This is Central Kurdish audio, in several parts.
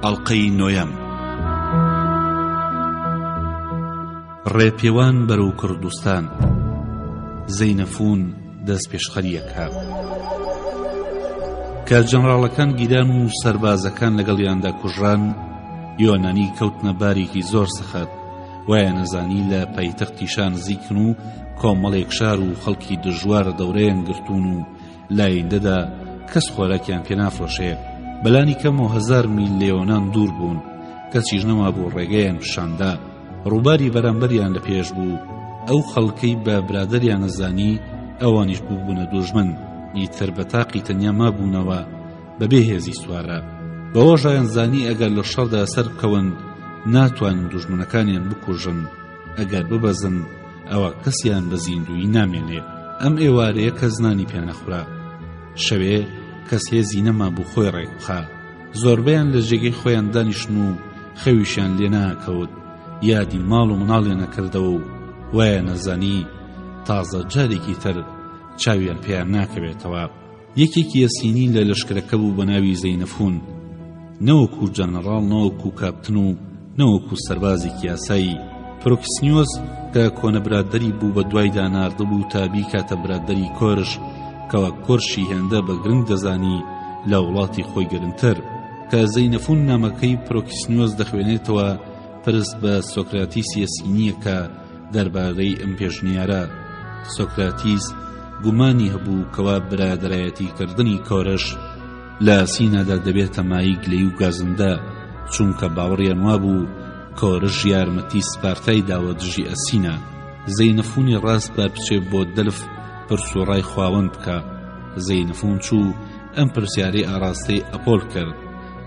ئەڵقەی نۆیەم. ڕێپێوان بەرەو کوردستان. زەینەفون دەست پێشخەریەکە. کە جەنەڕاڵەکان گیران و سەربازەکان لەگەڵیاندا کوژران، یۆنانی کەوتنە بارێکی زۆر سەخت. وایە نەزانی لە پایتەختی شان نزیکن و کۆمەڵێک شار و خەڵکی دژوار دەورەیان گرتوون و لایندەدا کەس خۆراکیان پێ نافرۆشێ. بەلانی کەم و 1000 میل لە یۆنان دوور بوون، کەسیش نەما بۆ ڕێگەیان پیشاندا. ڕووباری بەرامبەریان لە پێش بوو. ئەو خەڵکەی بە برادەریان نەزانی، ئەوانیش بووبوونە دوژمن. ئیتر بە تاقی تەنیا مابوونەوە بەبێ هێزی سوارە. بەوەژایان زانی ئەگەر لە شەڕدا سەر بکەون ناتوانن دوژمنەکانیان بکوژن. ئەگەر ببەزن ئەوە کەسیان بە زیندوی نامێنێ. ئەم ئێوارەیە کەس نانی پێ نەخورا. شەوێ کەس هێزی نەما بوو خۆی ڕێکبخا. زۆربەیان لە جێگەی خۆیان دانیشتن و خەویشیان لێ ناکەوت. یادی ماڵ و مناڵیان نەکردەوە و وایە نەزانی تازە جارێکی تر چاویان پێیان ناکەوێتەوە. یەکێکی یەسینی لە لەشکرەکە بوو بە ناوی زەینەفون. نەوەکو جەنەڕاڵ، نەوەکو کاپتن و نەوەکو سەربازێکی یاسایی. پرۆکسنیۆس کە کۆنە برادەری بوو بە دوایدا ناردبوو تا بیکاتە برادەری کۆرش، کەوە کۆرشی هێندە بە گرنگ دەزانی لە وڵاتی خۆی گرنگتر. کە زەینەفون نامەکەی پرۆکسنیۆس دەخوێنێتەوە، پرست بە سۆکراتیس یەسینیە کە دەربارەی ئەم پێشنیارە. سۆکراتیس گومانی هەبوو کەوا برادەرایەتی کردنی کۆرش لە سینادا دەبێتە مای گلەی و گازندە، چونکە باوەڕیان وابوو کۆرش یارمەتی سپارتای داوە دژی ئەسینە. زەینەفونی ڕاست بە بچێ بۆ دلف پرسوڕای خواوەند بکە. زەینەفون چوو ئەم پرسیارەی ئاراستەی ئەپۆل کرد: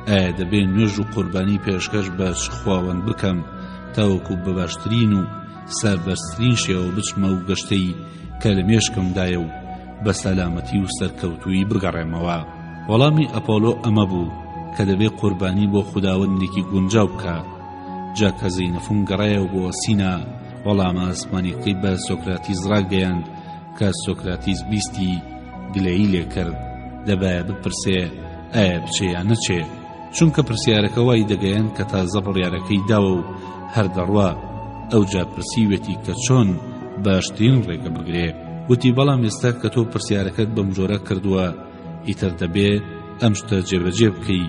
ئایا دەبێت نوێژ و قوربانی پێشکەش بە خواوەند بکەم تاوەکو بە باشترین و سەربەرزترین شێوە بچمە و گەشتەی کە لە مێشکمدایە و بە سەلامەتی و سەرکەوتووی بگەڕێمەوە؟ وەڵامی ئەپۆلۆ ئەمە بوو کە دەبێت قوربانی بۆ خوداوەندێکی گونجاو بکە. جا کە زەینەفون گەڕایەوە بۆ سینا، وەڵامە ئاسمانیەکەی بە سۆکراتیس ڕاگەیاند کە سۆکراتیس بیستی گلەیی لێ کرد. دەبایە بپرسێ ئایا بچێ یان نەچێ، چونکە پرسیارەکە وای دەگەیەن کە تازە بڕیارەکەی داوە و هەردەڕوا. ئەو جا پرسیوێتی کە چۆن باشترین ڕێگە بگرێ. وتی بەڵام ئێستا کە تۆ پرسیارەکەت بەم جۆرە کردووە، ئیتر دەبێ ئەم شتە جێبەجێ بکەی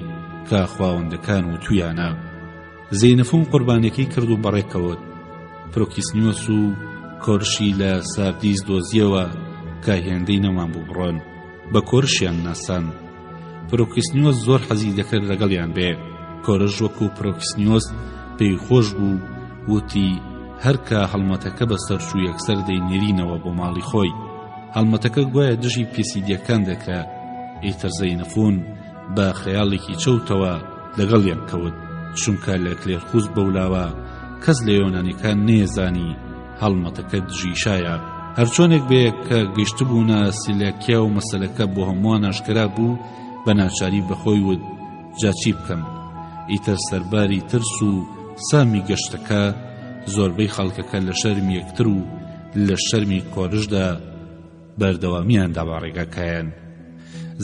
کە خواوەندەکان و تویانە. زەینەفون قوربانەکەی کرد و بەڕێکەوت. پرۆکسنیۆس و کۆرشی لە ساردیس دۆزیەوە کە هێندەی نەمان بوو بڕۆن. بە کۆرشیان ناسان. پرۆکسنیۆس زۆر حەزی دەکرد لەگەڵیان بێ. کۆرش وەکو پرۆکسنیۆس پێی خۆش بوو. وتی هەرکە هەڵمەتەکە بەسەر چوو یەکسەر دەینێرینەوە بۆ ماڵی خۆی. هەڵمەتەکە گوایە دژی پێسیدیەکان دەکرا. ئیتر زەینەفون بە خەیاڵێکی چەوتەوە لەگەڵیان کەوت، چونکە لە کلێرخوز بەولاوە کەس لە یۆنانیەکان نێزانی هەڵمەتەکە دژی شایە. هەرچۆنێک بێ کە گەیشتبوونە سیلەکیا و مەسەلەکە بۆ هەمووان ئاشکرا بوو، بە ناچاری بەخۆی وت جا چی بکەم؟ ئیتر سەرباری ترس و سامی گەشتەکە زۆربەی خەڵکەکە لە شەرمی یەکتر و لە شەرمی کۆرشدا بەردەوامیان داوا ڕێگاکایان.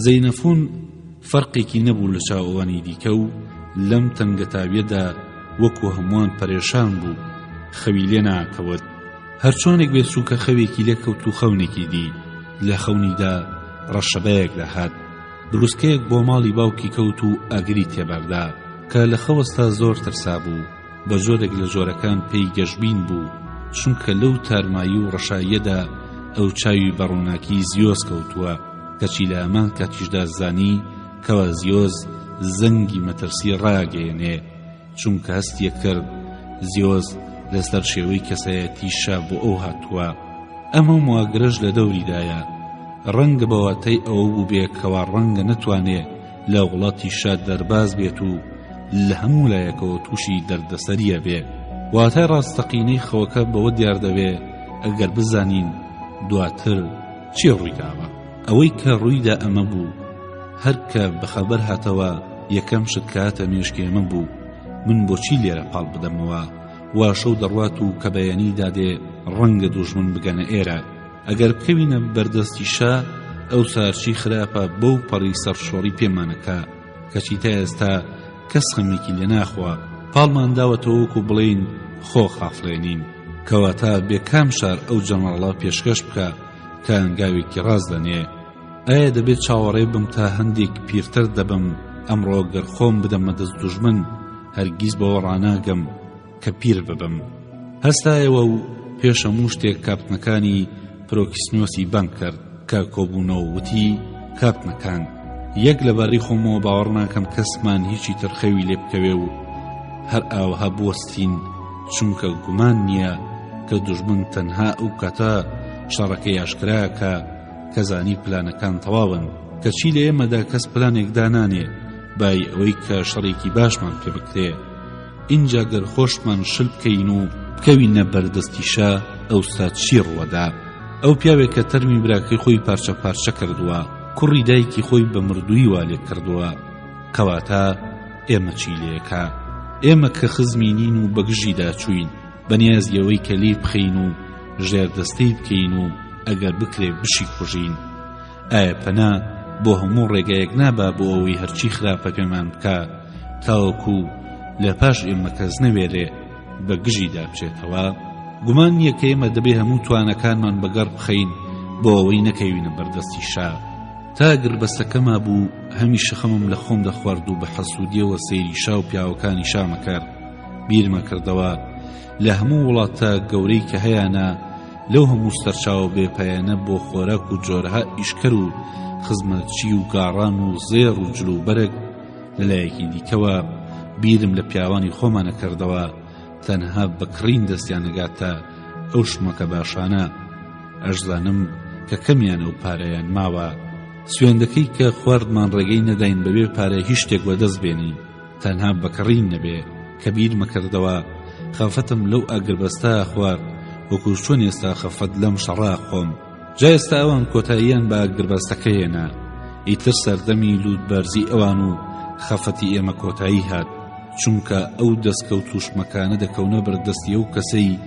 زەینەفون فەرقێکی نەبوو لە چاوەوانی دیکە و لەم تەنگەتاویەدا وەکو هەمووان پەرێشان بوو، خەوی لێ ناکەوت. هەرچۆنێک بێ سووکە خەوێکی لێکەوت و خەونێکی دی. لە خەونیدا ڕەشەبەیەک داهات. دروستکەیەک بۆ ماڵی باوکی کەوت و ئاگری تێبەردا کە لە خەوەستا زۆر ترسا بوو. بە جۆرێک لە جۆرەکان پێی گەشبین بوو، چونکە لەو تارمایی و ڕەشاییەدا ئەو چاوی بەڕووناکی زیۆز کەوتووە. کەچی لە ئەمان کاتیشدا زانی کەوە زیۆز زەنگی مەترسی ڕاگەیەنێ، چونکە هەستیە کرد زیۆز لەسەر شێوەی کەسایەتی شا بۆ ئەو هاتووە. ئەمە مواگرەش لە دەوریدایە. ڕەنگە بەواتەی ئەوە بوو بێ کەوا ڕەنگە نەتوانێ لە وڵاتی شاد دەرباز بێت و لە هەموو لایەکەوە تووشی دەردەسەریە بێ. واتای ڕاستەقینەی خەوەکە بەوە دیار دەبێ ئەگەر بزانین دواتر چی ڕوویداوە. ئەوەی کە ڕوویدا ئەمە بوو، هەرکە بەخەبەر هاتەوە یەکەم شت کە هاتە مێشکی ئەمە بوو: من بۆچی لێرە پاڵ بدەمەوە؟ وا شەو دەڕوات و کە بەیانی دادێ ڕەنگە دوژمن بگەنە ئێرە. ئەگەر بکەوینە بەردەستی شا، ئەو سارچی خراپە بەو پەڕی سەرشۆڕی پێمانەکە، کەچی تا ئێستا کەس خەمێکی لێ ناخوا پاڵمان داوەتەوە وەکو بڵێین خۆ خافڵێنین کەواتە بێ کام شار ئەو جەنەڕەڵە پێشکەش بکە کە ئەنگاوێکی ڕاست دەنێ ئایا دەبێت چاوەڕێ بم تا هەندێک پیرتر دەبم ئەمڕۆ گەر خۆم بدەمە دەست دوژمن هەرگیز بەوە ڕاناگەم کە پیر ببم هەستایەوە و پێش هەموو شتێک کاپتنەکانی پرۆکسینۆسی بانگ کرد کە کۆبوونەوە وتی کاپتنەکان یەک لەبەڕی خۆمەوە باوەڕ ناکەم کەسمان هیچی تر خەوی لێ بکەوێ و هەر ئاوەها بوەستین چونکە گومان نییە کە دوژمن تەنها ئەو کاتە شەڕەکەی ئاشکرایە کە زانی پلانەکان تەواون کەچی لە ئێمەدا کەس پلانێک دانانێ بای ئەوەی کە شەڕێکی باشمان پێ بکرێ ئینجا گەر خۆشمان شل بکەین و بکەوینە بەردەستیشە ئەوستا چی ڕوەدا ئەو پیاوێک کە تەرمی براکەی خۆی پارچە پارچە کردووە کوڕی دایکی خۆی بە مردووی وا لێ کردووە کەواتە ئێمە چی لێکا ئێمە کە خزمی نین و بەگژیدا چوین بەنیازیەوەی کە لێ بخەین و ژێردەستەی بکەین و ئەگەر بکرێ بشی کوژین ئایا پەنا بۆ هەموو ڕێگایەک نابا بۆ ئەوەی هەرچی خراپە پێمان بکە تاوەکو لە پاش ئێمە کەس نەوێرێ بە گژیدا بچێتەوە گومان نییە کە ئێمە دەبێ هەموو توانەکانمان بەگەڕ بخەین بۆ ئەوەی نەکەوینە بەردەستی شا تا گربەستەکەما بوو هەمیشە خەمم لە خۆم دەخوارد و بە حەسوودیەوە سەیری شا و پیاوەکانی شامە کرد بیرمە کردەوە لە هەموو وڵاتە گەورەی کە هەیەە لەو هەموو سەرچاوە بێپایانە بۆ خۆراک و جۆرەها ئیشکەر و خزمەتچی و گاڕان و زێڕ و جلوبەرگ لەلایەکی دیکەوە بیرم لە پیاوانی خۆمانە کردەوە تەنها بەکڕین دەستیان نەگاتە ئەو شمەکە باشانە ئەشزانم کە کەمیان ئەو پارەیان ماوە سوێندەکەی کە خواردمان ڕێگەی نەداین بەبێ پارە هیچ شتێک وەدەست بێنین تەنها بەکڕین نەبێ کە بیرمە کردەوە خەفتم لەو ئاگربەستە خوارد وەکو چۆن ئێستا خەفەت لەم شەڕا خۆم جا ئێستا ئەوان کۆتاییان بە ئاگربەستەکە هێنا ئیتر سەردەمی لوودبەرزی ئەوان و خەفەتی ئێمە کۆتایی هات چونکە ئەو دەستکەوت و شمەکانە دەکەونە بەردەستی ئەو کەسەی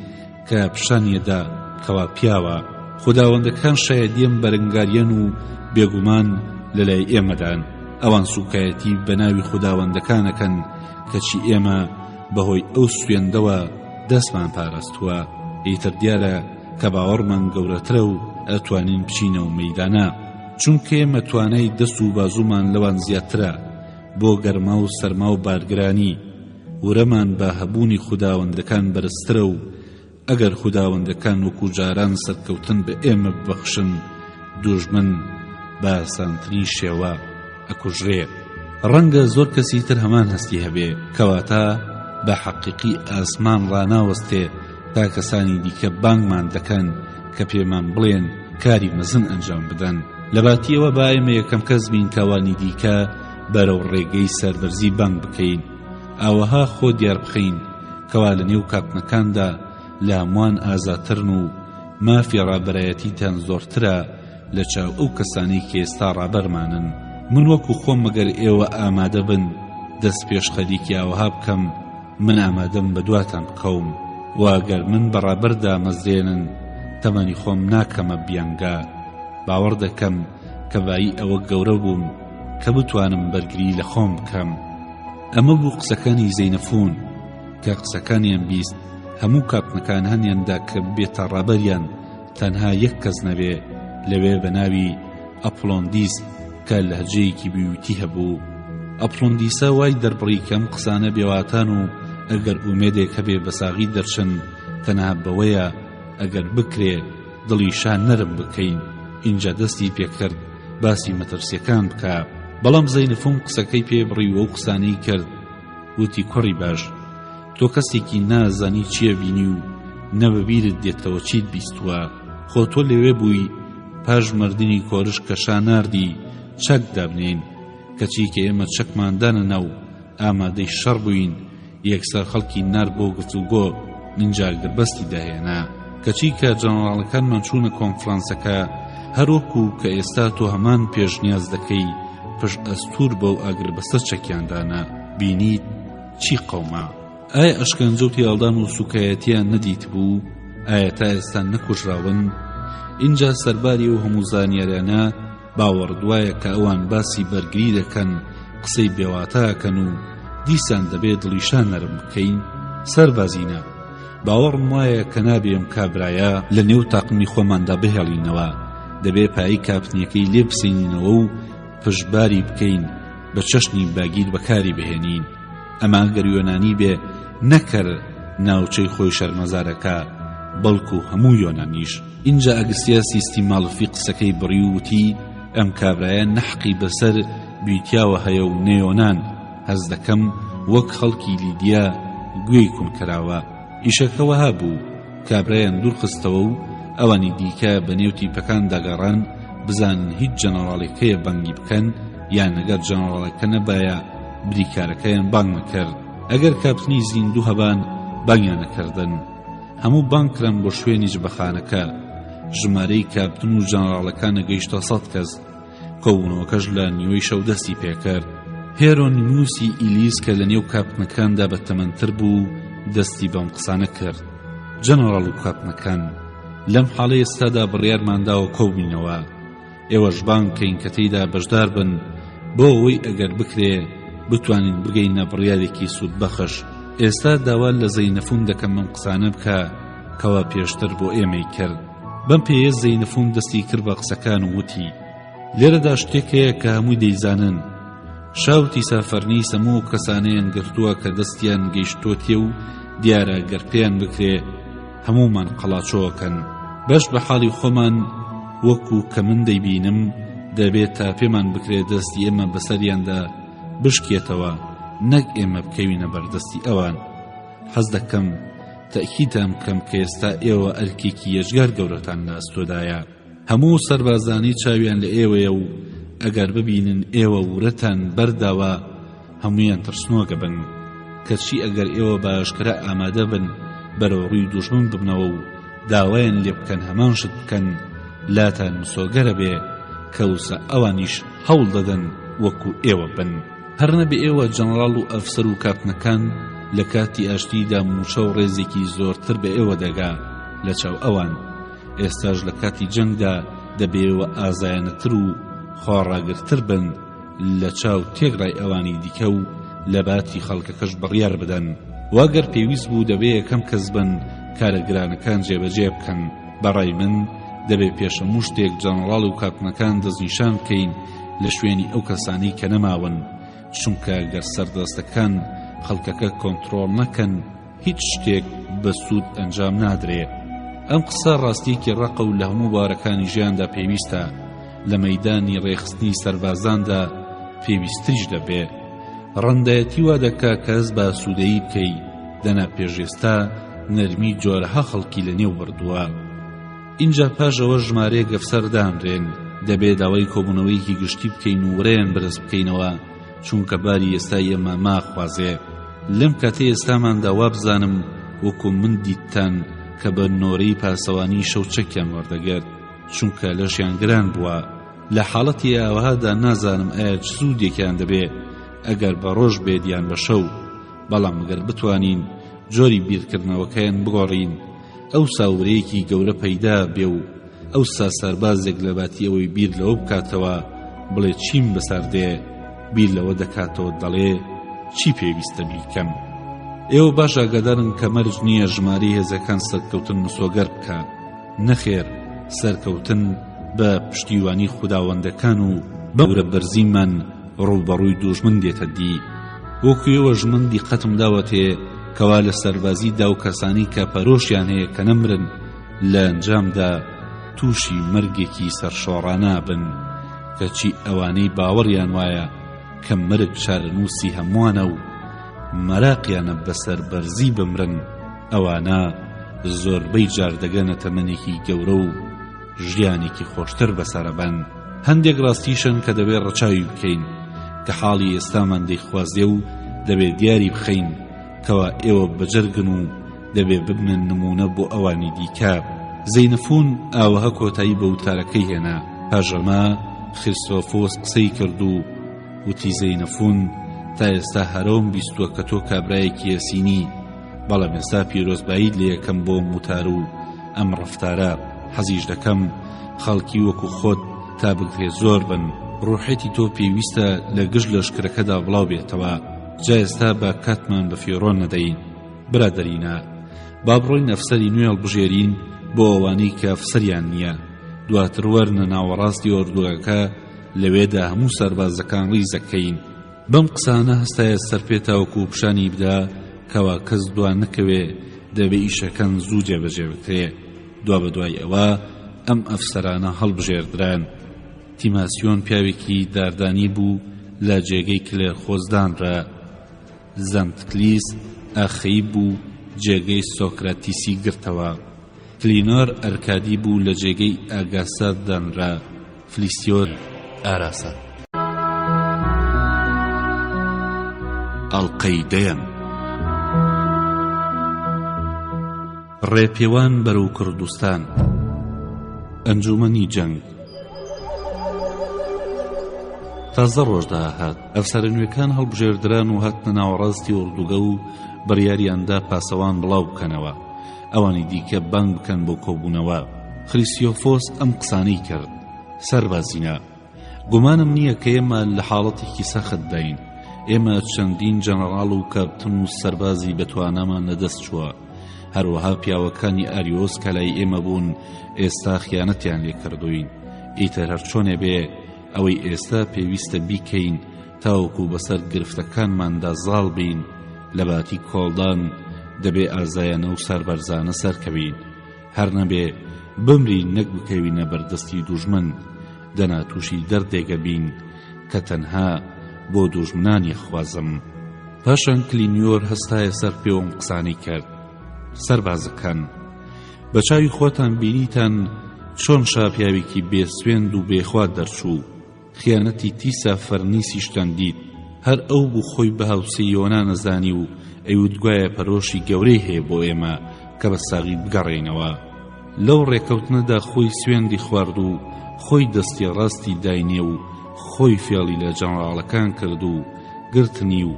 کە پیشانیەدا کەوا پیاوە خوداوەندەکان شایەدیەم بەرەنگاریان و بێگومان لەلای ئێمەدان ئەوان سوکایەتی بە ناوی خوداوەندەکانەکەن کەچی ئێمە بەهۆی ئەو سوێندەوە دەستمان پاراستووە ئیتر دیارە کە باوەڕمان گەورەترە و ئەتوانین بچینە و مەیدانە چونکە ئێمە توانای دەست و بازومان لەوان زیاترە بۆ گەرما و سەرما و بارگرانی ورەمان بە هەبوونی خوداوەندەکان بەرزترە و ئەگەر خوداوەندەکان وەکو جاران سەرکەوتن بە ئێمە ببەخشن دوژمن بە ئاسانترین شێوە ئەکوژرێ ڕەنگە زۆر کەسی تر هەمان هەستی هەبێ کەواتە بە حەقیقی ئاسمان ڕاناوەستێ تا کەسانی دیکە بانگمان دەکەن کە پێمان بڵێن کاری مەزن ئەنجام بدەن لەباتیەوە با ئێمە یەکەم کەس بین کەوانی دیکە بەرەو ڕێگەی سەربەرزی بانگ بکەین ئاوەها خۆ دیار بخەین کەوا لە نێو کاپنەکاندا لە هەمووان ئازاترن و مافی ڕابەرایەتیتان زۆرترە لە چاو ئەو کەسانی کە ئێستا ڕابەرمانن من وەکو خۆم مەگەر ئێوە ئامادە بن دەست پێش خەریکی ئاوەها بکەم من ئامادەم بە دواتان بکەوم واگەر من بەڕابەردا مەزرێنن تەمەنی خۆم ناکەمە بیانگا باوەڕ دەکەم کە بایی ئەوە گەورە بووم کە بتوانم بەرگری لە خۆم بکەم ئەمە بوو قسەکانی زەینەفون کە قسەکانیان بیست هەموو کاپنەکان هەنیاندا کە بێتە ڕابەریان تەنها یەک کەس نەبێ لەوێ بە ناوی ئەپڵۆندیس کە لەهجەیەکی بیوتی هەبوو ئەپڵۆندیسە وای دەربڕی کەم قسانە بێواتان و ئەگەر ئومێدێک هەبێ بە ساغی دەرچن تەنها بەوەیە ئەگەر بکرێ دڵی شان نەرم بکەین اینجا دەستی پێکرد باسی مەترسیەکان بکە بەڵام زەینەفۆن قسەکەی پێبڕی و قسانەی کرد وتی کوڕی باش تۆ کەسێکی نازانی چییە بینی و نەبەبیرت دێتەوە چیت بیستووە خۆ تۆ لەوێ بووی پاش مردنی کۆرش کە شاناردی چەک دابنین کەچی کە ئێمە چەکماندانە ناو ئامادەی شەڕ بووین یەکسەر خەڵکی نار بۆ گفتوگۆ نینجا گربەستی داهێنا کەچی کە جەنەڕاڵەکانمان چوونە کۆنفرانسەکە هەروەکو کە ئێستا تۆ هەمان پێشنیاز دەکەی پشت ئەستور بەو ئاگربەستە چەکیاندانە بینیت چی قەومە ئایا ئەشکەنجە و تێڵدان و سوکایەتیان نەدیت بوو ئایا تا ئێستا نەکوژراون اینجا سەرباری و هەموو زانیاریانە باوەڕدوایە کە ئەوان باسی بەرگری دەکەن قسەی بێواتەکەن و دیسان دەبێت دڵیشان نەرم بکەین سەربازینە باوەڕم وایە کە نابێم کابرایە لە نێو تاقمی خۆماندا بهێڵینەوە دەبێت پایی کاپتنیەکەی لێ بسێنینەوە و پشتباری بکەین بە چەشنی باگیر بەکاری بهێنین ئەمە گەر یۆنانی بێ نەکەر ناوچەی خۆی شەرمەزارەکە بەڵکو هەموو یۆنانیش اینجا ئەگستیا سیستی ماڵفی قسەکەی بڕی و وتی ئەم کابرایە نەحقی بەسەر بیتیاوە هەیە و نێۆنان هەز دەکەم وەک خەڵکی لیدیا گوێی کون کراوە ئیشەکەوە هەبوو کابرایان دوور خستەوە و ئەوانی دیکە بە نێو تیپەکان دەگەڕان بزانن هیچ جەنەڕاڵێکەیە بانگی بکەن یان ئەگەر جەنەڕاڵەکە نەبایە بریکارەکەیان بانگ نەکرد ئەگەر کاپتنی زیندوو هەبان بانگیان نەکردن هەموو بانگ کران بۆ شوێنی جبەخانەکە ژمارەی کاپتن و جەنەڕاڵەکانە گەیشتە 100 کەس کۆبوونەوەکەش لە نیوەی شەو دەستی پێکرد هێرۆنیموسی ئیلیس کە لە نێو کاپتنەکاندا بەتەمەنتر بوو دەستی بەم قسانە کرد جەنەڕاڵ و کاپتنەکان لەم حاڵەی ئێستادا بڕیارمانداوە کۆبوونەوە ئێوەش بانگ کەین کە تێیدا بەشدار بن بۆ ئەوەی ئەگەر بکرێ بتوانین بگەینە بڕیارێکی سوودبەخش ئێستا داوا لە زەینەفون دەکەم ئەم قسانە بکە کەوا پێشتر بۆ ئێمەی کرد بەم پێیە زەینەفون دەستی کرد بە قسەکان و وتی لێرەدا شتێکەیە کە هەمووی دەیزانن شاوتی سافەرنی سەموو کەسانەیان گرتووە کە دەستیان گەیشتۆتیە و دیارە گەر پێیان بکرێ هەموومان قەڵاچۆکەن بەش بە حاڵی خۆمان وەکو کە من دەیبینم دەبێت تا پێمان بکرێت دەستی ئێمە بەسەریاندا بشکێتەوە نەک ئێمە بکەوینە بەردەستی ئەوان حەز دەکەم تەئکیدام بکەم کە ئێستا ئێوە ئەرکێکی یەشگار گەورەتان لە ئەستۆدایە هەموو سەربازانی چاویان لە ئێوەیە و ئەگەر ببینن ئێوە ورەتان بەرداوە هەمویان ترسنۆگە بن کەچی ئەگەر ئێوە باشکرا ئامادە بن بەرەو ڕووی دوژمن ببنەوە و داوایان لێ بکەن هەمان شت بکەن لاتان مسۆگەرە بێ کەوسە ئەوانیش هەوڵ دەدەن وەکو ئێوە بن هەرنەبێ ئێوە جەنەڕاڵ و ئەفسەر و کاپتنەکان لە کاتی ئاشتیدا موچە و ڕێزێکی زۆرتر بە ئێوە دەگا لە چاو ئەوان ئێستاش لە کاتی جەنگدا دەبێەوە ئازایەنەتر و خۆڕاگرتر بن لە چاو تێگڕای ئەوانی دیکە و لە باتی خەڵکەکەش بڕیار بدەن واگەر پێویست بوو دەبێ یەکەم کەس بن کارە گرانەکان جێبەجێ بکەن بەڕای من دەبێ پێشەموو شتێک جەنەڕاڵ و کاپتنەکان دەستنیشان بکەین لە شوێنی ئەو کەسانی کە نەماون چونکە گەر سەردەستەکان خەڵکەکە کۆنتڕۆڵ نەکەن هیچ شتێک بە سوود ئەنجام نادرێ ئەم قسە ڕاستیەکی ڕقە و لە هەموو بارەکانی ژیاندا پێویستە لە مەیدانی ڕێخستنی سەربازاندا پێویستریش دەبێ ڕەندایەتی وا دەکا کەس با سوودەیی بکەی دەنا پێشێستا نەرمی جۆرەها خەڵکی لە نێو بردووە اینجا پاژەوە ژمارەیەک ئەفسەر دامرێن دەبێت داوای کۆبوونەوەیەکی گشتی بکەین و وڕێیان بەرز بکەینەوە چونکە باری ئێستا ئێمە ماخوازێ لەم کاتێ ئێستاماندا وا بزانم وەکو من دیتتان کە بە نۆرەی پاسەوانی شەو چەکیان وەردەگرت چونکە لەشیان گران بووە لە حاڵەتی ئاوەهادا نازانم ئایا چ سوودێکیان دەبێ ئەگەر بە ڕۆژ بێت یان بە شەو بەڵام ئەگەر بتوانین جۆری بیرکردنەوەکەیان بگۆڕین ئەو ساورەیەکی گەورە پەیدا بێ و ئەو سەربازێک لە باتی ئەوەی بیر لەوە بکاتەوە بڵێ چیم بەسەردێ بیر لەوە دەکاتەوە دەڵێ چی پێویستە بیکەم ئێوە باش ئاگادارن کە مەرج نییە ژمارەی هێزەکان سەرکەوتن مسۆگەر بکە نەخێر سەرکەوتن بە پشتیوانی خوداوەندەکان و بەورە بەرزیمان ڕووبەڕووی دوژمن دێتە دی وەکو ئێوە ژمن دیقەتم داوەتێ کەوا لە سەربازیدا و کەسانی کە پەرۆشیان هەیە کە نەمرن لە ئەنجامدا تووشی مەرگێکی سەرشۆڕانە بن کەچی ئەوانەی باوەڕیان وایە کە مرگ شارەنووسی هەمووانە و مەراقیانە بەسەر بەرزی بمرن ئەوانە زۆربەی جار دەگەنە تەمەنێکی گەورە و ژیانێکی خۆشتر بەسەرەبەن هەندێک ڕاستیشن کە دەبێت ڕەچاوی بکەین کە حاڵی ئێستامان دەیخوازێ و دەبێت دیاری بخەین کەوا ئێوە بەجەرگن و دەبێت ببنن نمونە بۆ ئەوانی دیکە زەینەفون ئاوەها کۆتایی بە وتارەکەی هێنا پاژەما خریستۆفۆس قسەی کرد و وتی زەینەفون تا ئێستا هەرەوم بیستووە کە تۆ کابرایەکی ئەسینی بەڵام ئێستا پیرۆزباییت لێ یەکەم بۆ موتار و ئەم ڕەفتارە حەزیش دەکەم خەڵکی وەکو خۆت تا بگرێ زۆر بن ڕوحێتی تۆ پێویستە لە گشت لەشکرەکەدا بڵاو بێتەوە جا ئێستا بە کاتمان بە فیڕۆ نەدەین. برادەرینە، با بڕۆین ئەفسەری نوێ هەڵبژێرین بۆ ئەوانەی کە ئەفسەریان نییە، دواتر وەرنە ناوەڕاستی ئۆردوگەکە، لەوێدا هەموو سەربازەکان ڕیزەکەین. بەم قسانە هەستایە سەرپێتاوەکو پیشانی بدا کەوا کەس دوان نەکەوێ دەبێ ئیشەکان زوو جێبەجێ بکرێ. دوا بە دوای ئەوە ئەم ئەفسەرانە هەڵبژێردران. تیماسیۆن پیاوێکی داردانی بوو لە جێگەی کلێرخۆزدانرا. زەمتکلیس ئاخەی بوو جێگەی سۆکراتیسی گرتەوە. کلینۆر ئەرکادی بوو لە جێگەی ئاگاسات دانرا. فلیسیۆر ئاراسە. ئەڵقەی دەیەم. ڕێپێوان بەرەو کوردستان. ئەنجومەنی جەنگ. تازە ڕۆژدا هات. ئەفسەرە نوێکان هەڵبژێردران و هاتنە ناوەڕاستی ئوردوگە و بڕیاریاندا پاسەوان بڵاو بکەنەوە، ئەوانی دیکە بانگ بکەن بۆ کۆبوونەوە. خریسیۆفۆس ئەم قسانەی کرد: سەربازینە، گومانم نییە کە ئێمە لە حاڵەتێکی سەخت داین. ئێمە چەندین جەنەڕاڵ و کاپتن و سەربازی بەتوانامان لەدەست چووە. هەروەها پیاوەکانی ئاریۆس کە لای ئێمە بوون ئێستا خیانەتیان لێ کردوین. ئیتر هەر چۆنێ بێ ئەوەی ئێستا پێویستە بیکەین تاوەکو بەسەر گرفتەکانماندا زاڵ بین، لە باتی کۆڵدان دەبێ ئازایانە و سەربەرزانە سەرکەوین، هەر نەبێ بمرین نەک بکەوینە بەردەستی دوژمن، دەنا تووشی دەردێگە بین کە تەنها بۆ دوژمنانی خوازم. پاشان کلینیۆر هەستایە سەر پێوەم قسانی کرد: سەربازەکان، بە چاوی خۆتان بینیتان چۆن شاپیاوێکی بێسوێند و بێخوا دەرچوو، خیانەتی تیسا فەرنیسیشتان دیت. هەر ئەو بوو خۆی بە هاوسەی یۆنا نەزانی و ئەیوت گوایە پەرۆشی گەورەی هەیە بۆ ئێمە کە بە ساغی بگەڕێنەوە. لەو ڕێکەوتنەدا خۆی سوێندی خوارد و خۆی دەستی ڕاستی داینێ و خۆی فێڵی لە جەنەڕاڵەکان کرد و گرتنی و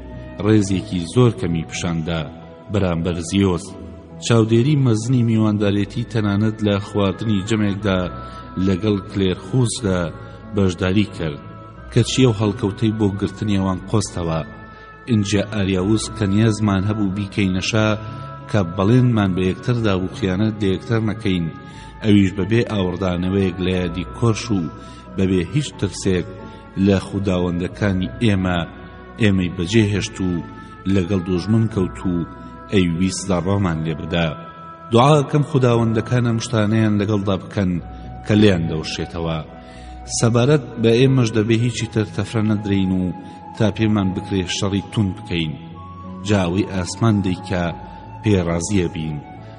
ڕێزێکی زۆر کەمی پیشاندا بەرامبەر زیۆس. چاودێری مەزنی میواندارێتی تەنانەت لە خواردنی جەمێکدا لەگەڵ کلێرخوزدا بەشداری کرد کە چیە و هەڵکەوتەی بۆ گرتنیەوان قۆستەوە. ئینجا ئاریاوس کە نیازمان هەبوو بیکەینەشا کە بەڵێنمان بە یەکتردا و خیانەت لە یەکتر نەکەین، ئەویش بەبێ ئاوردانەوەیەک لە یادی کۆرش و بەبێ هیچ ترسێک لە خوداوەندەکانی ئێمەی بەجێهێشت و لەگەڵ دوژمن کەوت و ئەیویست دەڕۆمان لێ بدا. دوعاکەم خوداوەندەکانە مشتانەیان لەگەڵدا بکەن کە لێیان دەوشێتەوە. سەبارەت بە ئێمەش دەبێ هیچی تر تەفرە نەدرین و تا پێمان بکرێ شەڕی تون بکەین، جاوی ئاسمان دەیکا پێڕازیە بین.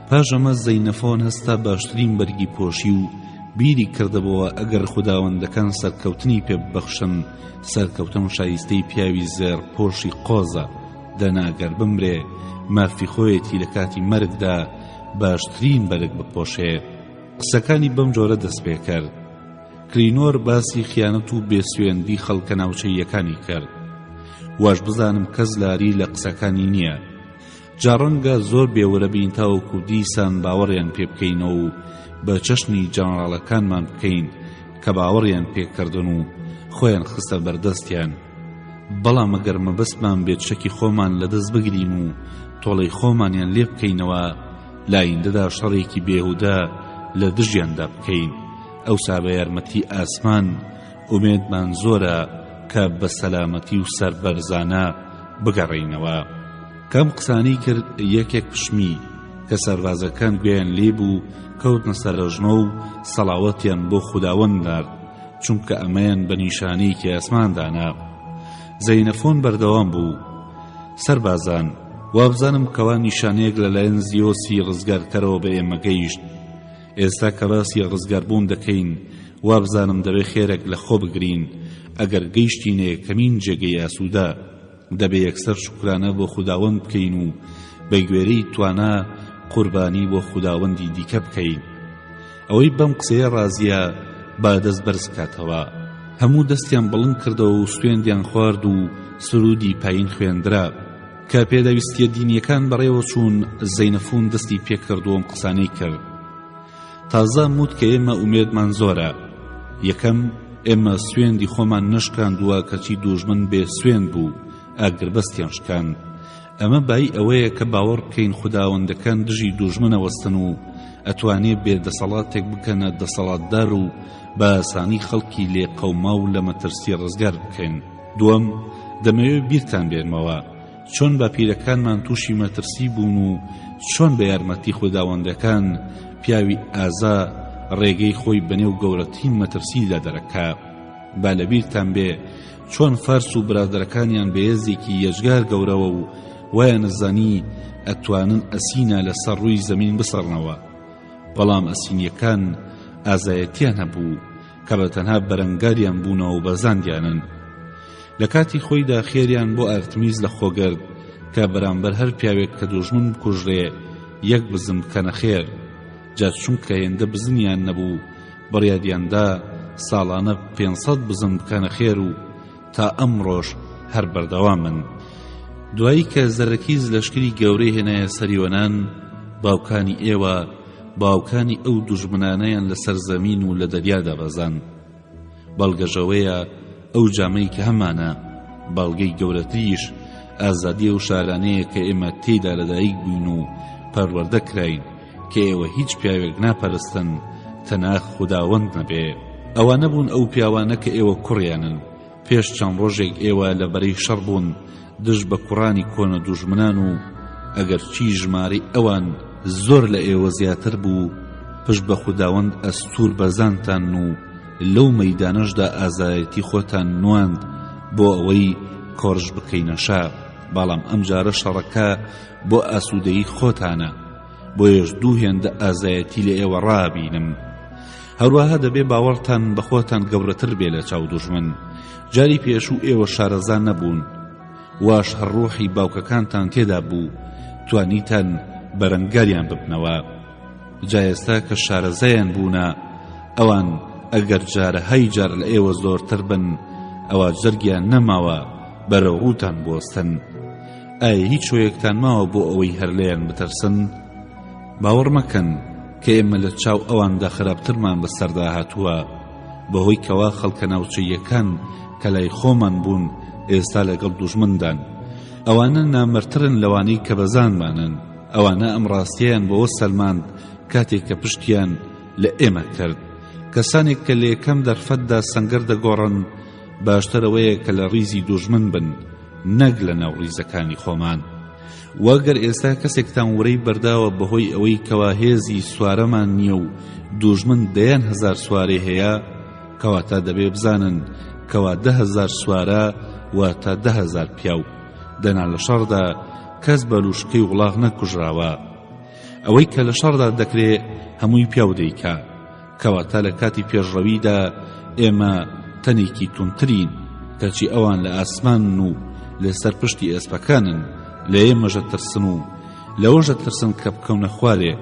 پاژەمە زەینەفۆن هەستا باشترین بەرگی پۆشی و بیری کردبەوە ئەگەر خوداوەندەکان سەرکەوتنی پێ ببەخشن، سەرکەوتن شایستەی پیاوی زێر پۆشی قۆزە، دەناگەر بمرێ مافی خۆیەتی لە کاتی مەرگدا باشترین بەرگ بپۆشێ. قسەکانی بەم جۆرە دەست پێ کرد. کلینۆر باسی خیانەت و بێسوێندی خەڵکە ناوچەیەکانی کرد. واش بزانم کەس لاری لە قسەکانی نییە. جاڕەنگە زۆر بێوەرە بین تاوەکو دیسان باوەڕیان پێ بکەینەوە و بە چەشنی جەنەڕاڵەکانمان بکەین کە باوەڕیان پێکردن و خۆیان خستە بەردەستیان. بەڵام ئەگەر مەبەستمان بێت شەکی خۆمان لەدەست بگرین و تۆڵەی خۆمانیان لێ بکەینەوە، لایندەدا شەڕێکی بێهودا لە دژیاندا بکەین. ئەوسا بە یارمەتی ئاسمان ئومێدمان زۆرە کە بە سەلامەتی و سەربەرزانە بگەڕێینەوە. کەم قسانی کرد یەکێک پشمی کە سەربازەکان گوێیان لێبوو کەوتنە سەرڕژنە و سەڵاوەتیان بۆ خوداوەند نارد، چونکە ئەمەیان بە نیشانەیەکی ئاسماندانا. زەینەفۆن بەردەوام بوو: سەربازان، وابزانم کەوا نیشانەیەک لەلایەن زیۆسی ڕزگارکەرەوە بە ئێمە گەیشت. ئێستا کە باسی ڕزگاربوون دەکەین، وابزانم دەبێ خێرێک لە خۆ بگرین. ئەگەر گەیشتینێ کەمین جێگەی ئاسوودا، دەبێ یەکسەر شکرانە بۆ خوداوەند بکەین و بە گوێرەی توانە قوربانی بۆ خوداوەندی دیکە بکەین. ئەوەی بەم قسەیە ڕازیە با دەست بەرز کاتەوە. هەموو دەستیان بڵند کردەوە و سوێندیان خوارد و سرودی پایین خوێندرا. کە پێدەویستیە دینیەکان بەڕێوە چوون، زەینەفۆن دەستی پێکردووەم قسانەی کرد: تازە موت کە ئێمە ئومێدمان زۆرە. یەکەم، ئێمە سوێندی خۆمان نشکاندووە کەچی دوژمن بێ سوێند بوو، ئاگربەستیان شکاند. ئەمە بای ئەوەیە کە باوەڕ بکەین خوداوەندەکان دژی دوژمنە وەستن و ئەتوانێت بێدەسەڵاتێک بکەنە دەسەڵاتدار و بە ئاسانی خەڵکی لێ قەوما و لە مەترسی ڕزگار بکەین. دووەم، دەمەوێت بیرتان بێنمەوە چۆن باپیرەکانمان تووشی مەترسی بوون و چۆن بە یارمەتی خوداوەندەکان پیاوی ئازا ڕێگەی خۆی بەنێو گەورەترین مەترسیدا دەرەکا. با لەبیرتان بێ چۆن فارس و برادەرەکانیان بەهێزێکی یەجگار گەورەوە و وایە نەزانی ئەتوانن ئەسینە لەسەر ڕووی زەمین بسەڕنەوە، بەڵام ئەسینیەکان ئازایەتیان هەبوو کە بە تەنها بەرەنگاریان بوونەوە و بەزاندیانن. لە کاتی خۆیدا خێریان بۆ ئارتمیز لە خۆگرد کە بەرامبەر هەر پیاوێک کە دوژمن بکوژرێ یەک بزم بکەنە خێر، جا چونکە هێندە بزنیان نەبوو بڕیادیاندا ساڵانە 500 بزم بکەنە خێر و تا ئەمڕۆژ هەر بەردەوامن. دوایی کە زەرەکیز لەشکری گەورەی هێنایە سەریوەنان، باوکانی ئێوە باوکانی ئەو دوژمنانەیان لەسەر زەمین و لە دەریادا بەزان. بەڵگەژەوەیە ئەو جامەی کە هەمانە بەڵگەی گەورەتریش ئازادیە و شارانەیە کە ئێمە تێیدا لەدایک بووین و پەروەردە کراین کە ئێوە هیچ پیاوێک ناپەرستن تەنها خوداوەند نەبێ. ئەوانە بوون ئەو پیاوانە کە ئێوە کوڕیانن. پێش چەند ڕۆژێک ئێوە لەبەرەی شەڕ بوون دژ بە کوڕانی کۆنە دوژمنان و ئەگەر چی ژمارەی ئەوان زۆر لە ئێوە زیاتر بوو، پشت بە خوداوەند ئەستور بەزانتان و لەو مەیدانەشدا ئازایەتی خۆتان نواند بۆ ئەوەی کۆڕژ بکەینە شار. بەڵام ئەم جارە شەڕەکە بۆ ئاسوودەیی خۆتانە، بۆیەش دوو هێندە ئازایەتی لە ئێوە ڕابینم. هەروەها دەبێ باوەڕتان بە خۆتان گەورەتر بێ لە چاو دوژمن. جاری پێشوو ئێوە شارەزان نەبوون، واش هەڕۆحی باوکەکانتان تێدا بوو، توانیتان بەرەنگاریان ببنەوە. جا ئێستا کە شارەزایان بوونە، ئەوان ئەگەر جارە هەی جار لە ئێوە زۆرتر بن، ئەوە جەرگیان نەماوە بەرەو ڕووتان بوەستن. ئایا هیچ شوەیەکتان ماوە بۆ ئەوەی هەر لێیان بترسن؟ باوەڕ مەکەن کە ئێمە لە چاو ئەواندا خراپترمان بەسەردا هاتووە، بەهۆی کەوا خەڵکە ناوچەیەکان کە لای خۆمان بوون ئێستا لەگەڵ دوژمندان. ئەوانە نامەرترن لەوانەی کە بەزانمانن. ئەوانە ئەم ڕاستیان بەوە سەلماند کاتێک کە پشتیان لە ئێمە کرد. کەسانێک کە لە یەکەم دەرفەتدا سەنگەر دەگۆڕن، باشترەوەیە کە لە ڕیزی دوژمن بن نەک لە ناو ڕیزەکانی خۆمان. وەگەر ئێستا کەسێکتان وەرەی بەرداوە بەهۆی ئەوەی کەوا هێزی سوارەمان نییە و دوژمن 10,000 سوارەی هەیە، کەواتە دەبێ بزانن کەوا 10,000 سوارە واتە 10,000 پیاو. دەنا لە شەڕدا کەس بەلوشکەی وڵاغ نەکوژراوە. ئەوەی کە لە شەڕدا دەکرێ هەمووی پیاو دەیکا، کەواتە لە کاتی پێشڕەویدا ئێمە تەنێکی تونترین، کەچی ئەوان لە ئاسمان و لەسەر پشتی ئێسپەکانن، لە ئێمەژە ترسن و لەوەژە ترسن کە بکەونە خوارێ،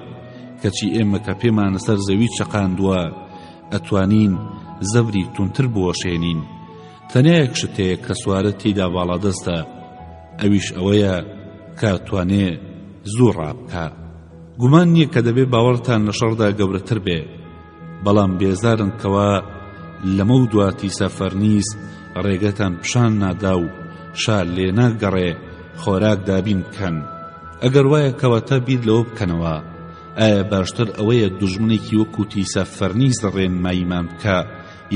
کەچی ئێمە کە پێمانە سەر زەوی چەقاندووە ئەتوانین زەوری تونتر بوەشێنین. تەنیا شتەیە کە سوارە تێیدا باڵادەستە، ئەویش ئەوەیە کە توانێ زوو ڕابکە. گومان نییە کە دەبێ باوەڕتان لە شەڕدا گەورەتر بێ، بەڵام بێزارن کەوا لەمە و دواتی سەفەرنیس ڕێگەتان پیشان نادا و شار لێ ناگەڕێ خۆراک دابین بکەن. ئەگەر وایە کەواتە بیر لەوە بکەنەوە، ئایا باشتر ئەوەیە دوژمنێکی وەکو تیسە فەرنیز ڕێنماییمان بکە،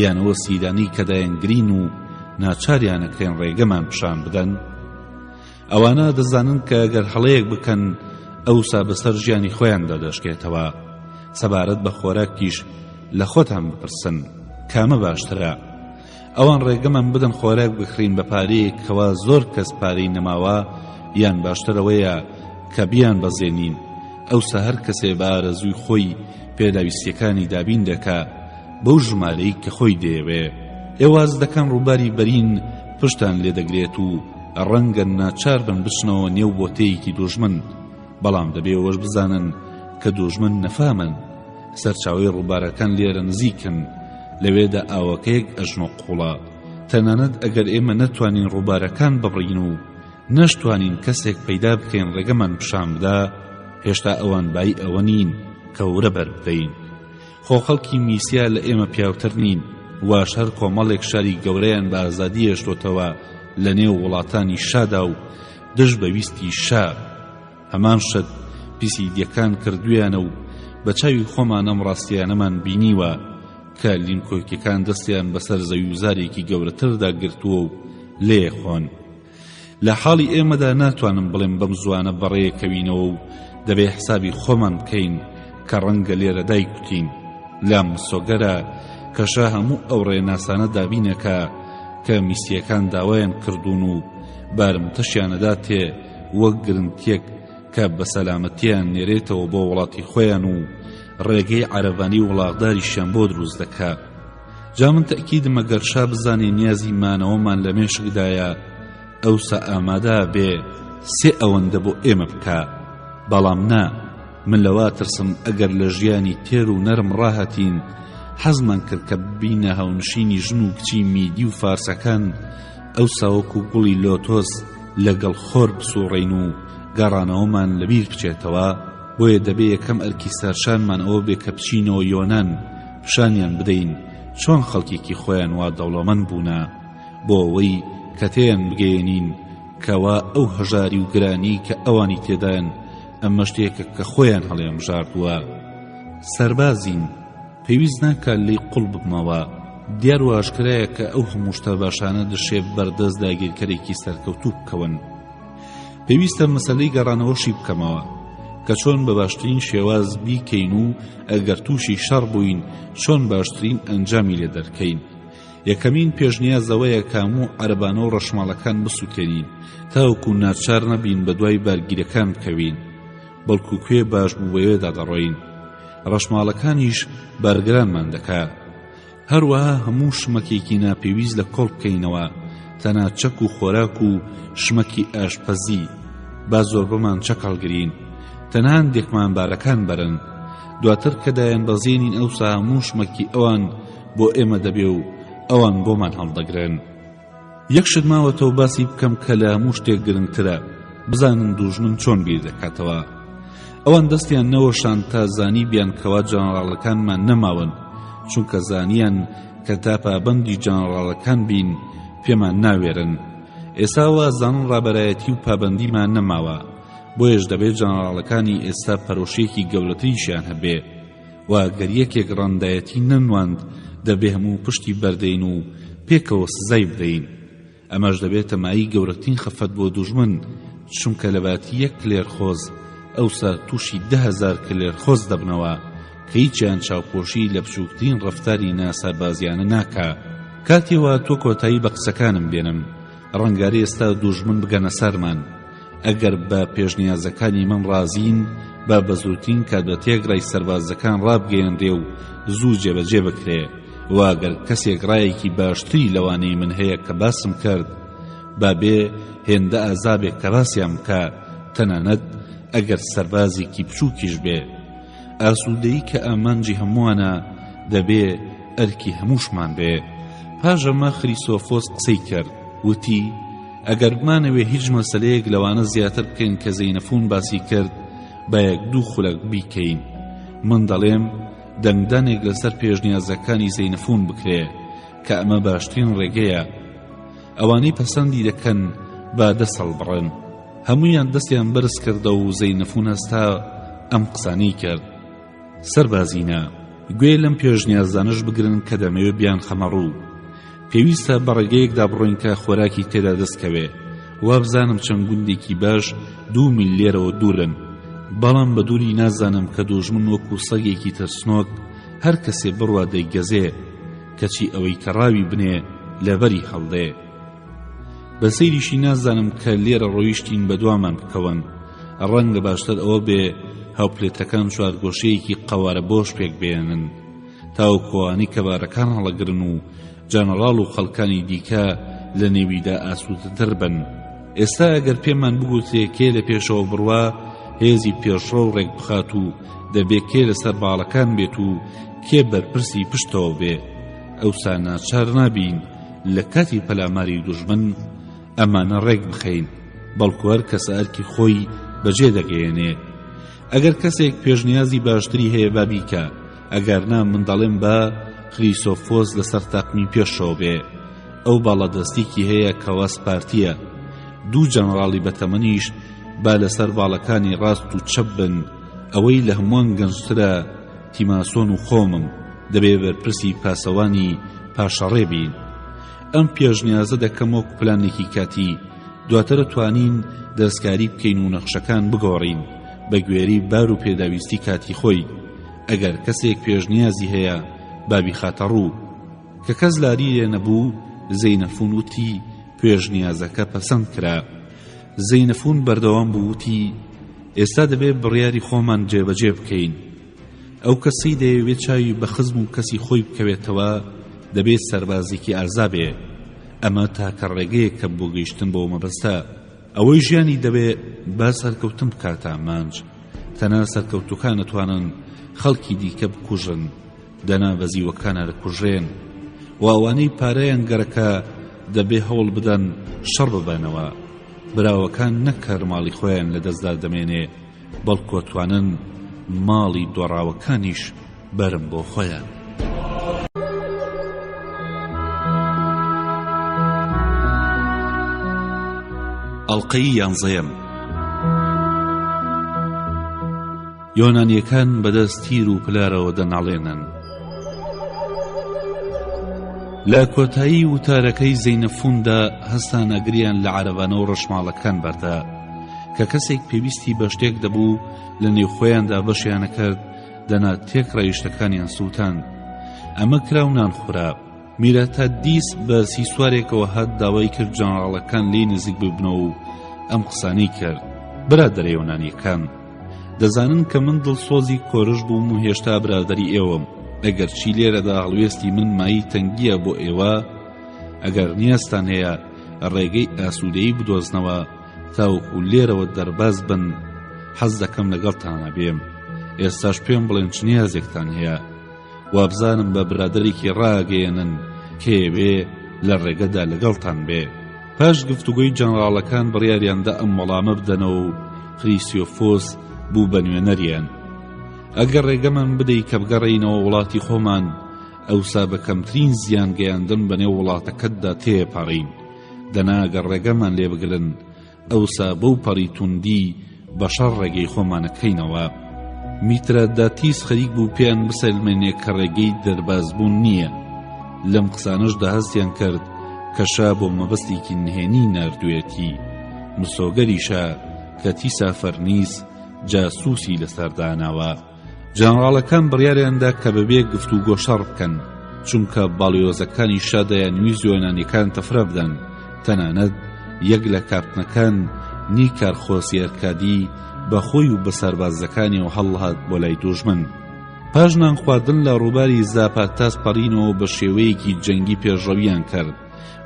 یانەوە سیدانی کە دایەنگرین و ناچاریانەکەین ڕێگەمان پیشان بدەن؟ ئەوانە دەزانن کە ئەگەر هەڵەیەک بکەن ئەوسا بەسەر ژیانی خۆیاندا دەشکێتەوە. سەبارەت بە خۆراکیش لە خۆتان بپرسن کامە باشترە. ئەوان ڕێگەمان بدەن خۆراک بخرین بە پارەیەک کەوا زۆر کەس پارەی نەماوە، یان باشترەوەیە کە بیان بەزێنین. ئەوسا هەر کەسێ بە ئارەزووی خۆی پێداویستیەکانی دابین دەکا بەو ژمارەی کە خۆی دەیەوێ. ئێواز دەکەن ڕووباری بەرین پشتان لێ دەگرێت و ڕەنگە ناچار بن بچنەوە نێو بۆتەیەکی دوژمن، بەڵام دەبێ ئەوەش بزانن کە دوژمن نەفامن. سەرچاوەی ڕووبارەکان لێرە نزیکن، لەوێدا ئاوەکەیەک ئەژنۆ قوڵە. تەنانەت ئەگەر ئێمە نەتوانین ڕووبارەکان ببڕین و نەشتوانین کەسێک پەیدا بکەین ڕێگەمان پیشان بدا، هێشتا ئەوان بای ئەوە نین کە ورەبەر بدەین. خۆ خەڵکی میسیا لە ئێمە پیاوتر نین، واش هەر کۆمەڵێک شاری گەورەیان بە ئازادی هێشتۆتەوە لە نێو وڵاتانی شادا و دژ بەویستی شا هەمان شت پیسیدیەکان کردویانە و بە چاوی خۆمان ئەم ڕاستیانەمان بینیوە کە لینکۆیکەکان دەستیان بەسەر زەویوزارێکی گەورەتردا گرتووە و لێخۆن. لە حاڵی ئێمەدا ناتوانم بڵێم بەم زوانە بەڕێیەکەوینەوە و دەبێ حسابی خۆمان بکەین کە ڕەنگە لێرە دایکوتین. لام سۆگەرە کەشا هەموو ئەو ڕێناسانە دابینەکە کە میسیەکان داوایان کردوون و بارمتەشیانەدا تێ وەک گرنگتێک کە بە سەلامەتیان نێرێتەوە بۆ وڵاتی خۆیان و ڕێگەی عەرەبانی وڵاغداریشیان بۆ دروست دەکات. جا من تەکیدم ئەگەر شا بزانێ نیازی مانەوەمان لە مێشکدایە ئەوسا ئامادە بێ سێ ئەوەندە بۆ ئێمە بکە. بەڵام نا، من لەوا ترسم ئەگەر لە ژیانی تێر و نەرم ڕاهەتین حەزمان کرد کە ببینە هەونشینی ژن و کچی میدی و فارسەکان ئەوسا وەکو گوڵی لۆتۆس لەگەڵ خۆر بسوڕین و گەڕانەوەمان لەبیر بچێتەوە. بۆیە دەبێ یەکەم ئەرکی سەرشانمان ئەوە بێ کە بچینەوە یۆنان پیشانیان بدەین چۆن خەڵکێکی خۆیان وا دەوڵەمەند بوونە بۆ ئەوەی کە تێیان بگەێنین کەوا ئەو هەژاری و گرانی کە ئەوانی تێدایان ئەمە شتێکە کە خۆیان هەڵێمژاردووە. سەربازین، پێویست ناکات لێی قوڵ ببمەوە. دیار و ئاشکرایە کە ئەو هەموو شتە باشانە دەشێ بەردەست داگیرکەرێکی سەرکەوتوو بکەون. پێویستە مەسەلەی گەڕانەوەشی بکەمەوە کە چۆن بە باشترین شێواز بیکەین و ئەگەر تووشی شەڕ بووین چۆن باشترین ئەنجامی لێ دەرکەین. یەکەمین پێشنیازەوەیە کە هەموو عەرەبانە و ڕەشماڵەکان بسووتێنین تاوەکو ناچار نەبین بە دوای بارگیرەکان بکەوین، بەڵکو کوێ باش بوو بەوێدا دەڕۆین. ڕەشماڵەکانیش بارگرانمان دەکا. هەروەها هەموو شمەکێکی ناپێویست لە کۆڵ بکەینەوە، تەنها چەک و خۆراک و شمەکی ئاشپەزی با زۆربەمان چەک هەڵگرین، تەنها هەندێکمان بارەکان بەرن. دواتر کە دایان بەزێنین ئەوسا هەموو شمەکی ئەوان بۆ ئێمە دەبێ و ئەوان بۆمان هەڵدەگرن. یەکشت ماوەتەوە باسی بکەم کە لە هەموو شتێک گرنگترە بزانن دوژمن چۆن بیر دەکاتەوە. ئەوان دەستیان نەوەشان تا زانی بیان کەوا جەنەڕاڵەکانمان نەماون، چونکە زانیان کە تا پابەندی جەنەڕاڵەکان بین پێمان ناوێرن. ئێستا وازانن ڕابەرایەتی و پابەندیمان نەماوە، بۆیەش دەبێت جەنەڕاڵەکانی ئێستا پەرۆشێکی گەورەتریشیان هەبێ و گەر یەکێک ڕەندایەتی نەنواند دەبێ هەموو پشتی بەردەین و پێکەوە سزای بدەین. ئەمەش دەبێت تەمایی گەورەترین خەفەت بۆ دوژمن، چونکە لە باتی یەک کلێرخۆز ئەوسا تووشی 10,000 کلێرخۆز دەبنەوە کە هیچیان چاوپۆشی لە بچووکترین ڕەفتاری ناسەربازیانە ناکا. کاتێوە تۆ کۆتایی بە قسەکانم بێنم، ڕەنگاری ئێستا دوژمن بگەنە سەرمان. ئەگەر بە پێشنیازەکانی من ڕازین با بەزووترین کات بە تێگرای سەربازەکان ڕابگەیەنرێ و زوو جێبەجێ بکرێ. واگەر کەسێک ڕایەکی باشتری لەوانەی من هەیە کە باسم کرد با بێ هێندە ئازابێک کە باسیام بکە، تەنانەت ئەگەر سەربازێکی بچووکیش بێ. ئاسوودەیی کە ئامانجی هەمووانە دەبێ ئەرکی هەمووشمان بێ. پاژەمە خریسۆفۆس قسەی کرد، وتی ئەگەر بمانەوێ هیچ مەسەلەیەک لەوانە زیاتر بکەین کە زەینەفون باسی کرد با یەک دوو خولەک بیکەین. من دەڵێم دەنگدانێک لەسەر پێشنیازەکانی زەینەفون بکرێ کە ئەمە باشترین ڕێگەیە. ئەوانەی پەسەندی دەکەن با دەسەڵ بڕن. هەموویان دەستیان بەرز کردە و زەینەفون هەستا ئەم قسانەی کرد. سەربازینە، گوێ لەم پێشنیازانش بگرن کە دەمەوێت بیان خەمەڕوو. پێویستە بە ڕێگەیەکدا بڕۆین کە خۆراکی تێدا دەستکەوێ. وا بزانم چەند گوندێکی باش 2 میل لێرەوە دوورن، بەڵام بە دووری نازانم کە دوژمن وەکو سەگێکی ترسنۆک هەر کەسێ بڕوا دەیگەزێ، کەچی ئەوەی کە ڕاوی بنێ لەبەری هەڵدێ. بە سەیریشی نازانم کە لێرە ڕۆیشتین بە دوامان بکەون. ڕەنگە باشتر ئەوە بێ هاوپلێتەکان چوارگۆشەیەکی قەوارە بۆش پێک بێنن تاوەکوانی کە بارەکان هەڵەگرن و جەنەڕاڵ و خەڵکانی دیکە لە نێویدا ئاسوودەتر بن. ئێستا ئەگەر پێمان بگوتێ کێ لە پێشەوە بڕوا هێزی پێشڕۆ و ڕێک بخات و دەبێ کێ لەسەر باڵەکان بێت و کێ بەرپرسی پشتەوە بێ، ئەوسا ناچار نابین لە کاتی پەلاماری دوژمن ئەمانە ڕێک بخەین، بەڵکو هەر کەسە ئەرکی خۆی بەجێ دەگەیەنێ. ئەگەر کەسێک پێشنیازی باشتری هەیە با بیکە، ئەگەر نا من دەڵێم با خریسۆفۆس لەسەر تاقمی پێشەوە بێ. ئەو باڵەدەستێکی هەیە کەوا سپارتیە. دوو جەنەڕاڵی بەتەمەنیش با لەسەر باڵەکانی ڕاست و چەپ بن، ئەوەی لە هەمووان گەنجترە تیماسۆن و خۆمم دەبێ بەرپرسی پاسەوانی پاشەڕێ بین. ئەم پێشنیازە دەکەم وەک پلانێکی کاتی، دواتر توانین دەستکاری بکەین و نەخشەکان بگۆڕین بە گوێری بار و پێداویستی کاتی خۆی. ئەگەر کەسێک پێشنیازی هەیە بابی خاتە ڕوو. کە کەس لاری لێ نەبوو، زەینەفون وتی پێشنیازەکە پەسەند کرا. زەینەفون بەردەوام بوو وتی ئێستا دەبێت بڕیاری خۆمان جێبەجێ بکەین. ئەو کەسی دەیەوێت چاوی بە خزم و کەسی خۆی بکەوێتەوە دەبێت سەربازێکی ئازا بێ. ئەمە تاکە ڕێگەیە کە بۆ گەیشتن بۆ مەبەستە. ئەوەی ژیانی دەبێت با سەرکەوتن بکاتە مانج. تەنها سەرکەوتووکان نەتوانن خەڵکی دیکە بکوژن، دەنا بەزیوەکانە دەکوژێن و ئەوانەی پارەیان گەرەکە دەبێ هەوڵ بدەن شەڕ ببەنەوە. براوەکان نەکەر ماڵی خۆیان لە دەستدا دەمێنێ، بەڵکو توانن ماڵی دۆڕاوەکانیش بەرم بۆ خۆیان. ئەڵقەی یانزەیەم. یۆنانیەکان بەدەست تیر و پلارەوە دەناڵێنن. لە کۆتایی وتارەکەی زەینەفوندا هەستان ئەگریان لە عەرەبانە و ڕەشماڵەکان بەردا کە کەسێک پێویستی بە شتێک دەبوو لە نێو خۆیاندا بەشیانە کرد، دەنا تێک ڕەیشتەکانیان سووتان. ئەمە کرا و نانخورا. میرەتە دیس بە سیسوارێکەوە هات داوای کرد جەنەڕاڵەکان لێی نزیک ببنەوە و ئەم قسانەی کرد: برادەرە یۆنانیەکان، دەزانن کە من دڵسۆزی کۆرش بووم و هێشتا برادەری ئێوەم. ئەگەر چی لێرەدا هەڵوێستی من مایی تەنگیە بۆ ئێوە، ئەگەر نیازتان هەیە ڕێگەی ئاسوودەیی بدۆزنەوە تاوەکو لێرەوە دەرباز بن، حەز دەکەم لەگەڵتانە بێم. ئێستاش پێم بڵێن چ نیازێکتان هەیە، وابزانم بە برادەرێکی ڕاگەیەنن کێوێ لە ڕێگەدا لەگەڵتان بێ. پاش گفتوگۆی جەنەڕاڵەکان بڕیاریاندا ئەم وەڵامە بدەنەوە و خریسیۆفۆس بوو بە نوێنەریان: ئەگەر ڕێگەمان بدەی کە بگەڕێینەوە وڵاتی خۆمان، ئەوسا بە کەمترین زیان گەیاندن بەنێو وڵاتەکەتدا تێپەڕین. دەنا ئەگەر ڕێگەمان لێ بگرن، ئەوسا بەو پەڕی توندی بەشەڕ ڕێگەی خۆمانەکەینەوە. میتراداتیس خەریک بوو پێیان بسەلمێنێ کە ڕێگەی دەربازبوون نییە. لەم قسانەشدا هەستیان کرد کە شا بۆ مەبەستێکی نهێنی ناردوێتی. مسۆگەریشە کە تیسا فەرنیس جاسووسی لەسەرداناوە. جەنەڕاڵەکان بڕیاریاندا کە بەبێ گفتوگۆ شەڕ بکەن، چونکە باڵیۆزەکانی شادەیان ویست یۆنانیەکان تەفرە بدەن. تەنانەت یەک لە کاپتنەکان نیکار خۆسیەرکادی بەخۆی و بە سەربازەکانی و هەڵهات بۆ لای دوژمن. پاش نان خواردن لە ڕووباری زاپاتاس پەڕینەوە بە شێوەیەکی جەنگی پێشڕەویان کرد.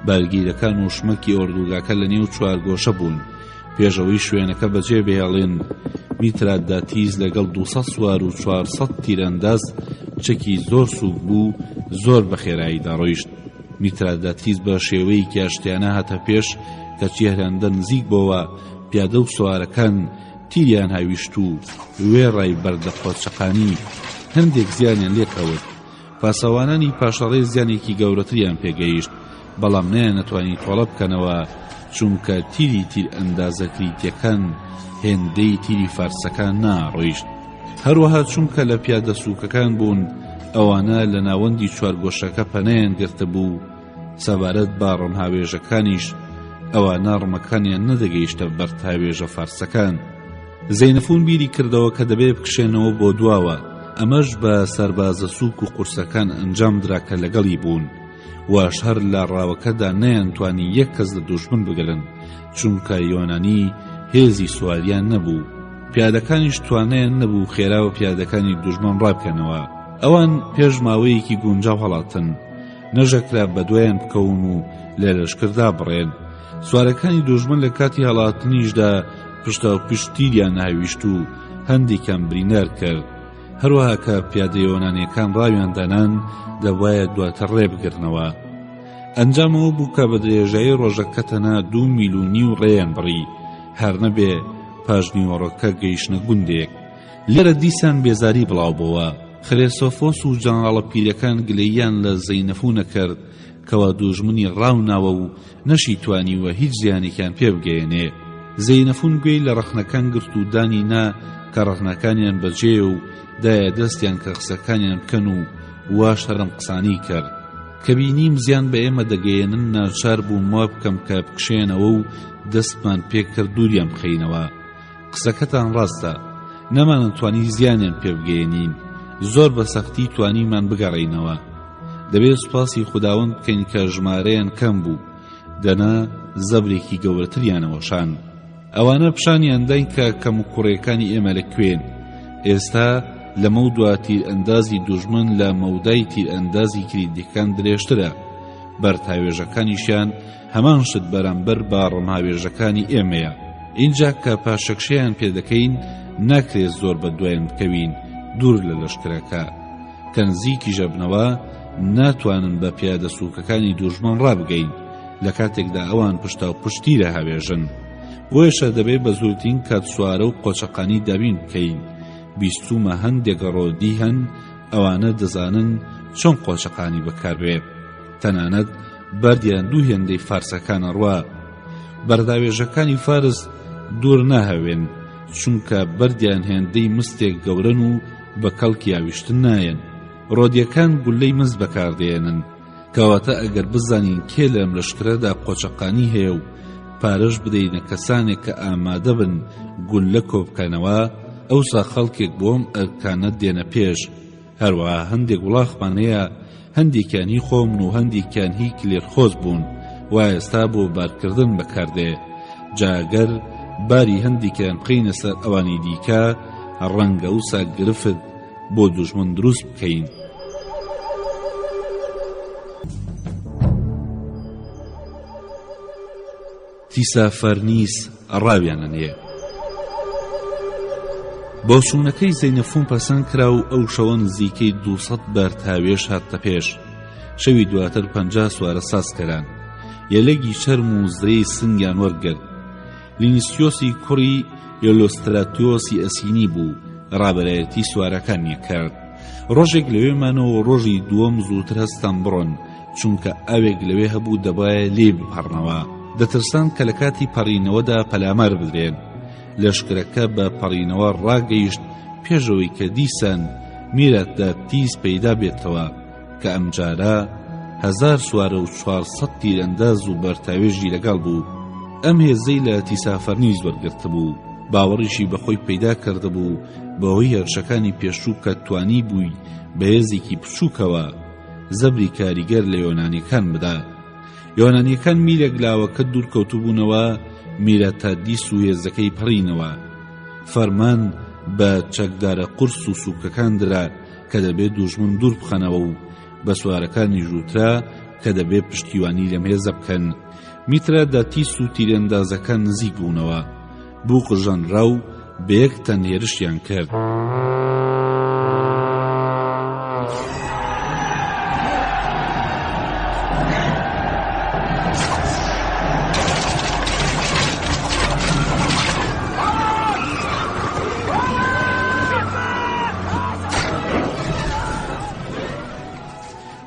بارگیرەکان و شمەکی ئۆردوگاکە لە نێو چوارگۆشە بوون. پێشەوەی شوێنەکە بەجێ بهێڵێن، میتراداتیس لەگەڵ 200 سوار و 400 تیرەنداز چەکی زۆر سووک بوو، زۆر بە خێرایی دەڕۆیشت. میتراداتیس بە شێوەیەکی ئاشتیانە هاتە پێش کە چێهرەندە نزیک بۆەوە پیادە و سوارەکان تیریان هاویشت و وێڕای بەردە قۆچەقانی هەندێک زیانیان لێکەوت. پاسەوانانی پاشەڕێ زیانێکی گەورەتریان پێگەیشت، بەڵام نەیانەتوانی تۆڵە بکەنەوە، چونکە تیری تیر ئەندازەکریتیەکان هێندەی تیری فارسەکان ناڕۆیشت. هەروەها چونکە لە پیادە سووکەکان بوون، ئەوانە لە ناوەندی چوارگۆشەکە پەنەیان گرتە بوو. سەبارەت بە ڕەمهاوێژەکانیش ئەوانە ڕمەکانیان نەدەگەیشتە بەر هاوێژە فارسەکان. زەینەفون بیری کردەوە کە دەبێ بکشێنەوە بۆ دواوە. ئەمەش بە سەربازە سووک و قورسەکان ئەنجام درا کە لەگەڵی بوون. واش هەر لە ڕاوەکەدا نەیانتوانی یەک کەس لە دوژمن بگرن، چونکە یۆنانی هێزی سواریان نەبوو. پیادەکانیش توانیان نەبوو خێراوە پیادەکانی دوژمن ڕابکەنەوە. ئەوان پێش ماوەیەکی گونجاو هەڵاتن، نەژەکرا بە دوایان بکەون و لە لەشکردا بڕێن. سوارەکانی دوژمن لە کاتی هەڵاتنیشدا پشتە پشتیریان ناویشت و هەندێکیان برینار کرد. هەروەها کە پیادە یۆنانیەکان ڕاویان دانان دەبایە دواتر ڕێ بگرنەوە. ئەنجامەوە بوو کە بە درێژایی ڕۆژەکە تەنها 2.5 میل ڕێیان بڕی، هەر نەبێ پاش نیوەڕۆکە گەیشتنە گوندێک. لێرە دیسان بێزاری بڵاو بووە. خرێسۆفۆس و جەنەڕاڵە پیرەکان گلەییان لە زەینەفونە کرد کەوا دوژمنی ڕاوناوە و نەشی توانیوە هیچ زیانێکیان پێ بگەێنێ. زەینەفون گوێی لە ڕەخنەکان گرت و دانی نا کە ڕەخنەکانیان بەجێ و دایە دەستیان کە قسەکانیان بکەن و وا شەرم قسانی کرد کە بینیم زیان بە ئێمە دەگەێنن ناچار بووم وا بکەم کە بکشێنەوە و دەستمان پێ کرد دووریان بخەینەوە. قسەکەتان ڕاستە، نەمانتوانی زیانیان پێ بگەێنین، زۆر بە سەختی توانیمان بگەڕێینەوە. دەبێت سوپاسی خوداوەند بکەین کە ژمارەیان کەم بوو، دەنا زەبرێکی گەورەتریانەوەشان. ئەوانە پیشانیان داین کە کەم و کوڕیەکانی ئێمە لەکوێن. ئێستا لە مەودوا تیرئەندازی دوژمن لە مەودای تیرئەندازی کلیدەکان درێژترە. بەرتاوێژەکانیشیان هەمان شت بەرامبەر بە ڕەمهاوێژەکانی ئێمەیە. اینجا کە پاشەکشەیان پێدەکەین ناکرێت زۆر بە دوایان بکەوین دوور لە لەشکرەکە، کە نزیکی ژەبنەوە ناتوانن بە پیادە سووکەکانی دوژمن ڕابگەین لە کاتێکدا ئەوان پشتا و پشتیرە هاوێژن. بۆیشە دەبێت بە زووترین کات سوارە و قۆچەقانی دابین بکەین. بیستومە هەندێک ڕۆدی هەن ئەوانە دەزانن چۆن قۆچەقانی بەکاربێت. تەنانەت بەردیان دوو هێندەی فارسەکانە ڕوا. بەرداوێژەکانی فارس دوور ناهەوێن، چونکە بەردیان هێندەی مستێک گەورن و بە کەڵکی ئاویشتن نایەن. ڕۆدیەکان گولەی مست بەکاردێنن، کەواتە ئەگەر بزانین کێ لەم لەشکرەدا قۆچەقانی هەیە و پارەش بدەینە کەسانێک کە ئامادە بن گولە کۆبکەنەوە، ئەوسا خەڵکێک بۆم ئەرکانە دێنە پێش. هەروەها هەندێک وڵاخمان هەیە، هەندێکیان هی خۆمن و هەندێکیان هی کلێرخۆز بوون، وای ئێستا بۆ بارکردن بەکاردێ. جاگەر باری هەندێکیان بخەینە سەر ئەوانی دیکە، ڕەنگە ئەوسا گرفت بۆ دوژمن دروست بکەین. تیسا فەرنیس ڕاویانەنێ. بۆ چوونەکەی زەینەفون پەسەند کرا و ئەو شەوە نزیکەی 200 بەرتاوێژ هاتە پێش. شەوی دواتر 50 سوارە ساسکەران یەلەگی چەرم و زرەی سنگیان وەرگرت. لینیسیۆسی کوڕی یۆلۆستراتیۆسی ئەسینی بوو، ڕابەرایەتی سوارەکانی کرد. ڕۆژێک لەوێمانەوە ڕۆژی دووەم زووتر هەستان بڕۆن، چونکە ئەوێک لەوێ هەبوو دەبایە لێ بپەڕنەوە. دەترسان کە لە کاتی پەڕینەوەدا پەلامار بدرێن. لەشکرەکە بە پەڕینەوە ڕاگەیشت پێشەوەی کە دیسان میرەتدا تیز پەیدا بێتەوە، کە ئەمجارە 1000 سوارە و 400 تیرئەنداز و بەرتاوێژی لەگەڵ بوو. ئەم هێزەی لە تیسافەرنیز وەرگرتە بوو، باوەڕیشی بەخۆی پەیدا کرده بوو بەهۆی هێرشەکانی پێشوو کە توانی بووی بە هێزێکی بچووکەوە زەبری کاریگەر لە یۆنانیەکان بدا. یۆنانیەکان میلێک لاوەکە دوور کەوتوبوونەوە، میرەتە دیس و هێزەکەی پەڕینەوە. فەرمان بە چەکدارە قورس و سووکەکان درا کە دەبێت دوژمن دوور بخەنەوە و بە سوارەکانی ژووترا کە دەبێت پشتیوانی لەم هێزە بکەن. میترە دەتیس و تیرئەندازەکان نزیک بوونەوە، بوو قژەنرا و بە یەک تەن هێرشیان کرد.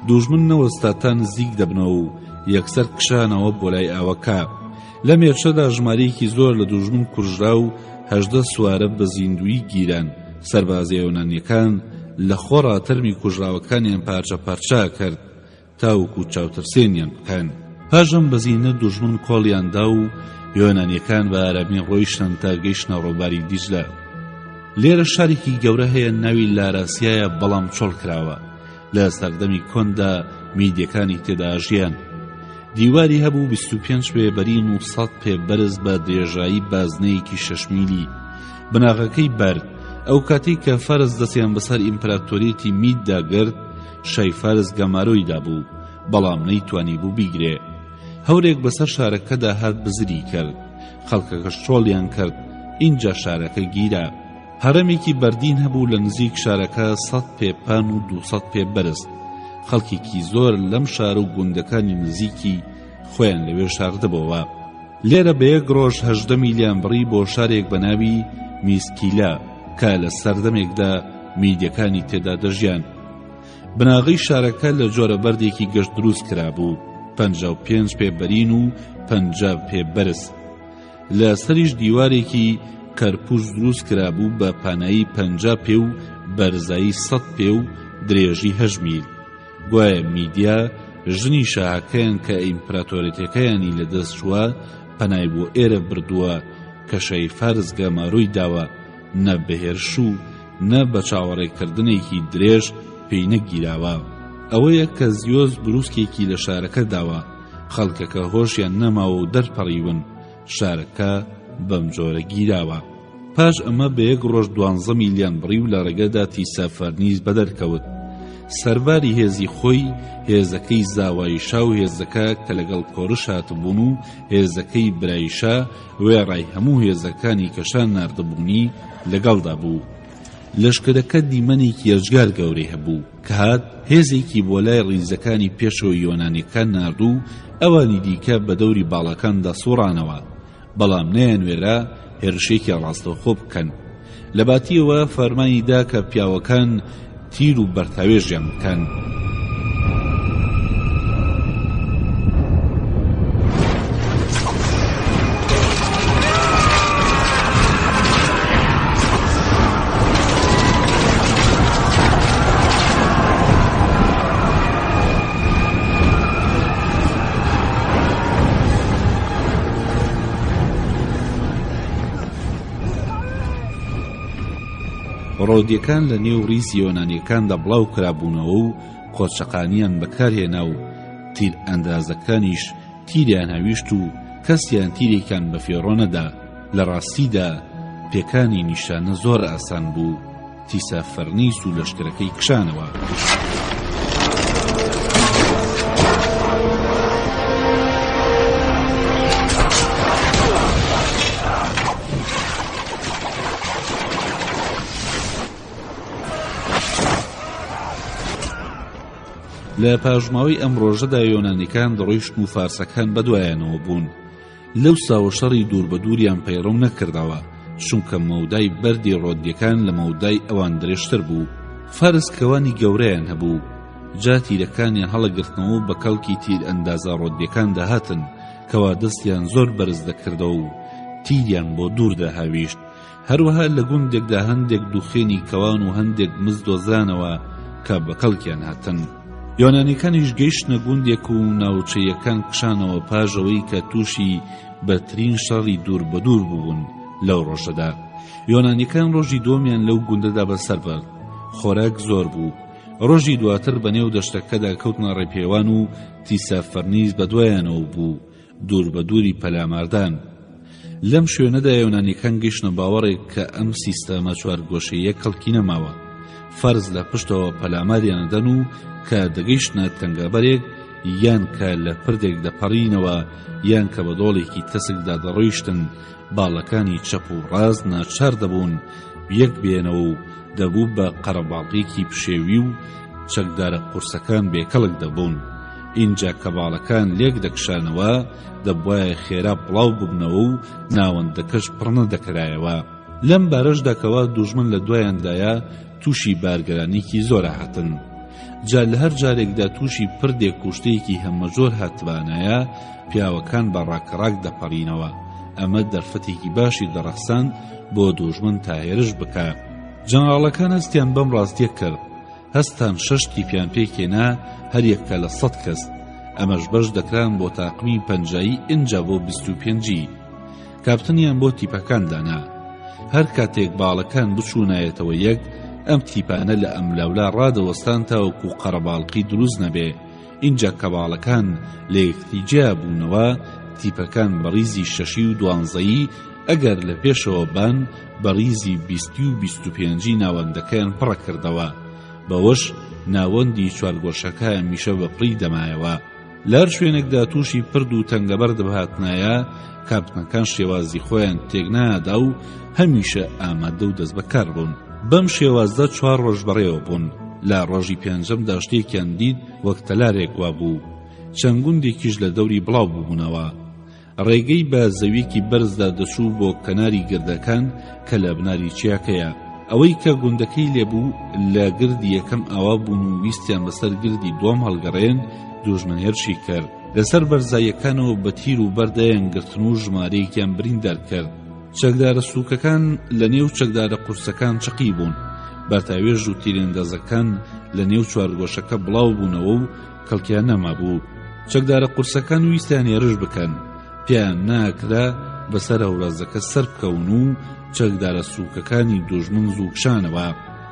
دوژمن نەوەستا تا نزیک دەبنەوە و یەکسەر کشانەوە بۆ لای ئاوەکە. لە مێرچەدا ژمارەیەکی زۆر لە دوژمن کوژرا و 18 سوارە بە زیندوی گیران. سەربازە یۆنانیەکان لە خۆڕا تەرمی کوژراوەکانیان پارچە پارچا کرد تاوەکو چاوترسێنیان بکەن. پاژەم بەزینە دوژمن کۆڵیاندا و یۆنانیەکان بە ئارامی ڕۆیشتن تا گەیشتنە ڕۆباری دیجلە. لێرە شارێکی گەورە هەیە ناوی لاراسیایە، بەڵام چۆڵ کراوە. لە سەردەمی کۆندا میدیەکانی تێدا ژیان. دیواری هەبوو 25 پێبەرین و 100 پێبەرز بە درێژایی بازنەیەکی 6 میلی. بناغەکەی بەرد. ئەو کاتی کە فارس دەستیان بەسەر ئیمپراتۆریەتی میددا گرت، شای فارس گەمارۆیدا بوو، بەڵام نەیتوانی بوو بیگرێ. هەورێک بەسەر شارەکەدا هات بزری کرد، خەڵکەکەش چۆڵیان کرد. اینجا شارەکە گیرە. هەرەمێکی بەردین هەبوو لە نزیک شارەکە 100 پێپان و 200 پێبەرز. خەڵکێکی زۆر لەم شارە و گوندەکانی نزیکی خۆیان لەوێ شاردەبەوە. لێرە بە یەک ڕۆژ 18 میلیان بڕی بۆ شارێک بە ناوی میسکیلا کە لە سەردەمێکدا میدیەکانی تێدا دەژیان. بناغی شارەکە لە جۆرە بەردێکی گەشت دروست کرابوو، 55 پێبەرین و 50 پێبەرز. لە سەریش دیوارێکی کەرپوش دروست کرابوو بە پانایی 50 پێ و بەرزایی 100 پێ و درێژی 8 میل. گوایە میدیا ژنی شاهەکەیان کە ئیمپراتۆریەتەکەیانی لەدەست چووە پەنای بۆ ئێرە بردووە کە شەی فارس گەماڕووی داوە، نە بەهێرش و نە بە چاوەڕێکردنێکی درێژ پێی نەگیراوە. ئەوەیە کە زیۆز بروسکێکی لە شارەکە داوە، خەڵکەکە هۆشیان نەماوە و دەرپەڕیون، شارەکە بەم جۆرە گیراوە. پاش ئەمە بە یەک ڕۆژ 12 میلیۆن بڕی و لە ڕێگەدا تیسا فەرنیز بەدەرکەوت. سەرباری هێزی خۆی، هێزەکەی زاوایشا و هێزەکە کە لەگەڵ کۆڕش هاتبوون و هێزەکەی برایشا وێڕای هەموو هێزەکانی کەشان ناردەبوونی لەگەڵدا بوو. لەشکرەکە دیمەنێکی ئەجگار گەورەی هەبوو کە هات هێزێکی بۆ لای ڕیزەکانی پێشەوە یۆنانیەکان ناردوو، ئەوانی دیکە بە دەوری باڵەکاندا سوڕانەوە، بەڵام نەیانوێرا هێرشێکی ڕاستەوخۆ بکەن. لە باتیەوە فەرمانی دا کە پیاوەکان تیر و بەرتاوێژیان بکەن. ڕۆدیەکان لە نێو ڕیز یۆنانیەکاندا بڵاو کرابوونەوە و قۆچەقانیان بەکارهێنا و تیر ئەندازەکانیش تیریان هەویشت و کەسیان تیرێکان بە فێڕۆ نەدا. لە ڕاستیدا پێکانی نیشانە زۆر ئاسان بوو. تیسا فەرنیس و لەشکرەکەی کشانەوە. لە پاژماوەی ئەم ڕۆژەدا یۆنانیەکان دەڕۆیشتن و فارسەکان بەدوایانەوە بوون. لەو ساوە شەڕی دوور بە دووریان پەیڕەو نەکردەوە، چونکە مەودای بەردی ڕۆدیەکان لە مەودای ئەوان درێژتر بوو. فارس کەوانی گەورەیان هەبوو، جا تیرەکانیان هەڵەگرتنەوە بە کەڵکی تیر ئەندازە ڕۆدیەکان داهاتن، کەوا دەستیان زۆر بەرز دەکردەوە و تیریان بۆ دوور داهاویشت. هەروەها لە گوندێکدا هەندێک دووخێنی کەوان و هەندێک مز دۆزرانەوە کە بە کەڵکیان هاتن. یۆنانیەکانیش گەیشتنە گوندێک و ناوچەیەکان کشانەوە پاژەوەی کە تووشی بەترین شەڕی دوور بە دوور بوون لەو ڕۆژەدا. یۆنانیەکان ڕۆژی دۆمیان لەو گوندەدا بەسەر برد. خۆراک زۆر بوو. ڕۆژی دواتر بەنێو دەشتەکەدا کەوتنە ڕێپێوان و تیسا فەرنیز بەدوایانەوە بوو، دوور بە دووری پەلاماردان. لەم شوێنەدا یۆنانیەکان گەیشتنە باوەڕێک کە ئەم سیستەمە چوارگۆشەیە کەڵکی نەماوە. فەرز لە پشتەوە پەلاماریانەدەن و کە دەگەیشتنە تەنگەبەرێک یان کە لە پردێک دەپەڕینەوە یان کە بە دۆڵێکی تەسکدا دەڕۆیشتن، باڵەکانی چەپ و ڕاست ناچار دەبوون یەک بێنەوە و دەبوو بە قەرەباڵقێکی پشێوی و چەکدارە قورسەکان بێکەڵک دەبوون. اینجا کە باڵەکان لێک دەکشانەوە دەبوایە خێرا بڵاو ببنەوە و ناوەندەکەش پڕ نەدەکرایەوە. لەم بارەشدا کەوا دوژمن لە دوایاندایە تووشی بارگەرانێکی زۆرە هاتن. جا لە هەر جارێکدا تووشی پردێک کوشتەیەکی هەمەجۆر هاتوانایە پیاوەکان بە ڕاکەڕاک دەپەڕینەوە. ئەمە دەرفەتێکی باشی دەڕەخسان بۆ دوژمن تا هێرش بکە. جەنەڕاڵەکان هەستیان بەم ڕاستیە کرد. هەستان 6 تیپیان پێکێنا، هەر یەکە لە 100 کەس. ئەمەش بەش دەکران بۆ تاقمی پەنجایی ئینجا بۆ 25. کاپتنیان بۆ تیپەکان دانا. هەر کاتێک باڵەکان بچوونایەتەوە یەک، ئەم تیپانە لە ئەم لەولا ڕادەوەستان تاوەکو قەرەباڵقی دروست نەبێ. اینجا کە باڵەکان لە یەکتیجیا بوونەوە، تیپەکان بە ڕیزی 6 و 12 ئەگەر لە پێشەوە بان بە ڕیزی 20 و 25 ناوەندەکەیان پڕە کردەوە. بەوەش ناوەندی چوارگۆشەکە میشە بە پڕی دەمایەوە. لەر شوێنێکدا تووشی پرد و تەنگەبەر دەبهاتنایە، کاپتنەکان شێوازی خۆیان تێکنادا و هەمیشە ئامادە و دەست بەکار بوون. بەم شێوازدا 4 ڕۆژ بەڕێوە بوون. لە ڕۆژی پێنجەمدا شتێکیان دید وەک تەلارێک وا بوو. چەند گوندێکیش لە دەوری بڵاو بوونەوە. ڕێگەی بە زەویەکی بەرزدا دەچوو بۆ کەناری گردەکان کە لە بناری چیاکەیە. ئەوەی کە گوندەکەی لێبوو لە گردی یەکەم ئاوا بوون و ویستیان بەسەر گردی دووەم هەڵگەڕێن دوژمن هێرشی کرد لەسەر بەرزاییەکانەوە بە تیر و بەردەیان گرتن و ژمارەیەکیان بریندار کرد چەکدارە سووکەکان لە نێو چەکدارە قورسەکان چقی بوون بەرتاوێژ و تیرێندەزەکان لە نێو چوارگۆشەکە بڵاو بوونەوە و کەڵکیان نەمابوو چەکدارە قورسەکان ویستیان هێرش بکەن پێیان ناکرا بەسەر هەورازەکە سەر بکەون و چەکدارە سووکەکانی دوژمن زووکشانەوە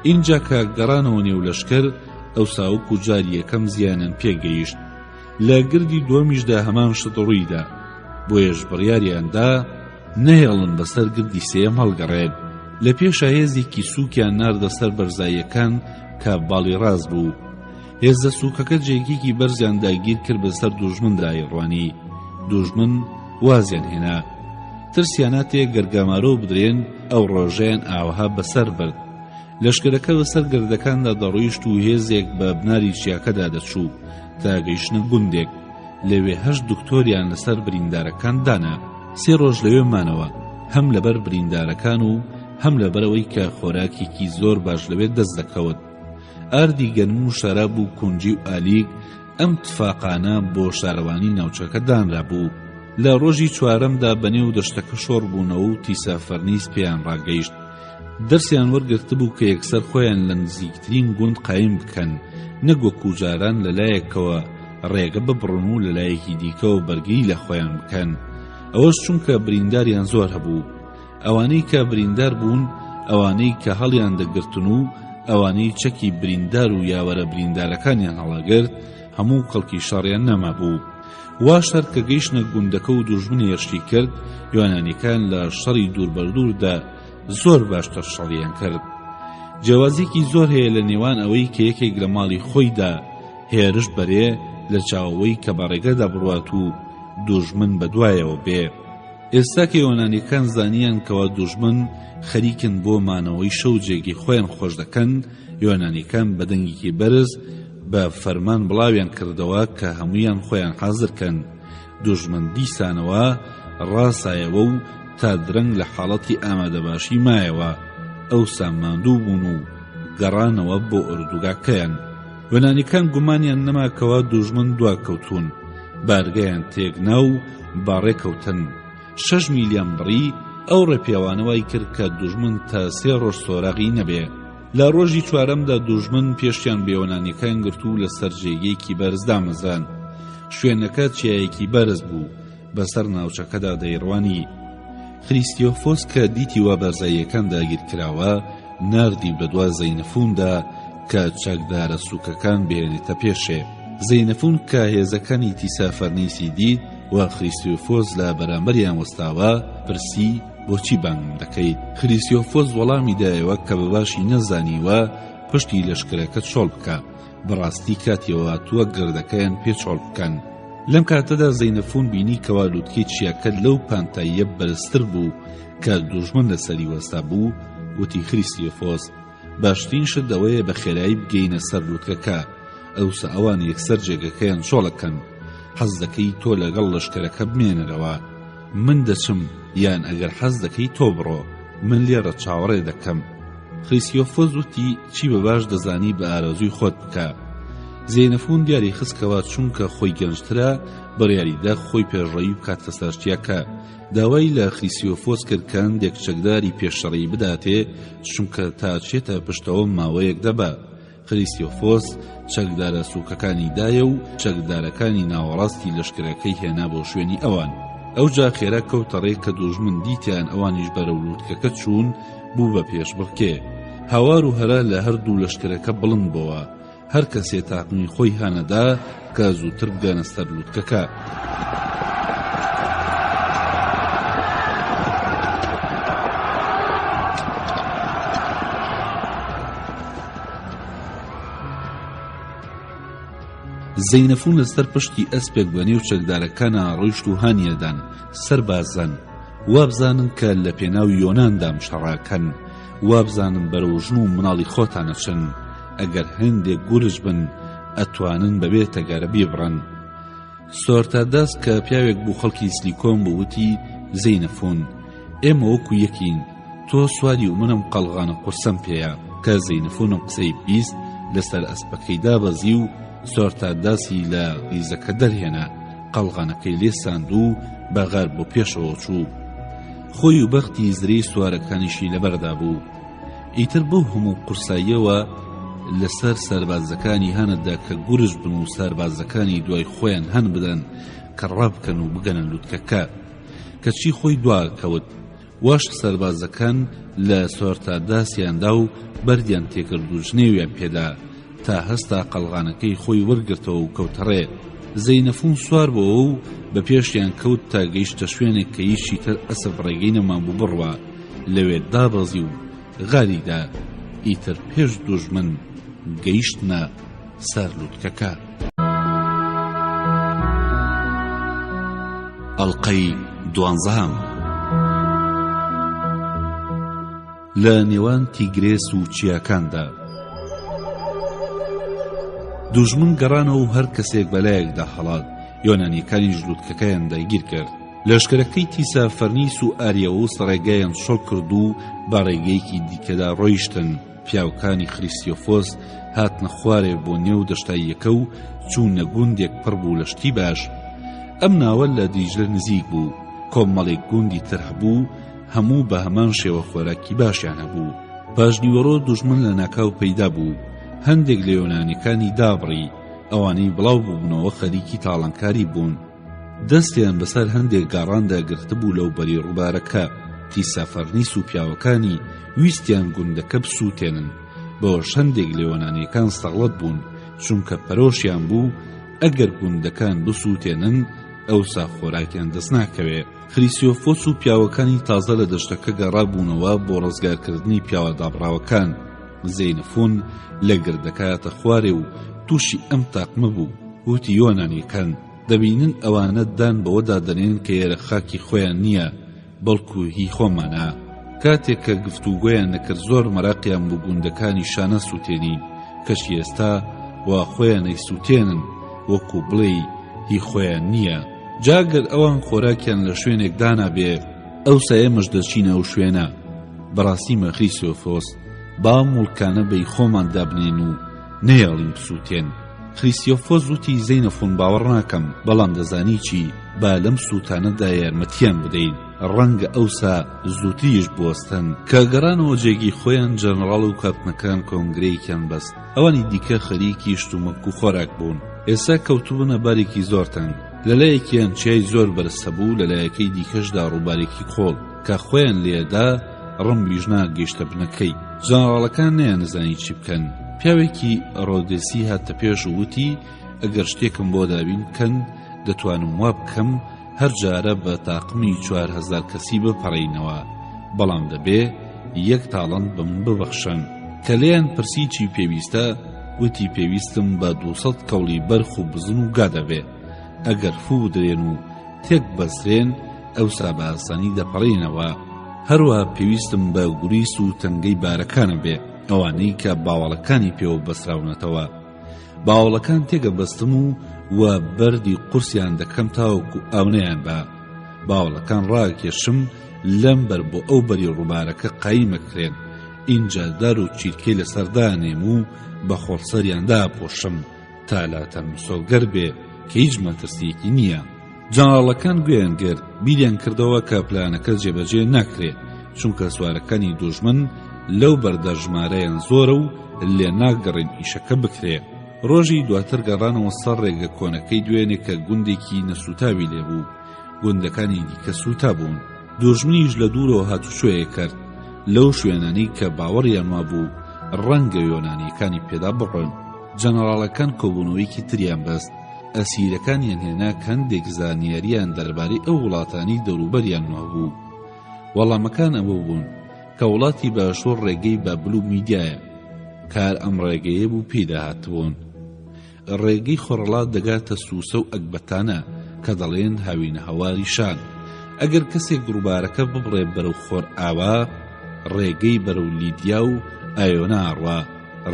اینجا کە گەڕانەوە نێو لەشکر ئەو ساوک و جاری یەکەم زیانن پێگەیشت لە گردی دووەمیشدا هەمان شت ڕوویدا بۆیەش بڕیاریاندا نەهێڵن بەسەر گردی سێیەم هەڵگەڕێن لە پێشە هێزێکی سووکیان ناردە سەر بەرزاییەکان کە باڵی ڕاز بوو هێزە سووکەکە جێگیکی بەرزیان داگیر کرد بەسەر دوژمندای ڕوانی دوژمن وازیان هێنا ترسیانە تێ گەرگامارۆ بدرێن ئەو ڕۆژەیان ئاوەها بەسەر برد لەشکرەکە بەسەر گردەکاندا دەڕۆیشت و هێزێک بە بناری چیاکەدا دەچوو تا گەیشتنە گوندێک لەوێ 8 دکتۆریان لەسەر بریندارەکان دانا 3 ڕۆژ لەوێ مانەوە هەم لەبەر بریندارەکان و هەم لەبەرەوەی کە خۆراکێکی زۆر باش لەوێ دەست دەکەوت ئاردی گەنم و شەراب و کونجی و ئالیک ئەم تفاقانە بۆ شارەوانی ناوچەکە دانرا بوو لە ڕۆژی چوارەمدا بەنێو دەشتەکە شۆڕ بوونەوە و تیسافەرنیس پێیان ڕاگەیشت دەرسیان وەرگرت بوو کە یەکسەر خۆیان لە نزیکترین گوند قایم بکەن نەگوەکو جاران لەلایەکەوە ڕێگە ببڕن و لەلایەکی دیکەوە بەرگری لە خۆیان بکەن ئەوەش چونکە برینداریان زۆر هەبوو ئەوانەی کە بریندار بوون ئەوانەی کە هەڵیان دەگرتن و ئەوانەی چەکی بریندار و یاوەرە بریندارەکانیان هەڵەگرت هەموو کەڵکی شەڕیان نەمابوو وا شەر کە گەیشتنە گوندەکە و دوژمن هێرشی کرد یۆنانیەکان لە شەڕی دووربەردووردا زۆر باشتر شەڕیان کرد جیاوازێکی زۆر هەیە لە نێوان ئەوەی کە یەکێک لە ماڵی خۆیدا هێرش بەرێ لە چاوەوەی کە بەڕێگەدا بڕوات و دوژمن بەدوایەوە بێ ئێستا کە یۆنانیەکان زانیان کەوا دوژمن خەریکن بۆ مانەوەی شەو جێگی خۆیان خۆش دەکەن یۆنانیەکان بە دەنگێکی بەرز بە فەرمان بڵاویان کردەوە کە هەمویان خۆیان حازرکەن دوژمن دیسانەوە ڕاستایەوە و تا درەنگ لە حاڵەتی ئامادەباشی مایەوە ئەو ساماندوو بوون و گەڕانەوە بۆ ئوردوگاکەیان یۆنانیەکان گومانیان نەماکەوە دوژمن دواکەوتون بارگەیان تێکنا و باڕێکەوتن 6 میلیان بڕی ئەو ڕێپیاوانەوەی کرد کە دوژمن تا 3 ڕۆژ سۆراغی نەبێ لە ڕۆژی چوارەمدا دوژمن پێشیان بە یۆنانیەکان گرت و لەسەر جێگەیەکی بەرز دامەزان شوێنەکە چیایەکی بەرز بوو بەسەر ناوچەکەدا دەیڕوانی خریستیۆفۆس کە دیتی وا بەرزاییەکان داگیر کراوە ناردی بە دوا زەینەفوندا کە چەکدارە سووکەکان بێنێتە پێشێ زەینەفون کە هێزەکانی تیسافەرنیسی دیت و خریستیۆفۆس لە بەرامبەریان وەستاوە پرسی بۆچی بانگم دەکەیت خریستیۆفۆس وەڵامی دایەوە کە بەباشی نەزانیوە پشتی لەشکرەکە چۆڵ بکە بەڕاستی کاتیەوە هاتووە گردەکەیان پێ چۆڵ بکەن لەم کاتەدا زەینەفون بینی کەوا لووتکەی چیاکەت لەو پانتاییە بەرزتر بوو کە دوژمن لەسەری وەستا بوو وتی خریستیۆفۆس باشترین شت ئەوەیە بە خێرایی بگەینە سەر لووتکەکە ئەوسا ئەوان یەکسەر جێگەکەیان چۆڵەکەن حەز دەکەی تۆ لەگەڵ لەشکرەکە بمێنەرەوە من دەچم یان ئەگەر حەز دەکەی تۆ بڕۆ من لێرە چاوەڕێ دەکەم خریستیۆفۆس وتی چی بەباش دەزانی بە ئارەزووی خۆت بکە زەینەفون دیاری خستکەوە چونکە خۆی گەنجترە بڕیاریدا خۆی پێشڕەوی بکاتە سەرچیەکە داوای لە خریستیۆفۆس کرد کە هەندێک چەکداری پێشەڕی بداتێ چونکە تا چێتە پشتەوە ماوەیەک دەبە خریستیۆفۆس چەکدارە سووکەکانی دایە و چەکدارەکانی ناوەڕاستی لەشکرەکەی هێنا بۆ شوێنی ئەوان ئەوجا خێرا کەوتە ڕێ کە دوژمن دیتیان ئەوانیش بەرەو لووتکەکە چوون بوو بە پێشبڕکێ هاوار و هەرا لە هەردوو لەشکرەکە بڵند بووە هەر کەسێ تاقمی خۆی هانەدا کە زووتر بگەنە سەر لووتکەکە زەینەفون لەسەر پشتی ئەسپێک بەنێو چەکدارەکانە ڕۆیشت و هانیەدان سەربازان وابزانن کە لە پێناو یۆناندام شەڕاکەن وابزانن بەرەو ژن و مناڵی خۆتانە چن ئەگەر هەندێک گورج بن ئەتوانن بەبێ تەگەرە بیبڕن سۆرتاداس کە پیاوێک بوو خەڵکی سلیکۆم بووتی زەینەفون ئێمە وەکو یەکین تۆ سواری و منم قەڵغانە قورسەم پێیە کە زەینەفونم قسەی بیست لەسەر ئەسپەکەی دابەزی و سۆرتاداسی لە ریزەکە دەرهێنا قەڵغانەکەی لێ ساند و بەغار بۆ پێشەوە چوو خۆی و بەختی زرەی سوارەکانیشی لەبەردا بوو ئیتر بۆ هەموو قورساییەوە لەسەر سەربازەکانی هەنەدا کە گورج بن و سەربازەکانی دوای خۆیان هەن بدەن کە ڕابکەن و بگەنە لووتکەکە کەچی خۆی دوا کەوت واش سەربازەکان لە سۆرتاداسیاندا و بەردیان تێکرد و ژنێویان پێدا تا هەستا قەڵغانەکەی خۆی وەرگرتەوە و کەوتەڕێ زەینەفون سوار بۆەوە و بە پێشیان کەوت تا گەیشتە شوێنێک کە هیچی تر ئەسب ڕێگەی نەمان بوو بڕوە لەوێ دابەزی و غاریدا ئیتر پێش دوژمن گەیشتنە سەر لووتکەکە. ئەڵقەی 12 لە نێوان تیگرێس و چیاکاندا دوژمن گەڕانەوە و هەر کەسێک بەلایەکدا هەڵات یۆنانیەکانی ژلووتکەکەیان داگیر کرد لەشکرەکەی تیسا فەرنیس و ئاریەوس ڕێگایان شۆڵ کرد و بە ڕێگەیەکی دیکەدا ڕۆیشتن پیاوەکانی خریستیۆفۆس هاتنە خوارێ بۆ نێو دەشتاییەکە و چوونە گوندێک پڕ بوو لە شتی باش ئەم ناوە لە دیجلە نزیک بوو کۆمەڵێک گوندی تر هەبوو هەموو بە هەمان شێوە خۆراکی باشیان هەبوو پاشنیوەڕۆ دوژمن لە ناکاو پەیدا بوو هەندێک لە یۆنانیەکانی دابڕی ئەوانەی بڵاو بوونەوە خەریکی تاڵانکاری بوون دەستیان بەسەر هەندێک گاڕاندا گرتبوو لەو بەری ڕووبارەکە تیسا فەرنیس و پیاوەکانی ویستیان گوندەکە بسووتێنن بەوەش هەندێک لە یۆنانیەکان سەغڵەت بوون چونکە پەرۆشیان بوو ئەگەر گوندەکان بسووتێنن ئەوسا خۆراکیان دەست ناکەوێ خریستیۆفۆس و پیاوەکانی تازە لە دەشتەکە گەڕابوونەوە بۆ ڕزگارکردنی پیاوە دابڕاوەکان زەینەفون لە گردەکەیاتە خوارێ و تووشی ئەم تاقمە بوو وتی یۆنانیەکان دەبینن ئەوانە دان بەوەدا دەنێن کە ئێرە خاکی خۆیان نییە بەڵکو هی خۆمانە کاتێک کە گفتوگۆیان نەکرد زۆر مەراقیان بوو گوندەکانی شانە سووتێنی کەشی ئێستا وا خۆیان نەیسووتێنن وەکو بڵێ هی خۆیان نییە جاگەر ئەوان خۆراکیان لە شوێنێک دانابێ ئەوسا ئێمەش دەچینە ئەو شوێنە بەڕاستیمە خریستیۆفۆس با موڵکانە بەی خۆمان دابنێن و نەیەڵین بسووتێن خریستیۆفۆس وتی زەینەفون باوەڕ ناکەم بەڵام دەزانی چی با لەم سووتانەدا یارمەتیان بدەین ڕەنگە ئەوسا زووتریش بوەستن کە گەڕانەوە جێگی خۆیان جەنەڕاڵ و کاپنەکان کۆنگرەیەکیان بەست ئەوانی دیکە خەریکی شتومەک و خۆراک بوون ئێستا کەوتوبنە بارێکی زۆر تەنگ لەلایەکیان چیای زۆر بەرزە بوو لەلایەکەی دیکەشدا ڕووبارێکی خۆڵ کە خۆیان لێدا ڕمبیژنا گەیشتە بنەکەی جەنەڕاڵەکان نەیانزانی چی بکەن پیاوێکی ڕۆدێسی هاتە پێش و وتی ئەگەر شتێکم بۆ دابین بکەن دەتوانم وا بکەم هەر جارە بە تاقمی 4000 کەسی بپەڕینەوە بەڵام دەبێ 1 تاڵەنت بە من ببەخشن کە لێیان پرسی چی پێویستە وتی پێویستم بە 200 کەوڵی بەرخ و بزن و گا دەبێ ئەگەر فوو درێن و تێک بەسرێن ئەوسا بە ئاسانی دەپەڕینەوە هەروە پێویستم بە گوریس و تەنگەی بارەکانە بێ ئەوانەی کە باوەڵەکانی پێوە بەسراونەتەوە باوەڵەکان تێگە بەستم و بەردی قورسیان دەکەم تاوەکو ئاونەیان بە باوەڵەکان ڕاکێشم لەم بەر بۆ ئەو بەری ڕووبارەکە قایمەکرێن ئینجا دار و چیرکەی لەسەردانێم و بە خۆڵسەریاندا پۆشم تا لاتەن مسۆگەر بێ کە هیچ مەترسیەکی نییە جەنەڕاڵەکان گوێیان گرت بیریان کردەوە کە پلانەکە جێبەجێ ناکرێت چونکە سوارەکانی دوژمن لەو بەردە ژمارەیان زۆرە و لێ ناگەڕێن ئیشەکە بکرێ ڕۆژی دواتر گەڕانەوە سەر ڕێگە کۆنەکەی دوێنێ کە گوندێکی نەسوتاوی لێبوو گوندەکانی دیکە سوتا بوون دوژمنیش لە دوورەوە هاتوچۆیە کرد لەو شوێنانەی کە باوەڕیان مابوو ڕەنگە یۆنانیەکانی پێدا بڕۆن جەنەڕاڵەکان کۆبوونەوەیکی تریان بەست ئەسیرەکانیان هێنا هەندێک زانیاریان دەربارەی ئەو وڵاتانی دەوروبەریان نەبوو وەڵامەکان ئەوە بوون کە وڵاتی باشوور ڕێگەی بابل و میدیایە کار ئەم ڕێگەیە بوو پێدا هاتبوون ڕێگەی خۆڕڵات دەگاتە سووسە و ئەکبەتانە کە دەڵێن هاوینە هەواری شان ئەگەر کەسێک ڕووبارەکە ببڕێ بەرەو خۆر ئاوا ڕێگەی بەرەو لیدیا و ئایۆناڕوا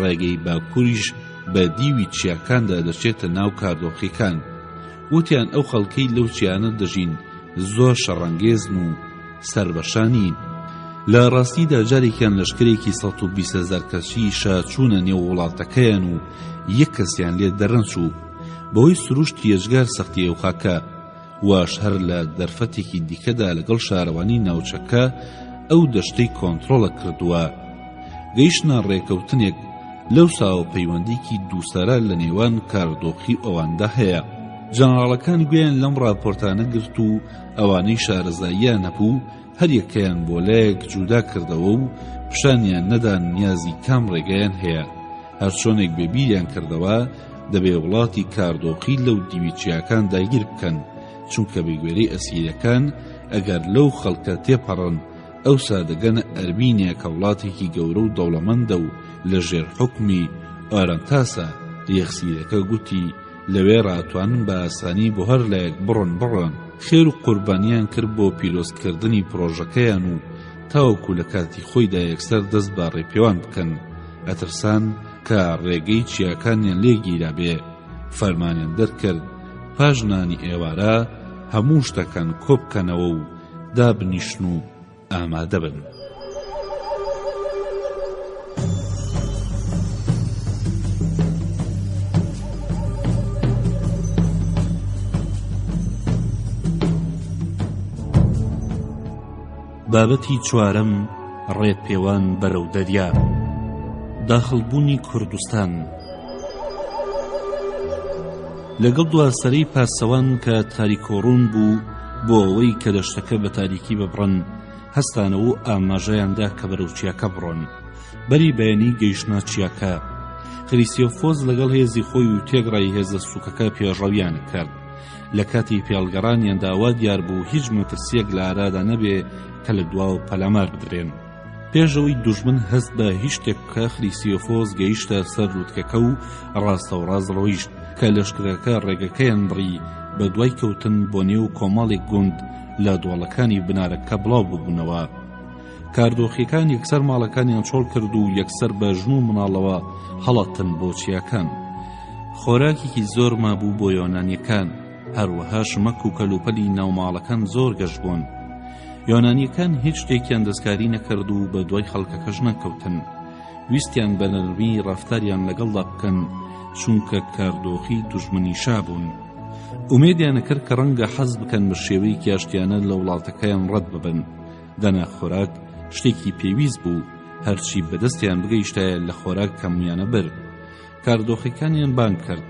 ڕێگەی باکووریش بە دیوی چیاکاندا دەچێتە ناو کاردۆخیەکان وتیان ئەو خەڵکەی لەو چیانە دەژین زۆر شەڕەنگێزن و سربەشانین لە ڕاستیدا جارێکیان لەشکرێکی 120,000 کەسیشە چوونە نێو وڵاتەکەیان و یەک کەسیان لێ دەرەنچوو بەوەی سروشتی ێژگار سەختیە و خاکە واش هەر لە دەرفەتێکی دیکەدا لەگەڵ شارەوانی ناوچەکە ئەو دەشتەی کۆنتڕۆڵە کردووە. گەیشتە ڕێکەوتنێک لەو ساوە پەیوەندیکی دووسەرە لە نێوان کاردۆخی ئەواندا هەیە. جەنەڕاڵەکان گوێیان لەم ڕاپۆرتانە گرت و ئەوانەی شارەزاییان هەبوو هەر یەکەیان بۆ لایەک جودا کردەوە و پیشانیان نەدا نیازی کام ڕێگەیان هەیە. هەر چۆنێک بێبیریان کردەوە دەبێ وڵاتی کاردۆخی لەو دیویچیاکان داگیر بکەن، چونکە بەگوێرەی ئەسیرەکان ئەگەر لەو خەڵکە تێپەڕن ئەوسا دەگەنە ئەرمینیا کە وڵاتێکی گەورە و دەوڵەمەندە و لە ژێر حوکمی ئۆرەنتاسە. یەخسیرەکە گوتی لەوێ ڕاتوانن بە ئاسانی بۆ هەر لایەک بڕۆن خێر و قوربانیان کرد بۆ پیرۆزکردنی پرۆژەکەیان و تاوەکو لە کاتی خۆیدا یەکسەر دەست بە ڕێپێوان بکەن. ئەترسان کە ڕێگەی چیاکانیان لێگیرا بێ. فەرمانیان دەرکرد پاش نانی ئێوارە هەموو شتەکان کۆبکەنەوە و دابنیشن و ئامادە بن. بابەتی چوارەم ڕێپێوان بەرەو دەریا. داخڵبوونی کوردستان. لەگەڵ دواسەرەی پاسەوان کە تاریکۆڕوون بوو بۆ ئەوەی کە دەشتەکە بە تاریکی ببڕن، هەستانەوە و ئاماژەیاندا کە بەرەو چیاکە بڕۆن. بەری بەیانی گەیشتنە چیاکە. خریسیۆفۆز لەگەڵ هێزی خۆی و تێگڕای هێزە سووکەکە پێڕەویان کرد. لە کاتی پێڵگەڕانیاندا وا دیار بوو هیچ مەترسیەک لە ئارادا نەبێ کە لە دواوە پەلامار بدرێن. پێشەوەی دوژمن هەست بە هیچ شتێک بکە، خریسیۆفۆز گەیشتە سەر لووتکەکە و ڕاستە و ڕاست ڕۆیشت کە لەشکرەکە ڕێگەکەیان بڕی بە دوای کەوتن بۆ نێو کۆمەڵێک گوند لە دۆڵەکانی بنارەکە بڵاو ببوونەوە. کاردۆخیەکان یەکسەر ماڵەکانیان چۆڵ کرد و یەکسەر بە ژن و مناڵەوە هەڵەتن بۆ چیاکان. خۆراکێکی زۆر مابوو بۆ یۆنانیەکان، هەروەها شمەک و کەلوپەلی ناوماڵەکان زۆر گەشت بوون. یۆنانیەکان هیچ شتێکیان دەستکاری نەکرد و بە دوای خەڵکەکەش نەکەوتن. ویستیان بە نەرمی ڕەفتاریان لەگەڵدا بکەن، چونکە کاردۆخی دوژمنی شابوون. ئومێدیان نەکرد کە ڕەنگە حەز بکەن بە شێوەی کاشتیانە لە وڵاتەکەیان ڕەت ببن. دەنا خۆراک شتێکی پێویست بوو، هەرچی بەدەستیان بگەیشتایە لە خۆراک کەمویانە بر. کاردۆخیەکانیان بان کرد،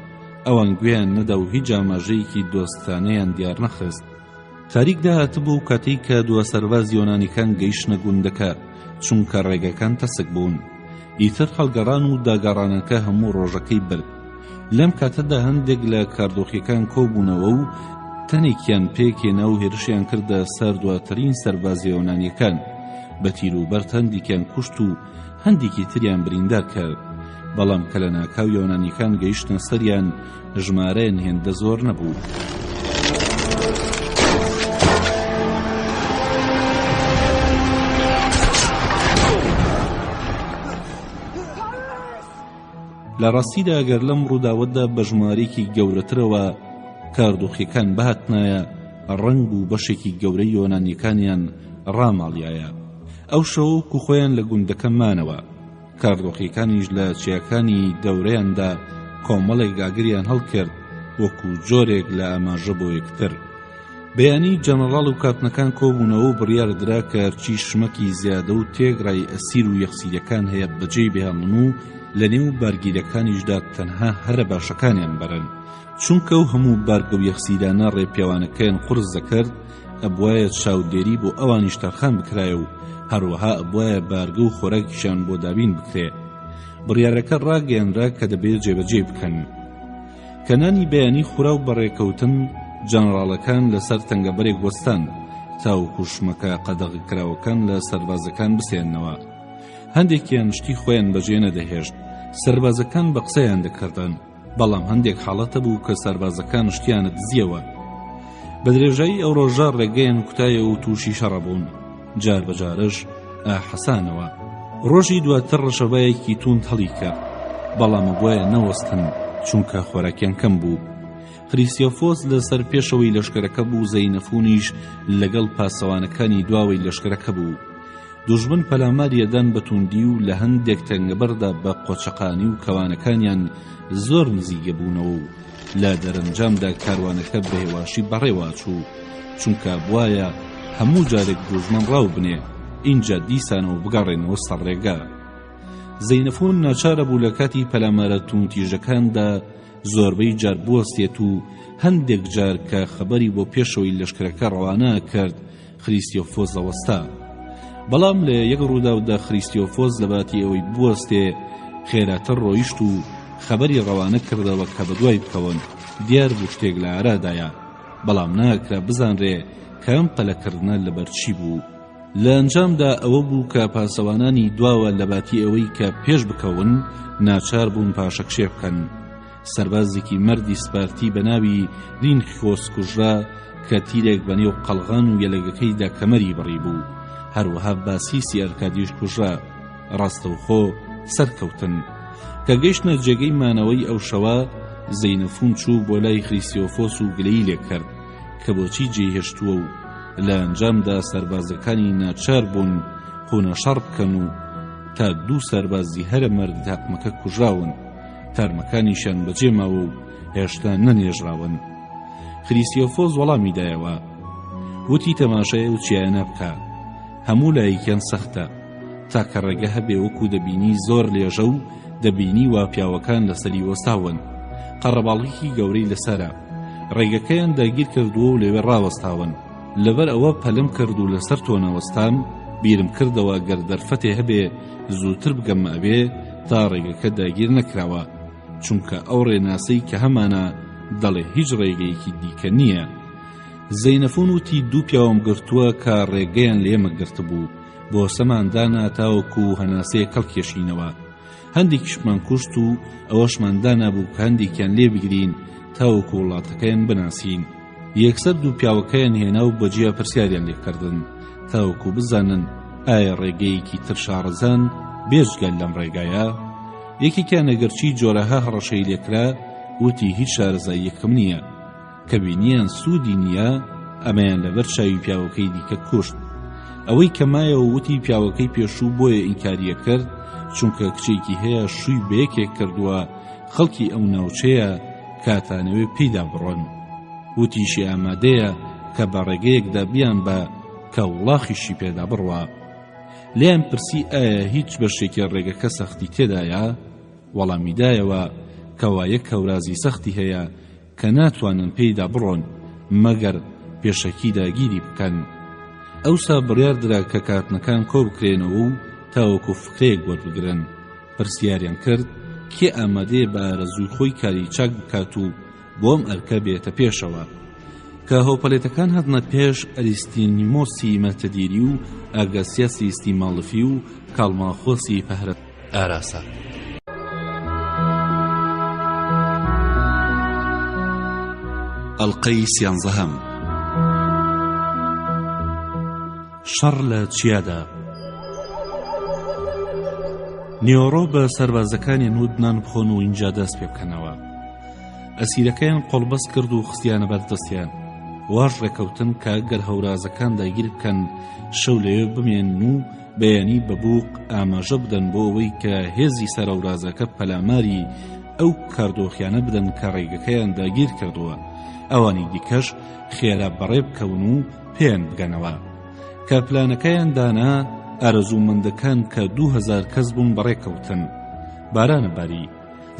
ئەوان گوێیان نەدا و هیچ ئاماژەیەکی دۆستانەیان دیار نەخست. تاریک داهاتبوو کاتێک کە دووە سەرباز یۆنانیەکان گەیشتنە گوندەکە، چونکە ڕێگەکان تەسک بوون. ئیتر هەڵگەڕان و داگەڕانەکە هەموو ڕۆژەکەی برد. لەم کاتەدا هەندێک لە کاردۆخیەکان کۆبوونەوە و تەنێکیان پێکێنا و هێرشیان کردە سەر دواترین سەربازی یۆنانیەکان. بە تیر و بەرد هەندێکیان کوشت و هەندێکی تریان بریندار کرد. بەڵام کە لە ناکاو یۆنانیەکان گەیشتنە سەریان، ژمارەیان هێندە زۆر نەبوو. لە ڕاستیدا ئەگەر لەم ڕووداوەتدا بە ژمارەیەکی گەورەترەوە کاردۆخیەکان بەهاتنایە، ڕەنگ و بەشێکی گەورەی یۆنانیەکانیان ڕاماڵیایە. ئەو شەو کوخۆیان لە گوندەکە مانەوە. کاردۆخیەکانیش لە چیاکانی دەورەیاندا کۆمەڵێک گاگریان هەڵکرد وەکو جۆرێک لە ئاماژە بۆ یەکتر. بەیانی جەنەڕاڵ و کاپنەکان کۆبوونەوە و بڕیاردرا کە هەرچی شمەکی زیادە و تێگڕای ئەسیر و یەخسیرەکان هەیە بەجێی بهێڵن و لە نێو بارگیرەکانیشدا تەنها هەرە باشەکانیان بەرن، چونکە و هەموو بارگە و یەخسیرانە ڕێپیاوانەکەیان قورس دەکرد. ئەبوایە چاودێری بۆ ئەوانیش تەرخان بکرایە و هەروەها ئەبوایە بارگە و خۆراکیشان بۆ دابین بکرێ. بڕیارەکە ڕاگەیاندرا کە دەبێت جێبەجێ بکەن. کەنانی بەیانی خوراو بەڕێکەوتن جەنەڕاڵەکان لەسەر تەنگەبەرێک وەستان تاوەکو شمەکە قەدەغکراوەکان لە سەربازەکان بسێننەوە. هەندێکیان شتی خۆیان بەجێ نەدەهێشت. سەربازەکان بە قسەیان دەکردن، بەڵام هەندێک حاڵەتە بوو کە سەربازەکان شتیانە دزیەوە. بە درێژایی ئەو ڕۆژە ڕێگەیان کوتایە و تووشی شەڕەبوون، جار بەجارش ئاحەسانەوە. ڕۆژی دواتر ڕەشەبایەکی توند هەڵی کرد، بەڵام بۆیە نەوەستن چونکە خۆراکیان کەم بوو. خریسیۆفۆس لەسەر پێشەوەی لەشکرەکە بوو، زەینەفونیش لەگەڵ پاسەوانەکانی دواوەی لەشکرەکە بوو. دوژمن پەلاماریەدان بە توندی و لە هەندێک تەنگەبەردا بە قۆچەقانی و کەوانەکانیان زۆر نزیگە بوونەوە و لە دەرەنجامدا کاروانەکە بە هێواشی بەڕێواچوو چونکە بوایە هەموو جارێک دوژمن ڕاو بنێ اینجا دیسانەوە بگەڕێنەوە سەرڕێگا. زەینەفۆن ناچارە بوو لە کاتی پەلامارە توندتیژەکاندا زۆربەی جار بوەستێت و هەندێک جار کە خەبەری بۆ پێشەوەی لەشکرەکە ڕەوانە کرد خریستیۆفۆس ئەوەستا. بەڵام لە یەک ڕووداودا خریستیۆفۆس لەباتی ئەوەی بوەستێ خێراتر ڕۆیشت و خەبەری ڕەوانە کردەوە کە بەدوای بکەون دیار بوو شتێک لە ئارادایە، بەڵام ناکرا بزانرێ کە ئەم پەلەکردنە لەبەرچی بوو. لە ئەنجامدا ئەوە بوو کە پاسەوانانی دواوە لەباتی ئەوەی کە پێش بکەون ناچار بوون پاشەکشێ بکەن. سەربازێکی مەردی سپارتی بە ناوی لینکۆس کوژرا کە تیرێک بەنێو قەڵغان و یەلەگەکەیدا کەمەری بڕی بوو. هەروەها باسیسی ئەرکادیش کوژرا. ڕاستەوخۆ سەرکەوتن. کە گەیشتنە جێگەی مانەوەی ئەو شەوە زەینەفۆن چوو بۆ لای خریستیۆفۆس و گلەیی لێ کرد کە بۆچی جێهێشتووە و لە ئەنجامدا سەربازەکانی ناچار بوون خونە شەڕ بکەن و تا دوو سەربازی هەرە مەرد تاقمەکە کوژراون، تارمەکانیشان بەجێماوە و هێشتا نەنێژراون. خریستیۆفۆس وەڵامی دایەوە، وتی تەماشای ئەو چیانە بکە، هەموو لایەکیان سەختە، تاکە ڕێگە هەبێ وەکو دەبینی زۆر لێژە و دەبینی وا پیاوەکان لەسەری وەستاون، قەڕەباڵغێکی گەورەی لەسەرە، ڕێگەکەیان داگیر کردووە و لەوێ ڕاوەستاون. لەبەر ئەوە پەلم کرد و لەسەر تۆ نەوەستام، بیرم کردەوە گەر دەرفەتێ هەبێ زووتر بگەم ئەبێ تا ڕێگەکە داگیر نەکراوە، چونکە ئەو ڕێناسەی کە هەمانە دەڵێ هیچ ڕێگەیەکی دیکە نییە. زەینەفۆن وتی دوو پیاوەم گرتووە کە ڕێگەیان لێمە گرتبوو، بۆ سەماندانا تاوەکو هەناسەیە کەڵکێشینەوە، هەندێکیشمان کوشت و ئەوەشماندانا بوو کە هەندێکیان لێ بگرین تاوەکو وڵاتەکەیان بناسین. یەکسەر دوو پیاوەکەیان هێنا و بەجیا پرسیاریان لێکردن تاوەکو بزانن ئایا ڕێگەیەکی تر شارەزان بێجگەل لەم ڕێگایە. یەکێکیان ئەگەرچی جۆرەها هەڕەشەی لێکرا وتی هیچ شارەزاییەکەم نییە، کە بینیان سوودی نییە ئەمەیان لەبەر چاوی پیاوەکەی دیکە کوشت. ئەوەی کەمایەوە وتی پیاوەکەی پێشوو بۆیە ئینکاریە کرد چونکە کچێکی هەیە شووی بەیەکێک کردووە خەڵکی ئەو ناوچەیە کاتانەوێ پێیدا بڕۆن. وتیشی ئامادەیە کە بە ڕێگەیەکدا بیان بە کە وڵاخیشی پێدا بڕوە. لێیان پرسی ئایا هیچ بەشێکی ڕێگەکە سەختی تێدایە؟ وەڵامیدایەوە کەوایە کەورازی سەختی هەیە کە ناتوانن پێیدا بڕۆن مەگەر پێشەکی داگیری بکەن. ئەوسا بڕیاردرا کە کاتنەکان کۆ بکرێنەوە و تاوەکو فکرەیەک وەربگرن. پرسیاریان کرد کێ ئامادەیە بە ئارەزووی خۆی کاری چاک بکات و بۆم ئەرکە بێتە پێشەوە. کە هۆپەلێتەکان هەدنە پێش ئەریستینیمۆسی مەتەدیری و ئاگاسیاسی ئیستیماڵفی و کاڵماخۆسی پەهرە ئاراسا. ئەڵقەی سیانزەهەم. شەڕ لە چیادا. نیۆڕۆ بە سەربازەکانی نودنان بخۆن و اینجا دەست پێ بکەنەوە. ئەسیرەکەیان قۆڵبەست کرد و خستیانە بەردەستیان. واش ڕێکەوتن کە گەر هەورازەکان داگیر بکەن شەو لەوێ بمێن و بەیانی بەبووق ئاماژە بدەن بۆ ئەوەی کە هێزی سەرهەورازەکە پەلاماری ئەو کاردۆخیانە بدەن کە ڕێگەکەیان داگیر کردووە، ئەوانی دیکەش خێرا بەڕێ بکەون و پێیان بگەنەوە. کە پلانەکەیان دانا ئارەزوومەندەکان کە 2000 کەس بوون بەڕێکەوتن. بارانە باری.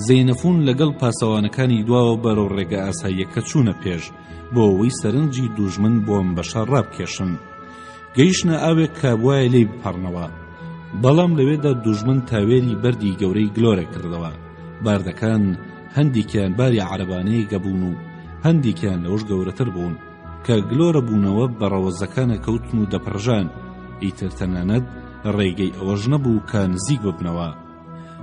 زەینەفۆن لەگەڵ پاسەوانەکانی دواوە بەرەو ڕێگە ئاساییەکە چوونە پێش بۆ ئەوەی سەرنجی دوژمن بۆم بەشە ڕابکێشن. گەیشتنە ئاوێک کە بوایە لێی بپەڕنەوە، بەڵام لەوێدا دوژمن تاوێری بەردی گەورەی گلۆرە کردەوە. باردەکان هەندێکیان باری عەرەبانەیە گەبوون و هەندێکیان لەوەش گەورەتر بوون کە گلۆرە بوونەوە بە ڕەوەزەکانە کەوتن و دەپڕژان. ئیتر تەنانەت ڕێگەی ئەوەش نەبوو کە نزیک ببنەوە.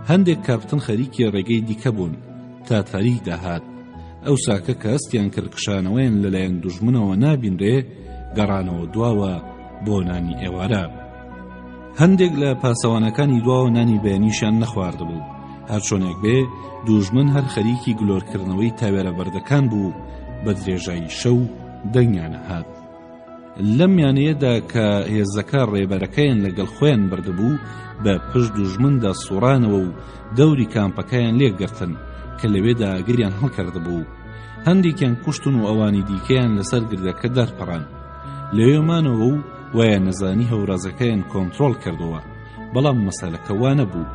هەندێک کاپتن خەریکی ڕێگەی دیکە بوون تا تاریک داهات. ئەو ساکە کە ئەستیان کرد کشانەوەیان لەلایەن دوژمنەوە نابینرێ گەڕانەوە دواوە بۆ نانی ئێوارە. هەندێک لە پاسەوانەکانی دواوە نانی بەیانیشیان نەخواردبوو. هەر چۆنێک بێ دوژمن هەر خەریکی گلۆرکردنەوەی تاوێرە بەردەکان بوو. بە درێژایی شەو دەنگیانە هات. لەم یانەیەدا کە هێزەکە ڕێبەرەکەیان لەگەڵ خۆیان بردبوو بە پشت دوژمندا سوڕانەوە و دەوری کامپەکەیان لێگرتن کە لەوێدا ئاگریان هەڵکردبوو. هەندێکیان کوشتن و ئەوانی دیکەیان لەسەر گردەکە دەرپەڕان. لەوێمانەوە و وایە نەزانی هەورازەکەیان کۆنتڕۆڵ کردەوە، بەڵام مەسەلەکە وا نەبوو.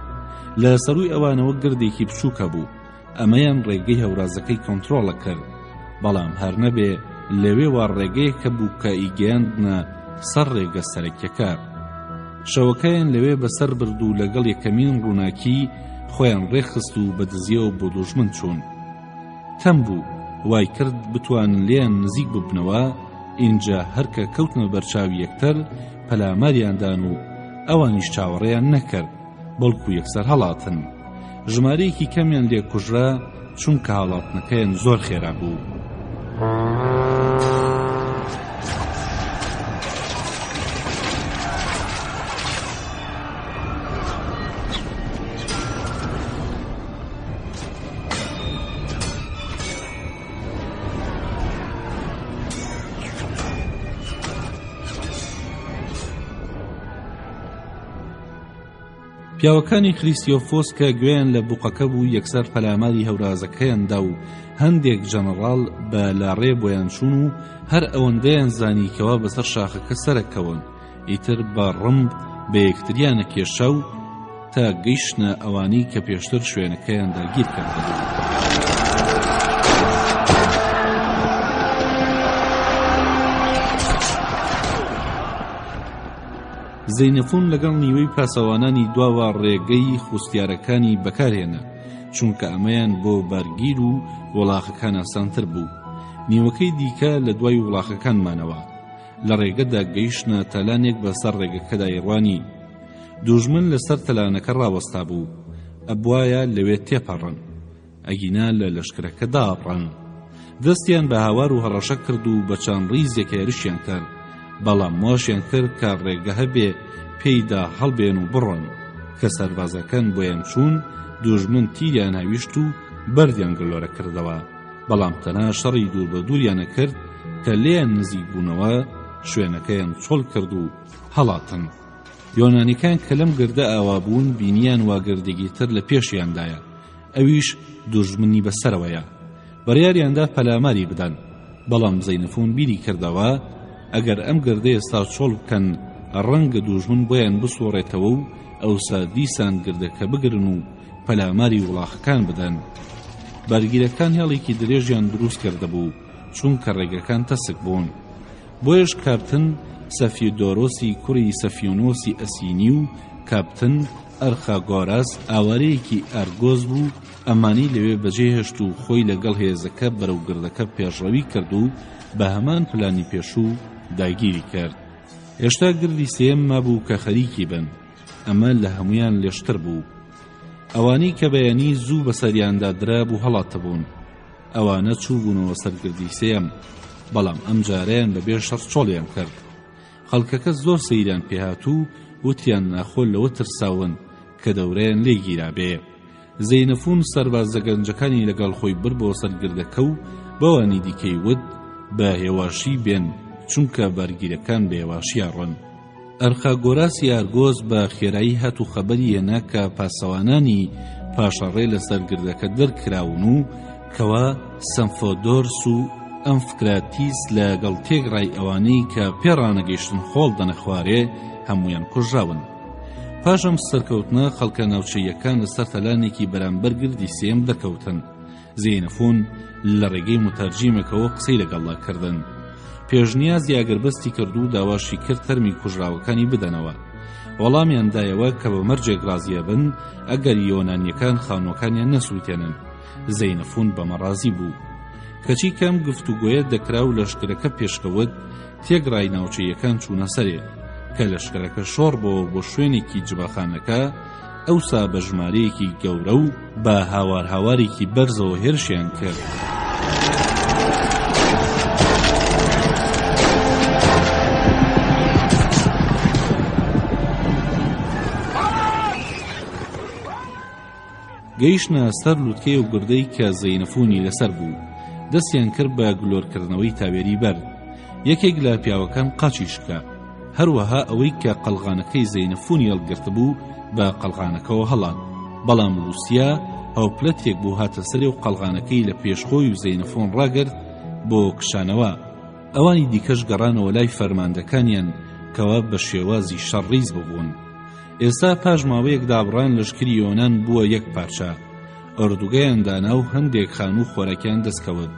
لە سەرووی ئەوانەوە گردێکی بچووکە بوو، ئەمەیان ڕێگەی هەورازەکەی کۆنتڕۆڵە کرد، بەڵام هەر نەبێ لەوێ وا ڕێگەیەکە بوو کە ئیگەیاندنە سەر ڕێگە سەرەکیەکە. شەوەکەیان لەوێ بەسەر برد و لەگەڵ یەکەمین ڕووناکی خۆیان ڕێخست و بە دزیەوە بۆ دوژمن چوون. تەم بوو وای کرد بتوانن لێیان نزیک ببنەوە. ئینجا هەرکە کەوتنە بەرچاوی یەکتەر پەلاماریاندان و ئەوانیش چاوەڕێیان نەکرد، بەڵکو یەکسەر هەڵاتن. ژمارەیەکی کەمیان لێ کوژرا چونکە هەڵاتنەکەیان زۆر خێرا بوو. پیاوەکانی خریستیۆفۆس کە گوێیان لە بوقەکە بوو یەکسەر پەلاماری هەورازەکەیاندا و هەندێک جەنەڕاڵ بە لاڕێ بۆیان چوون و هەر ئەوەندەیان زانیکەوە بەسەر شاخەکە سەرەکەون، ئیتر بە ڕمب بە یەکتریانە کێشا و تا گەیشتنە ئەوانی کە پێشتر شوێنەکەیان داگیر کردبوو. زەینەفون لەگەڵ نیوەی پاسەوانانی دواوە ڕێگەی خوستیارەکانی بەکارهێنا، چونکە ئەمەیان بۆ بەرگیر و وڵاخەکان ئاسانتر بوو. نیوەکەی دیکە لە دوای وڵاخەکانمانەوە لە ڕێگەدا گەیشتنە تەلانێک بەسەر ڕێگەکەدا ئێڕوانی. دوژمن لەسەر تەلانەکە ڕاوەستا بوو، ئەبوایە لەوێ تێپەڕن، ئەگینا لە لەشکرەکەدا ئاڕان. دەستیان بە هاوار و هەڕەشە کرد و بە چەند ڕیزێک هێرشیان کرد، بەڵام واشیان کرد کە ڕێگە هەبێ پێیدا هەڵبێن و بڕۆن. کە سەربازەکان بۆیان چوون، دوژمن تیریان هەویشت و بەردیان گلۆرە کردەوە، بەڵام تەنها شەڕی دوور بە دووریانە کرد کە لێیان نزیک بوونەوە شوێنەکەیان چۆڵ کرد و هەڵاتن. یۆنانیەکان کە لەم گردە ئاوا بوون بینیان وا گردێکی تر لە پێشیاندایە، ئەویش دوژمنی بەسەرەوەیە. بەڕیاریاندا پەلاماری بدەن، بەڵام زەینەفون بیری کردەوە ئەگەر ئەم گردە ئێستا چۆڵ بکەن ڕەنگە دوژمن بۆیان بسوڕێتەوە و ئەوسا دیسان گردەکە بگرن و پەلاماری وڵاخەکان بدەن. بەرگیرەکان هێڵێکی درێژیان دروست کردەبوو چونکە ڕێگەکان تەسک بوون. بۆیش کاپتن سەفیۆدۆرۆسی کوڕی سەفیۆنۆسی ئەسینی و کاپتن ئەرخاگۆراس ئاوارەیەکی ئەرگۆز بوو، ئەمانی لەوێ بەجێهێشت و خۆی لەگەڵ هێزەکە بەرەو گردەکە پێشڕەوی کرد و بە هەمان پلانی پێشوو داگیری کرد. هێشتا گردی سێم مابوو کە خەریکی بن، ئەمە لە هەمویان لێشتر بوو. ئەوانی کە بەیانی زوو بەسەریاندا درابوو هەڵاتە بوون، ئەوانە چوو بوونەوە سەر گردی سێم، بەڵام ئەم جارەیان بەبێ شەڕ چۆڵیان کرد. خەڵکەکە زۆر سەیران پێهاتوو، وتیان ناخۆ لەوە ترساون کە دەورەیان لێگیرابێ. زەینەفون سەربازە گەنجەکانی لەگەڵ خۆی بر بۆ سەر گردەکە و بەوانی دیکەی وت بە هێواشی بێن چونکە بەرگیرەکان بە هێواشیە ڕۆن. ئەرخاگۆراسی ئارگۆز بە خێرایی هات و خەبەری هێنا کە پاسەوانانی پاشەڕێ لەسەر گردەکە دەرکراون و کەوا سەمفۆدۆرس و ئەمفکراتیس لەگەڵ تێگڕای ئەوانەی کە پێڕانەگەیشتن خۆڵ دەنەخوارێ هەمویان کوژراون. پاشەم سەرکەوتنە خەڵکە ناوچەیەکان لەسەر تەلانێکی بەرامبەر گردی سێم دەکەوتن. زەینەفون لە ڕێگەی متەرجیمێکەوە قسەی لەگەڵا کردن. پێشنیازی ئاگربەستی کرد و داواشی کرد تەرمی کوژراوەکانی بدەنەوە. وەڵامیان دایەوە کە بە مەرجێک ڕازیە بن ئەگەر یۆنانیەکان خانۆکانیان نەسووتێنن. زەینەفون بەمەڕازی بوو. کەچی کەم گفتوگۆیە دەکرا و لەشکرەکە پێشکەوت تێگڕای ناوچەیەکان چوونە سەرێ کە لەشکرەکە شۆڕ بۆ شوێنێکی جبەخانەکە. ئەوسا بە ژمارەیەکی گەورە و بە هاوارێکی بەرزەوە هێرشیان کرد. گەیشتنە سەر لووتکەی و گردەی کە زەینەفونی لەسەر بوو. دەستیان کرد بە گلۆرکردنەوەی تاوێری بەر. یەکێک لە پیاوەکان قاچی شکا، هەروەها ئەوەی کە قەلغانەکەی زەینەفۆن هەڵگرت بوو بە قەلغانەکەەوە هەڵان، بەڵام لووسیا هەوپلەتێک بوو هاتە سەرێ و قەلغانەکەی لە پێشخۆی و زەینەفۆن ڕاگرت بۆ کشانەوە. ئەوانی دیکەش گەڕانەوە لای فەرماندەکانیان کەوا بە شێوازی شەڕڕیز ببوون. ئێستا پاش ماوەیەک دابڕان لەشکری یۆنان بووە یەک پارچە، ئۆردوگەیان دانا و هەندێک خان و خۆرەکیان دەستکەوت.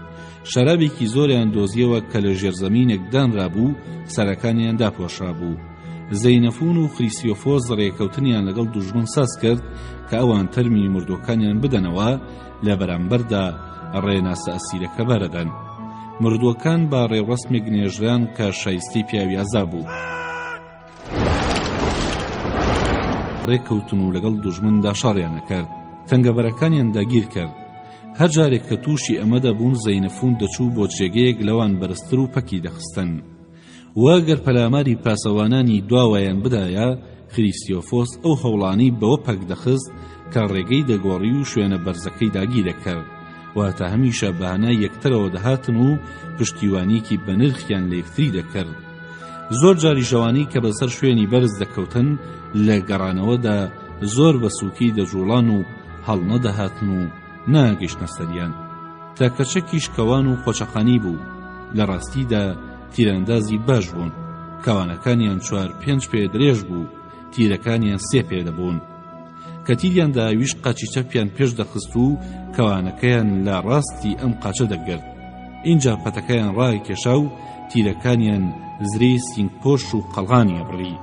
شەرابێکی زۆریان دۆزیەوە کە لە ژێرزەمینێک دانرابوو سەرەکانیان داپۆشرا بوو. زەینەفۆن و خریسیۆفۆس ڕێکەوتنیان لەگەڵ دوژمن ساز کرد کە ئەوان تەرمی مردوەکانیان بدەنەوە لە بەرامبەردا ڕێناسە ئەسیرەکە بەرەدەن. مردووەکان با ڕێوەسمێک نێژران کە شایستەی پیاوی ئازا بوو. ڕێکەوتن و لەگەڵ دوژمندا شەڕیان نەکرد، تەنگەبەرەکانیان داگیر کرد. هەر جارێک کە تووشی ئەمە دەبوون زەینەفۆن دەچوو بۆ جێگەیەک لەوان بەرزتر و پەکی دەخستن. واگەر پەلاماری پاسەوانانی دواوایان بدایە، خریسیۆفۆس ئەو هەوڵانی بەوە پەک دەخست کە ڕێگەی دەگۆڕی و شوێنە بەرزەکەی داگیر دەکرد. واتە هەمیشە بەهانای یەکترەوە دەهاتن و پشتیوانیکی بە نرخیان لە یەکتری دەکرد. زۆر جاری ژەوانی کە بەسەر شوێنی بەرز دەکەوتن لە گەڕانەوەدا زۆر بە سووکی دەجوڵان و هەڵنەدەهاتن و ناگەیشتنە سەریان. تاکەچەکی شکەوان و خۆچەقانی بوو، لە ڕاستیدا تیراندازی باش بوون. کاوانەکانیان 4-5 پێ درێژ بوو، تیرەکانیان 3 پێ دەبوون. کە تیریاندا ویش قاچی چەپیان پێش دەخست و کەوانەکەیان لە ڕاستی ئەم قاچە دەگرت. اینجا پەتەکەیان ڕایکێشا و تیرەکانیان زرەی سینگپۆش و قەڵغانی ئەبڕی.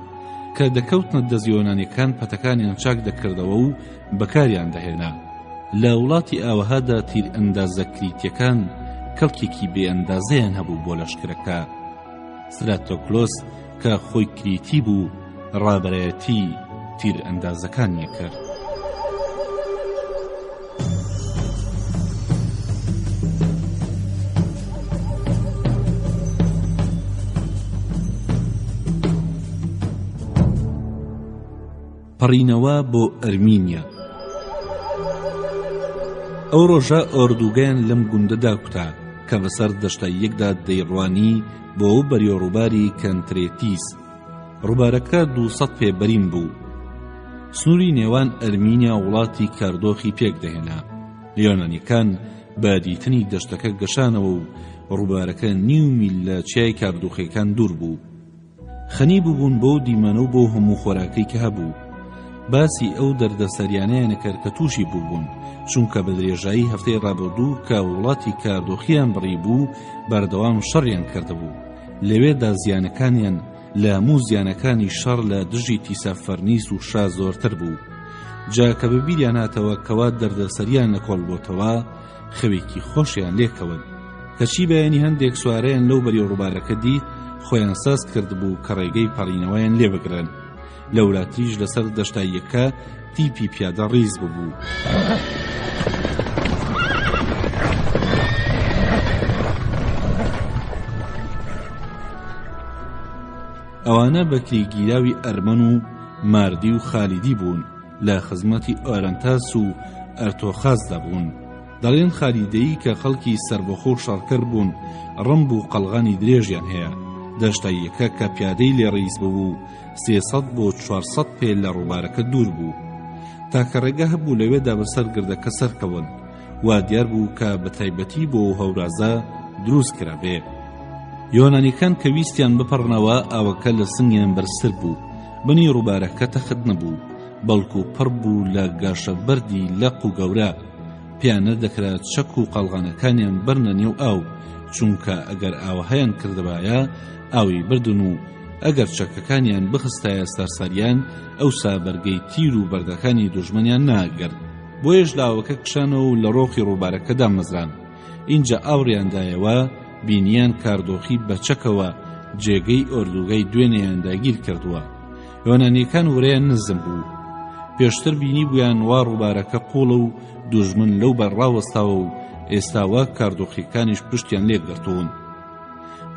کە دەکەوتنە دەزیۆنانیەکان پەتەکانیان چاک دەکردەوە و بەکاریان دەهێنا. لە وڵاتی ئاوەهادا تیر ئەندازەکریتیەکان کەڵکێکی بێئەندازەیان هەبوو بۆ لەشکرەکە. ستراتۆکلۆس کە خۆی کریتی بوو ڕابەرایەتی تیر ئەندازەکانیە کرد. پەڕینەوە بۆ ئەرمینیا. ئەو ڕۆژە ئۆردوگەیان لەم گوندەدا کوتا کە بەسەر دەشتە یەکدا دەیڕوانی بۆ بەریۆڕووباری کەنترێتیس. ڕووبارەکە 200 پێ بەرین بوو. سنووری نێوان ئەرمینیا وڵاتی کاردۆخی پێک دەهێنا. یۆنانیەکان بە دیتنی دەشتەکە گەشانەوە و ڕووبارەکە 9 میل لە چیای کاردۆخیەکان دوور بوو. خەنی بووبوون بۆ دیمەنە و بۆ هەموو خۆراکەی کە هەبوو. باسی ئەو دەردەسەریانەیە نەکرد کە تووشی بووبوون، چونکە بە درێژایی هەفتەی ڕابردوو کە وڵاتی کاردۆخیان بڕی بوو بەردەوام شەڕیان کردبوو. لەوێدا زیانەکانیان لە هەموو زیانەکانی شەڕ لە دژی تیسافەرنیس و شا زۆرتر بوو. جا کە بەبیریان هاتەوە کەوا دەردەسەریان لەکۆڵ بۆتەوە، خەوێکی خۆشیان لێکەون. کەچی بەیانی هەندێک سوارەیان لەو بەری ڕووبارەکە دیت، خۆیان ساز کردبوو کە ڕێگەی پەڕینەوەیان لێ بگرن. لەولاتریش لەسەر دەشتاییەکە تیپی پیادە ڕیز ببوو. ئەوانە بەکریگیراوی ئەرمەن و ماردی و خالیدی بوون، لە خزمەتی ئۆرەنتاس و ئەرتۆخازدا بوون. دەڵێن خالیدەیی کە خەڵکی سەربەخۆ و شەڕکەر بوون، ڕەمب و قەڵغانی درێژیان هەیە. دەشتاییەکە کە پیادەی لێ ڕیز بوو 300 بۆ 400 پێ لە ڕووبارەکە دوور بوو. تاکە ڕێگە هەبوو لەوێدا بەسەر گردەکە سەرکەون، وا دیار بوو کە بە تایبەتی بۆ هەورازە دروست کرابێ. یۆنانیەکان کە ویستیان بپەڕنەوە ئاوەکە لە سنگیان بەرزتر بوو. بنی ڕووبارەکە تەخت نەبوو، بەڵکو پڕ بوو لە گاشە بەردی لەق و گەورە. پیان نەدەکرا چەک و قەڵغانەکانیان بەرنە نێو ئاو، چونکە ئەگەر ئاوەهەیان کردبایە ئاوی بردن و ئەگەر چەکەکانیان بخستایە سەرسەریان ئەوسا بەرگەی تیر و بەردەکانی دوژمنیان ناگەرد. بۆیەش لاوەکە کشانەوە و لە ڕۆخی ڕووبارەکەدا مەزران. اینجا ئاوڕیاندایەوە بینیان کاردۆخی بەچەکەوە جێگەی ئۆردوگای دوێنێیان داگیر کردووە. یۆنانیەکان وڕێیان نزم بوو. پێشتر بینی بوویان وا ڕووبارەکە قوڵە و دوژمن لەو بەرڕاوەستاوە و ئێستاوا کاردۆخیەکانیش پشتیان لێگرتوون.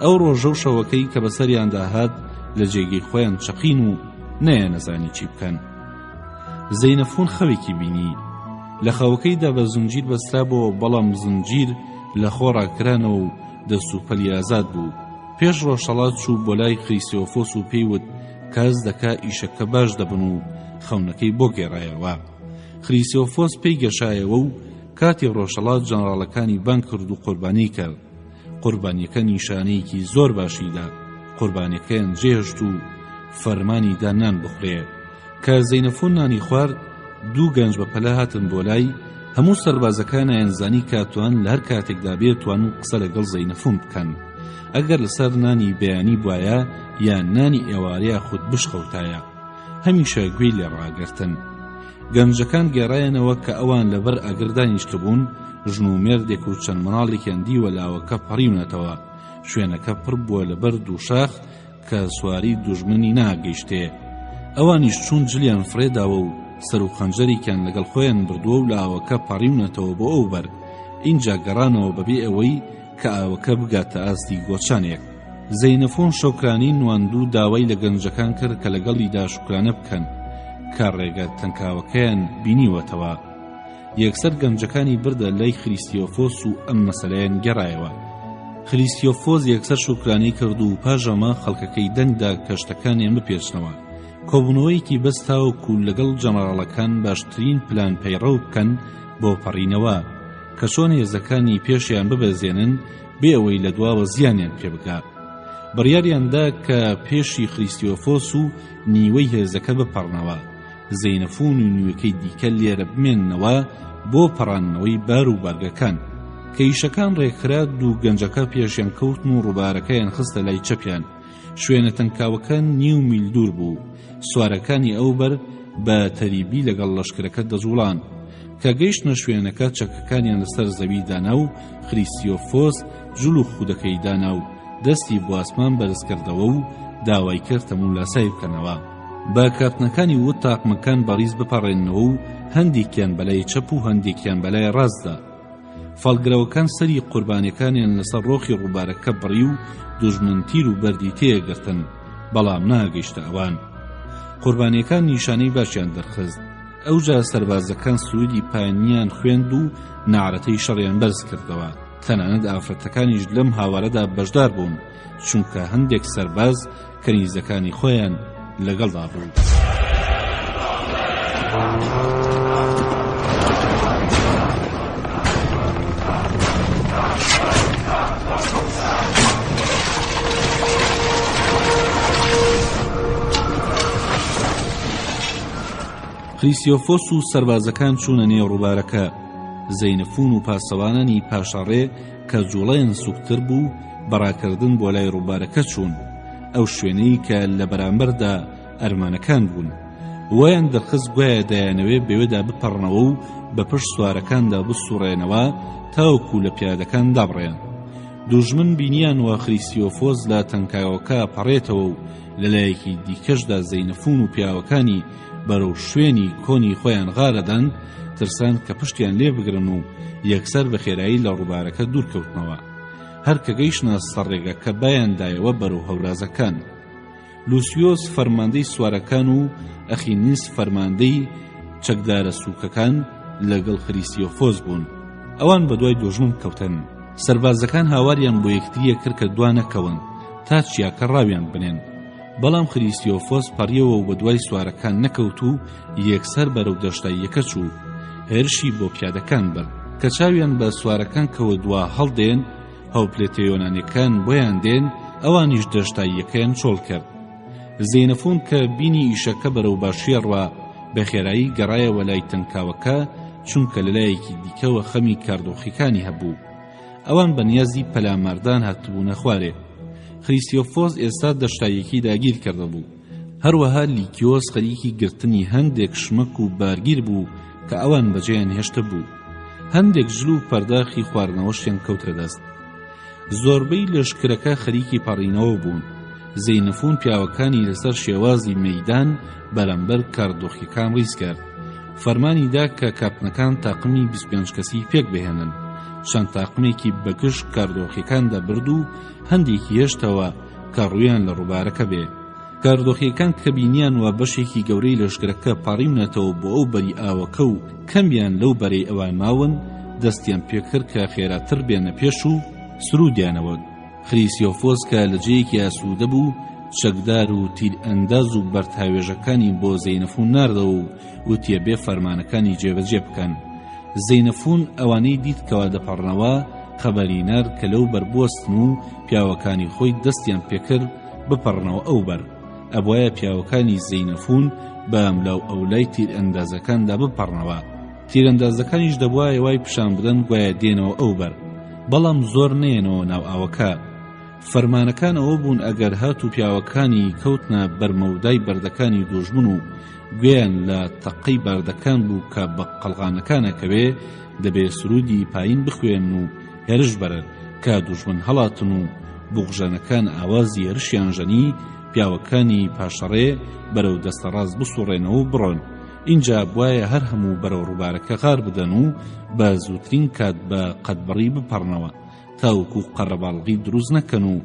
ئەو ڕۆژە و شەوەکەی کە بەسەریان داهات لە جێگەی خۆیان چەقین و نەیانەزانی چی بکەن. زەینەفۆن خەوێکی بینی. لە خەوەکەیدا بە زنجیر بەسترا بۆ، بەڵام زنجیر لە خۆ ڕاکرانەوە و دەست و پەلی ئازاد بوو. پێش ڕۆژهەڵات چوو بۆ لای خریستۆفۆس و پێیوت کاس دەکا ئیشەکە باش دەبن و خەونەکەی بۆ گێڕایەوە. خریستۆفۆس پێی گەشایەوە و کاتی ڕۆژهەڵات جەنەڕاڵەکانی بان کرد و قوربانی کرد. قوربانیەکە نیشانەیەکی زۆر باشیدا. قوربانیەکەیان جێهێشت و فەرمانی دا نان بخورێ. کە زەینەفۆن نانی خوارد، دوو گەنج بە پەلا هاتن بۆ لای. هەموو سەربازەکانیان زانی کاتوان لە هەر کاتێکدا بێتوان و قسە لەگەڵ زەینەفۆن بکەن، ئەگەر لەسەر نانی بەیانی بوایە یان نانی ئێوارەیە خود بشخەوتایە. هەمیشە گوێی لێ ڕاگرتن. گەنجەکان گێڕایەنەوە کە ئەوان لەبەر ئاگردانیشتە بوون. ژن و مێردێک و چەند مەناڵێکیان دیوە لاوەکە پەڕیونەتەوە. شوێنەکە پڕ بووە لەبەر دوو شاخ کە سواری دوژمنی ناگەیشتێ. ئەوانیش چوون جلیان فرێداوە و سەر و خەنجەرێکیان لەگەڵ خۆیان بردووە و لاوەکە پەڕیونەتەوە بۆ ئەو بەر. اینجا گەڕانەوە بەبێ ئەوەی کە ئاوەکە بگاتە ئاستی گۆچانێک. زەینەفۆن شۆکرانی نواندوو داوای لە گەنجەکان کرد کە لەگەڵیدا شوکرانە بکەن کە ڕێگە تەنکاوەکەیان بینیوەتەوە. یەکسەر گەنجەکانی بردە لای خریستۆفۆس و ئەم مەسەلەیان گەڕایەوە. خریستۆفۆس یەکسەر شوکرانی کرد و پاژەمە خەڵکەکەی دەنگدا کەشتەکانیان بپێچنەوە. کۆبوونەوەیەکی بەستاوە و لەگەڵ جەنەڕاڵەکان باشترین پلان پەیڕەو بکەن بۆ پەڕینەوە کە چۆن هێزەکانی پێشیان ببەزێنن بێ ئەوەی لە دواوە زیانیان پێ بگات. بڕیاریاندا کە پێشی خریستۆفۆس و نیوەی هێزەکە بپەڕنەوە. زەینەفۆن و نیوەکەی دیکە لێرە بمێننەوە بۆ پەڕانەوەی بار و بارگەکان. کە ئیشەکان ڕێکخرا دوو گەنجەکە پێشیان کەوتن و ڕووبارەکەیان خستە لای چەپیان. شوێنە تەنکاوەکە نیو میل دوور بوو. سوارەکانی ئەو بەر بە تەریبی لەگەڵ لەشکرەکە دەجوڵان. کە گەیشتنە شوێنەکە چەکەکانیان لەسەر زەوی دانا و خریستۆفۆس جوڵ و خودەکەی دانا و دەستی بۆ ئاسمان بەرز کردەوە و داوای کرد هەموو لاسای بکەنەوە. بە کاپتنەکانی وت تاقمەکان بەڕیز بپەڕێنەوە و هەندێکیان بەلای چەپ و هەندێکیان بەلای ڕاستدا. فەڵگرەوەکان سەری قوربانیەکانیان لەسەر ڕۆخی ڕووبارەکە بڕی و دوژمن تیر و بەردی تێگرتن، بەڵام ناگەیشتە ئەوان. قوربانیەکان نیشانەی باشیان دەرخست. ئەوجا سەربازەکان سوودی پایانیان خوێند و نعرەتەی شەڕیان بەرز کردەوە. تەنانەت ئافرەتەکانیش لەم هاوارەدا بەشدار بوون، چونکە هەندێک سەرباز کەنیزەکانی خۆیان لەگەڵدا بوو. خریستۆفۆس و سەربازەکان چوونە نێو ڕووبارەکە. زەینەفۆن و پاسەوانانی پاشەڕێ کە جوڵەیان سوکتر بوو بەڕاکردن بۆ لای ڕووبارەکە چوون، ئەو شوێنەی کە لە بەرامبەردا ئەرمانەکان بوون. وایان دەرخست گوایە دایانەوێ بەوێدا بپەڕنەوە و بە پشت سوارەکاندا بسوڕێنەوە تاوەکو لە پیادەکان دابڕێن. دوژمن بینیان وە خریستۆفۆس لە تەنکاوەکە پەڕێتەوە و لەلایەکی دیکەشدا زەینەفۆن و پیاوەکانی بەرەو شوێنی کۆنی خۆیان غارەدان، ترسان کە پشتیان لێ بگرن و یەکسەر بە خێرایی لە ڕووبارەکە دوورکەوتنەوە. هەر کە گەیشتنە سەرڕێگەکە بایاندایەوە بەرەو هەورازەکان. لوسیۆس فەرماندەی سوارەکان و ئەخینیس فەرماندەی چەکدارە سووکەکان لەگەڵ خریستۆفۆس بوون. ئەوان بە دوای دوژمن کەوتن. سەربازەکان هاواریان بۆ یەکتریە کرد کە دوانەکەون تا چیاکە ڕاویان بنێن. بەڵام خریستۆفۆس پەڕیەوە و بە دوای سوارەکان نەکەوت و یەکسەر بەرەو دەشتاییەکە چوو. هێرشی بۆ پیادەکان بەر کە چاویان بە سوارەکان کەوە دوا هەڵدێن، هەوپلێتە یۆنانیەکان بۆیان دێن، ئەوانیش دەشتاییەکەیان چۆڵ کرد. زەینەفۆن کە بینی ئیشەکە بەرەو باشیە ڕوا بە خێرایی گەڕایەوە لای تەنکاوەکە، چونکە لەلایەکی دیکەوە خەمی کاردۆخیەکانی هەبوو. ئەوان بەنیازی پەلاماردان هاتبوونە خوارێ. خریستۆفۆس ئێستا دەشتاییەکی داگیر کرده بوو. هەروەها لیکیۆس خەریکی گرتنی هەندێک شمەک و بارگیر بوو کە ئەوان بەجێیان هێشتە بوو. هەندێک ژل و پەرداخی خواردنەوەشیان کەوتە دەست. زۆربەی لەشکرەکە خەریکی پەڕینەوە بوون. زەینەفۆن پیاوەکانی لەسەر شێوازی مەیدان بەرامبەر کاردۆخیەکان ڕیز کرد. فەرمانی دا کە کاپتنەکان تاقمی 25 کەسی پێک بهێنن. چەند تاقمێکی بەکش کاردۆخیەکاندا برد و هەندێکی هێشتەوە کە ڕوویان لە ڕووبارەکە بێ. کاردۆخیەکان کە بینیان وە بەشێکی گەورەی لەشکرەکە پاڕیونەتەوە بۆ ئەو بەری ئاوەکە و کەمیان لەو بەرەی ئەوان ماون، دەستیان پێکرد کە خێراتر بێنە پێش و سرودیانەوە. خریسیۆفۆس کە لە جێیەکی ئاسوودە بوو چەکدار و تیر ئەنداز و بەرتاوێژەکانی بۆ زەینەفون ناردەوە و وتیە بێ فەرمانەکانی جێبەجێ بکەن. زەینەفون ئەوانەی دیت کەوا دەپەڕنەوە خەبەرینار کە لەو بەربوەستن و پیاوەکانی خۆی دەستیان پێکرد بپەڕنەوە ئەو بەر. ئەبوایە پیاوەکانی زەینەفون بە ئەملاو ئەولای تیر ئەندازەکاندا بپەڕنەوە. تیرەندازەکانیش دەبوایە وای پیشان بدەن گوایە دێنەوە ئەو بەر، بەڵام زۆر نێنەوە ناو ئاوەکە. فەرمانەکان ئەوە بوون ئەگەر هات و پیاوەکانی کەوتنە بەرمەودای بەردەکانی دوژمن و گوێیان لە تەقەی بەردەکان بوو کە بە قەڵغانەکانەکەوێ دەبێ سرودی پایین بخوێن و هێرش بەرن کە دوژمن هەڵاتن و بوغژەنەکان ئاوازی هێرشیان ژەنی پیاوەکانی پاشەڕێ بەرەو دەستە ڕاست بسوڕێنەوە و بڕۆن. اینجا بوایە هەر هەموو بەرەو ڕووبارەکە غار بدەن و بە زووترین کات بە قەتبڕی بپەڕنەوە تاوەکو قەڕەباڵغی دروست نەکەن و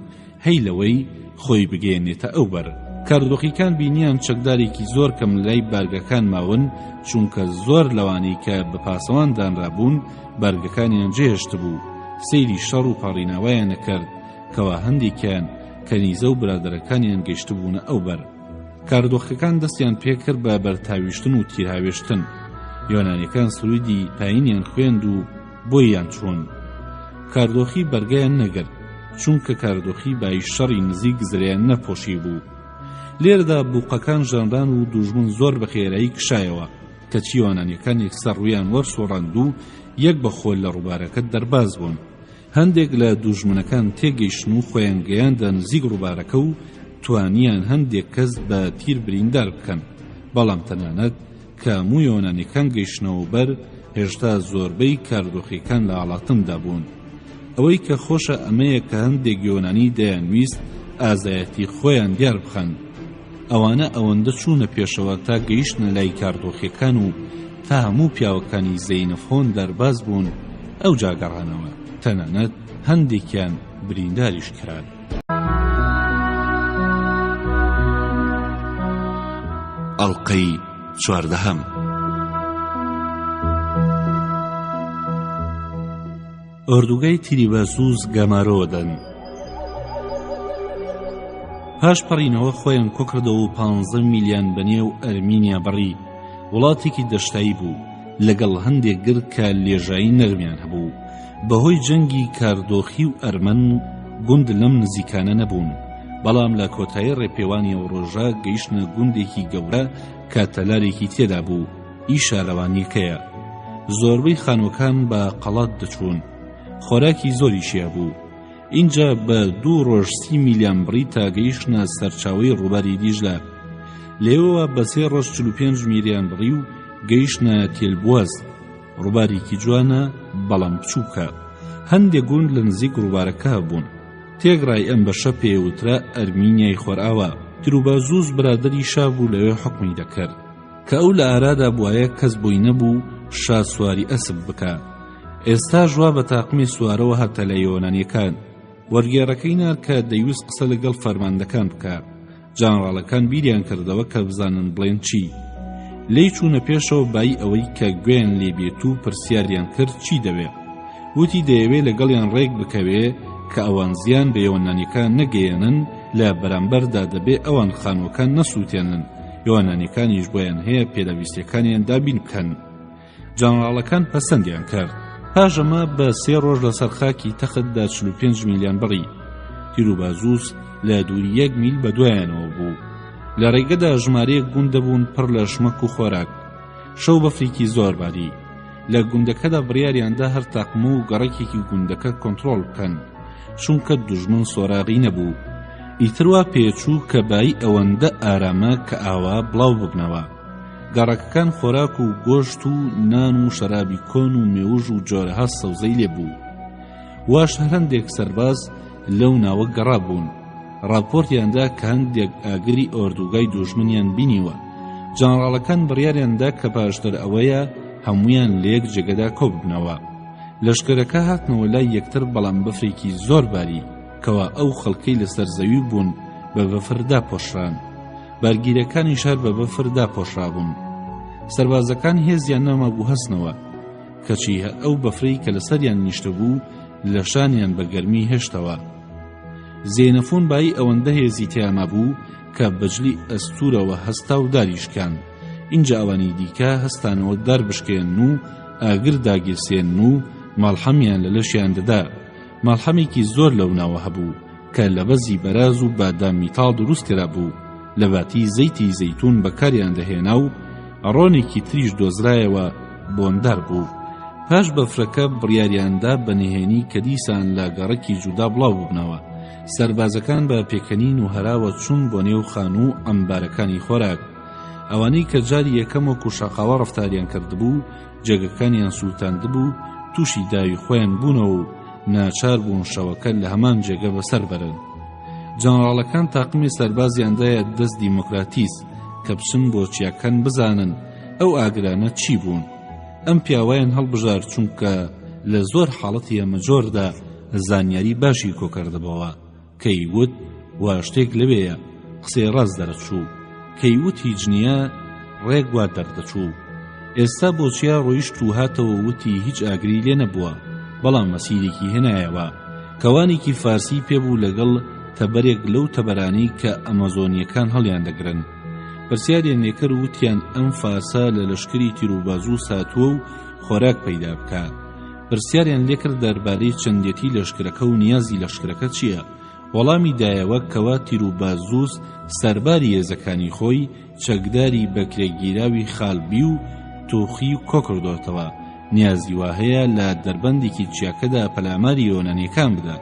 هەی لەوەی خۆی بگەێنێتە ئەو بەر. کاردۆخیکان بینیان چەکدارێکی زۆر کەم لای بارگەکان ماون، چونکە زۆر لەوانەی کە بە پاسەوان دانرابوون بارگەکانیان جێهێشت بوو. سەیری شەڕ و پاڕیناوایان نەکرد کەوا هەندێکیان کەنیزە و برادەرەکانیان گەیشتبوونە ئەو بەر. کاردۆخەکان دەستیان پێکرد بە بەرتاویشتن و تیرهاوێشتن. یۆنانیەکان سرودی پایینیان خوێند و بۆیان چوون. کاردۆخی بەرگەیان نەگرت، چونکە کاردۆخی بای شەڕی نزیک زریان نەپۆشی بوو. لێرەدا بووقەکان ژەنران و دوژمن زۆر بە خێرایی کشایەوە، کەچی یۆنانیەکان یەکسەر ڕوویان وەرسۆڕاند و یەک بە خۆل لە ڕووبارەکە دەرباز بوون. هەندێک لە دوژمنەکان تێگەیشتن و خۆیان گەیاندە نزیک ڕووبارەکە و توانیان هەندێک کەس بە تیر بریندار بکەن، بەڵام تەنانەت کە هەموو یۆنانیەکان گەیشتنەوە بەر هێشتا زۆربەی کاردۆخیەکان لە هەڵاتندا بوون. ئەوەی کە خۆشە ئەمەیە کە هەندێک یۆنانی دەیانویست ئازایەتی خۆیان دیار بخەن. ئەوانە ئەوەندە چوونە پێشەوە تا گەیشتنە لای کاردۆخیەکان و تا هەموو پیاوەکانی زەینەفۆن دەرباز بوون ئەو جاگەڕانەوە، تەنانەت هەندێکیان برینداریش کران. ئەڵقەی 14. ئۆردوگای تیریباسوس گەمارۆدەن. پاش پەڕینەوە خۆیان کۆکردەوە و 15 میلیان بەنێو ئەرمینیا بڕی. وڵاتێکی دەشتایی بوو لەگەڵ هەندێک گرد کە لێژایی نەرمیان هەبوو. بەهۆی جەنگی کاردۆخی و ئەرمەن گوند لەم نزیکانە نەبوون، بەڵام لە کۆتایی ڕێپێوانی ئەو ڕۆژە گەیشتنە گوندێکی گەورە کە تەلارێکی تێدا بوو. ئیشە لەوانیەکەیە زۆربەی خانووەکان بە قەڵات دەچوون، خۆراکی زۆریشیە بوو. اینجا بە 2 ڕۆژ 30 میلیان بڕی تا گەیشتنە سەرچاوەی ڕووباری دیژلە. لێوەوە بە 3 ڕۆژ 45 میلیان بڕی و گەیشتنە تێلبواز، ڕووبارێکی جوانە بەڵام بچووکە. هەندێک گوند لە نزیک ڕووبارەکە بوون. تێگڕای ئەم بەشە پێوترا ئەرمینیای خۆرئاوە. تروبازوس برادری شا بوو لەوێ حکمی دەکرد کە ئەو لە ئارادا بوایە کەس بۆی نەبوو شا سواری ئەسب بکە. ئێستا ژوا بە تاقمی سوارەوە هاتە لە یۆنانیەکان. وەرگێڕەکەی نار کە دەیویست قسە لەگەڵ فەرماندەکان بکە. جانڕاڵەکان بیریان کردەوە کە بزانن بڵێن چی. لێی چوونە پێشەوە بای ئەوەی کە گوێیان لێبێت و پرسیاریان کرد چی دەوێ. وتی دەیەوێت لەگەڵیان ڕێک بکەوێ کە ئەوان زیان بە یۆنانیەکان نەگەیەنن، لە بەرامبەردا دەبێ ئەوان خانووەکان نەسووتێنن. یۆنانیەکانیش بۆیان هەیە پێدەویستیەکانیان دابین بکەن. جانڕاڵەکان پەسەندیان کرد. پاژەمە بە 3 ڕۆژ لەسەر خاکی تەختدا 45 میلیان بڕی. تیروبازوس لە دووری 1 میل بە دوایانەوە بوو. لە ڕێگەدا ژمارەیەک گوند دەبوون پڕ لە شمەک و خۆراک. شەو بەفرێکی زۆر باری. لە گوندەکەدا بڕیاریاندا هەر تاقمە و گەڕێکێکی گوندەکە کۆنتڕۆڵ بکەن، چونکە دوژمن سۆراغی نەبوو. ئیتروا پێچوو کە بای ئەوەندە ئارامە کە ئاوا بڵاو ببنەوە. گەڕەکەکان خۆراک و گۆشت و نان و شەرابی کۆن و مێوژ و جۆرەها سەوزەی لێبوو. واش هەندێک سەرباز لەو ناوە گەڕا بوون. راپۆرتیاندا کە هەندێک ئاگری ئۆردوگای دوژمنیان بینیوە. جانڕاڵەکان بڕیاریاندا کە پاشتر ئەوەیە هەمویان لەیەک جێگەدا کۆببنەوە. لەشکرەکە هاتنەوە لای یەکتر، بەڵام بەفرێکی زۆر باری کەوا ئەو خەڵکەی لەسەر زەوی بوون بە بەفردا پۆشران. بارگیرەکانی شار بە بەفردا پۆشرابوون. سەربازەکان هێزیان نەما بوو هەستنەوە، کەچی ئەو بەفرەی کە لەسەریان نیشتە بوو لە شانیان بە گەرمی هێشتەوە. زێنەفۆن بای ئەوەندە هێزی تیامە بوو کە بەجلی ئەستورەوە هەستا و داریشکان. اینجا ئەوانی دیکە هەستانەوە دەربشکێن و ئاگر داگیرسێن و ماڵحەمیان لە لەشیان دەدا. ماڵحەمێکی زۆر لەو ناوە هەبوو کە لە بەزی بەراز و بادام میتاڵ دروست کرا بوو، لە باتی زەیتی زەیتون بەکاریان دەهێنا و ڕۆنێکی تریش دۆزرایەوە بۆندار بوو. پاش بەفرەکە بڕیاریاندا بە نهێنی کە دیسان لە گەڕەکی جودا بڵاو ببنەوە. سەربازەکان بە پێکەنین و هەراوە چوون بۆ نێو خان و ئەمبارەکانی خۆراک. ئەوانەی کە جاری یەکەم وەکو شاقاوە ڕەفتاریان کردبوو، جێگەکانیان سووتاندبوو، تووشی داوی خۆیان بوونەوە و ناچار بوون شەوەکە لە هەمان جێگە بەسەر بەرن. جەنەڕاڵەکان تاقمی سەربازیاندایە دەست دیموکراتیس کە بچن بۆ چیاکەن بزانن ئەو ئاگرانە چی بوون. ئەم پیاوەیان هەڵبژار چونکە لە زۆر حاڵەتی ئەمەجۆردا زانیاری باشی کۆکردبەوە. کەیوت وا شتێک لەوەیە قسەی ڕاست دەرەچوو، کەیوت هیچ نییە ڕێک وا دەردەچوو. ئێستا بۆچیا ڕۆیشت و هاتەوە وتی هیچ ئاگری لێ نەبووە، بەڵام مەسیرێکی هێنایەوە. کەوانێکی فارسی پێبوو لەگەڵ تەبەرێک لەو تەبەرانەی کە ئەمەزۆنیەکان هەڵیان دەگرن. پرسیاریان لێکرد وتیان ئەم فارسە لە لەشکری تیروبازوو ساتووە و خۆراک پەیدا بکە. پرسیاریان لێکرد دەربارەی چەندێتی لەشکرەکە و نیازی لەشکرەکە چییە. وەڵامی دایەوە کەوا تیروبازووس سەرباری هێزەکانی خۆی چەکداری بەکرێگیراوی خالبی و تۆخی کۆکردۆتەوە. نیازی وا هەیە لە دەربەندێکی چیاکەدا پەلاماری یۆنانیەکان بدە